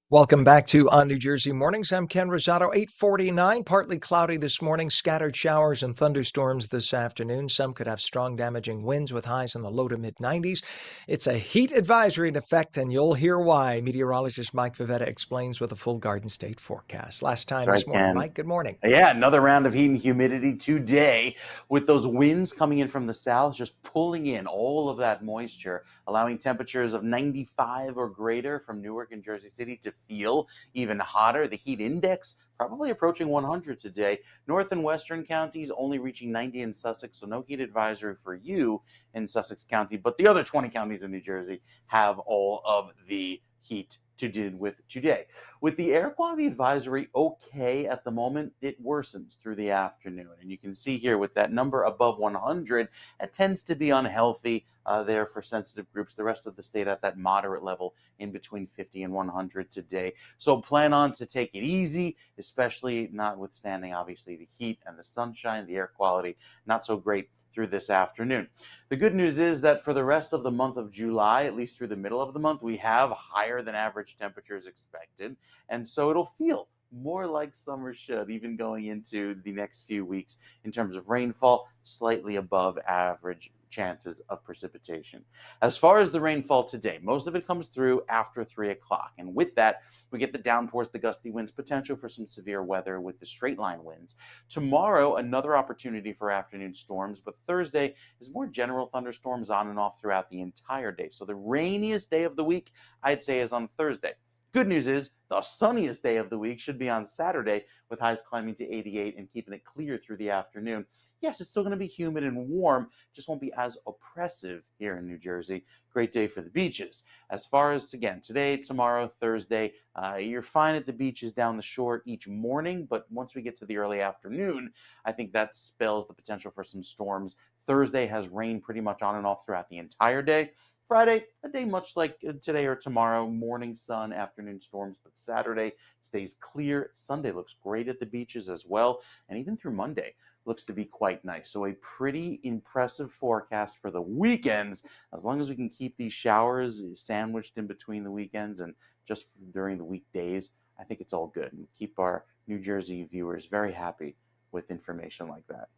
Welcome back to ONNJ Jersey Mornings. I'm Ken Rosato. 8:49, partly cloudy this morning, scattered showers and thunderstorms this afternoon. Some could have strong damaging winds with highs in the low to mid-90s. It's a heat advisory in effect, and you'll hear why. Meteorologist Mike Favetta explains with a full Garden State forecast. Last time this morning, Ken. Mike, good morning. Yeah, another round of heat and humidity today with those winds coming in from the south, just pulling in all of that moisture, allowing temperatures of 95 or greater from Newark and Jersey City to feel even hotter. The heat index probably approaching 100 today. North and western counties only reaching 90 in Sussex, so no heat advisory for you in Sussex County, but the other 20 counties of New Jersey have all of the heat to deal with today. With the air quality advisory okay at the moment, it worsens through the afternoon. And you can see here with that number above 100, it tends to be unhealthy there for sensitive groups. The rest of the state at that moderate level in between 50 and 100 today. So plan on to take it easy, especially notwithstanding, obviously, the heat and the sunshine, the air quality, not so great through this afternoon. The good news is that for the rest of the month of July, at least through the middle of the month, we have higher than average temperatures expected. And so it'll feel more like summer should, even going into the next few weeks in terms of rainfall, slightly above average chances of precipitation. As far as the rainfall today, most of it comes through after 3 o'clock. And with that, we get the downpours, the gusty winds, potential for some severe weather with the straight line winds. Tomorrow, another opportunity for afternoon storms, but Thursday is more general thunderstorms on and off throughout the entire day. So the rainiest day of the week, I'd say, is on Thursday. Good news is the sunniest day of the week should be on Saturday, with highs climbing to 88 and keeping it clear through the afternoon. Yes, it's still going to be humid and warm, just won't be as oppressive here in New Jersey. Great day for the beaches. As far as, again, today, tomorrow, Thursday, you're fine at the beaches down the shore each morning, but once we get to the early afternoon, I think that spells the potential for some storms. Thursday has rain pretty much on and off throughout the entire day. Friday, a day much like today or tomorrow, morning sun, afternoon storms, but Saturday stays clear. Sunday looks great at the beaches as well, and even through Monday looks to be quite nice. So a pretty impressive forecast for the weekends, as long as we can keep these showers sandwiched in between the weekends and just during the weekdays. I think it's all good, and keep our New Jersey viewers very happy with information like that.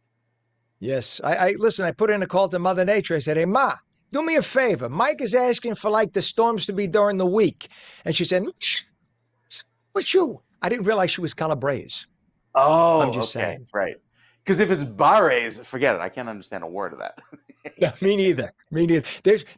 Yes. I listen, I put in a call to Mother Nature. I said, hey, Ma, do me a favor. Mike is asking for like the storms to be during the week. And she said, what's you? I didn't realize she was Calabrese. I'm Oh, just okay, saying. right. Because if it's Barres, forget it. I can't understand a word of that. No, me neither. Me neither.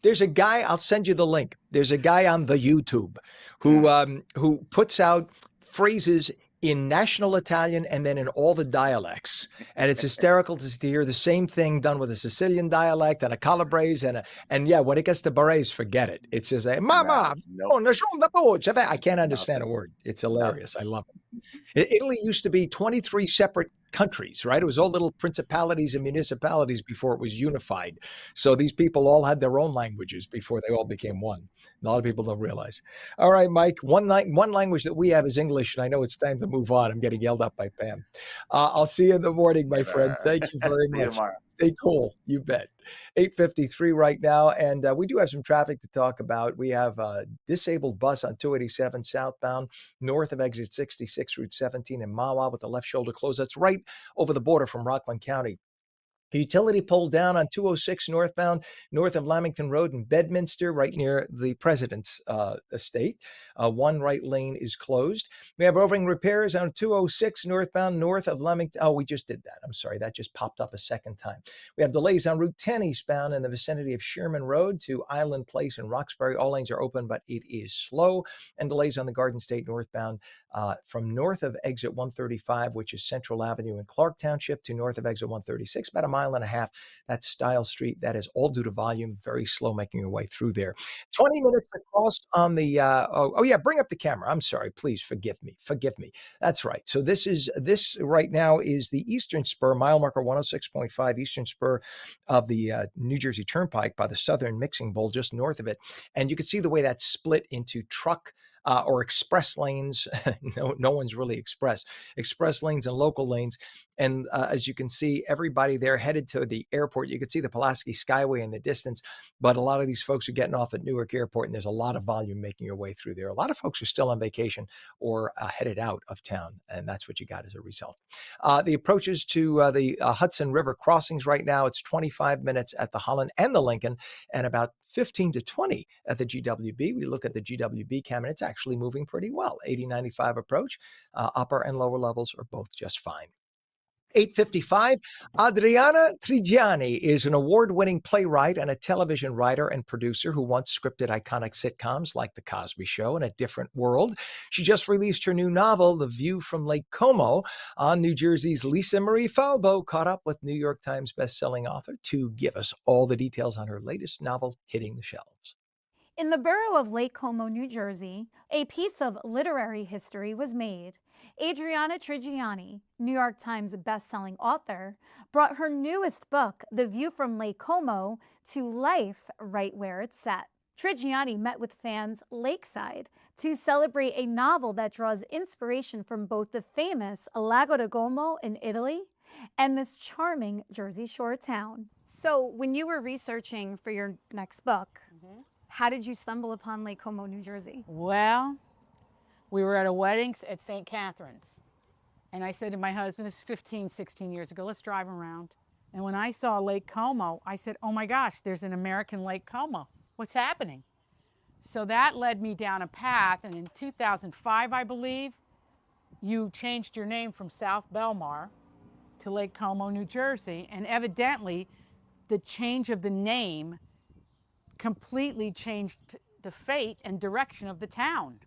There's a guy. I'll send you the link. There's a guy on the YouTube who puts out phrases in national Italian and then in all the dialects, and it's hysterical to hear the same thing done with a Sicilian dialect and a Calabrese and yeah, when it gets to Barres, forget it. It says, "Mama, Nope, I can't understand a nothing, word. It's nothing. hilarious. I love it. Italy used to be 23 separate countries, right? It was all little principalities and municipalities before it was unified. So these people all had their own languages before they all became one. A lot of people don't realize. All right, Mike, one language that we have is English, and I know it's time to move on. I'm getting yelled at by Pam. I'll see you in the morning, my friend. Thank you very See you much. tomorrow. Stay cool. You bet. 8:53 right now, and we do have some traffic to talk about. We have a disabled bus on 287 southbound north of exit 66, Route 17 in Mawa with the left shoulder closed. That's right over the border from Rockland County. A utility pole down on 206 northbound, north of Lamington Road in Bedminster, right near the president's estate. One right lane is closed. We have roving repairs on 206 northbound, north of Lamington. Oh, we just did that. I'm sorry. That just popped up a second time. We have delays on Route 10 eastbound in the vicinity of Sherman Road to Island Place in Roxbury. All lanes are open, but it is slow. And delays on the Garden State northbound from north of exit 135, which is Central Avenue in Clark Township, to north of exit 136, about a mile and a half. That's Style Street. That is all due to volume. Very slow making your way through there. 20 minutes across on the, yeah, bring up the camera. I'm sorry. Please forgive me. Forgive me. That's right. So this right now is the Eastern Spur, mile marker 106.5, Eastern Spur of the New Jersey Turnpike by the Southern Mixing Bowl, just north of it. And you can see the way that's split into truck or express lanes. No one's really express lanes and local lanes. And as you can see, everybody there headed to the airport. You can see the Pulaski Skyway in the distance, but a lot of these folks are getting off at Newark Airport, and there's a lot of volume making your way through there. A lot of folks are still on vacation or headed out of town, and that's what you got as a result. The approaches to the Hudson River crossings right now, it's 25 minutes at the Holland and the Lincoln, and about 15 to 20 at the GWB. We look at the GWB cam, and it's actually moving pretty well. 80-95 approach. Upper and lower levels are both just fine. 8:55. Adriana Trigiani is an award-winning playwright and a television writer and producer who once scripted iconic sitcoms like The Cosby Show and A Different World. She just released her new novel, The View from Lake Como. On New Jersey's Lisa Marie Falbo caught up with New York Times bestselling author to give us all the details on her latest novel hitting the shelves. In the borough of Lake Como, New Jersey, a piece of literary history was made. Adriana Trigiani, New York Times bestselling author, brought her newest book, The View from Lake Como, to life right where it's set. Trigiani met with fans lakeside to celebrate a novel that draws inspiration from both the famous Lago di Como in Italy and this charming Jersey Shore town. So when you were researching for your next book, how did you stumble upon Lake Como, New Jersey? Well, we were at a wedding at St. Catherine's. And I said to my husband, this is 15, 16 years ago, let's drive around. And when I saw Lake Como, I said, oh my gosh, there's an American Lake Como. What's happening? So that led me down a path. And in 2005, I believe, you changed your name from South Belmar to Lake Como, New Jersey. And evidently, the change of the name completely changed the fate and direction of the town.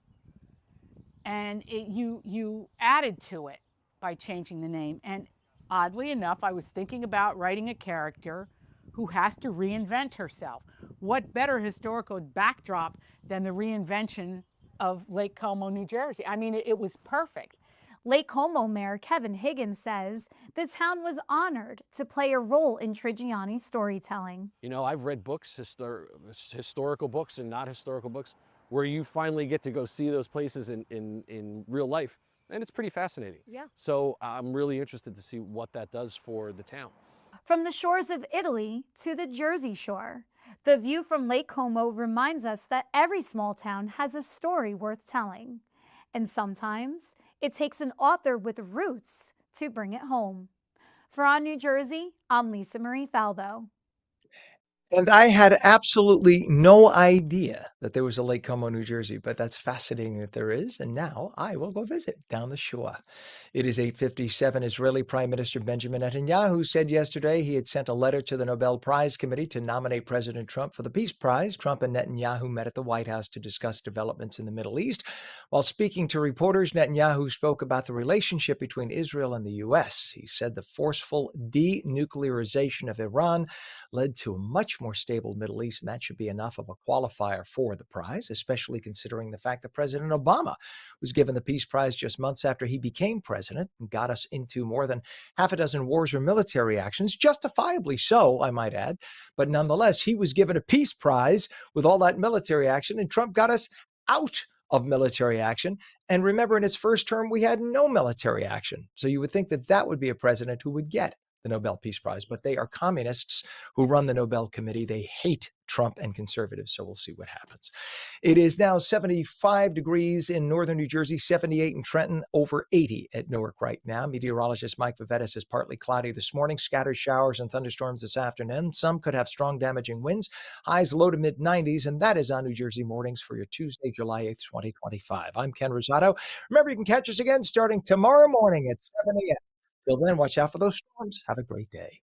And you added to it by changing the name. And oddly enough, I was thinking about writing a character who has to reinvent herself. What better historical backdrop than the reinvention of Lake Como, New Jersey? I mean, it was perfect. Lake Como Mayor Kevin Higgins says the town was honored to play a role in Trigiani's storytelling. You know, I've read books, historical books and not historical books, where you finally get to go see those places in real life, and it's pretty fascinating. Yeah. So I'm really interested to see what that does for the town. From the shores of Italy to the Jersey Shore, the view from Lake Como reminds us that every small town has a story worth telling. And sometimes it takes an author with roots to bring it home. For On New Jersey, I'm Lisa Marie Falbo. And I had absolutely no idea that there was a Lake Como, New Jersey, but that's fascinating that there is. And now I will go visit down the shore. It is 8:57. Israeli Prime Minister Benjamin Netanyahu said yesterday he had sent a letter to the Nobel Prize Committee to nominate President Trump for the Peace Prize. Trump and Netanyahu met at the White House to discuss developments in the Middle East. While speaking to reporters, Netanyahu spoke about the relationship between Israel and the U.S. He said the forceful denuclearization of Iran led to a much more stable Middle East, and that should be enough of a qualifier for the prize, especially considering the fact that President Obama was given the Peace Prize just months after he became president and got us into more than half a dozen wars or military actions, justifiably so, I might add. But nonetheless, he was given a Peace Prize with all that military action, and Trump got us out of military action. And remember, in his first term, we had no military action. So you would think that that would be a president who would get the Nobel Peace Prize, but they are communists who run the Nobel Committee. They hate Trump and conservatives, so we'll see what happens. It is now 75 degrees in northern New Jersey, 78 in Trenton, over 80 at Newark right now. Meteorologist Mike Favetta says partly cloudy this morning, scattered showers and thunderstorms this afternoon. Some could have strong damaging winds, highs low to mid 90s, and that is on New Jersey Mornings for your Tuesday, July 8th, 2025. I'm Ken Rosato. Remember, you can catch us again starting tomorrow morning at 7 a.m. Till then, watch out for those storms. Have a great day.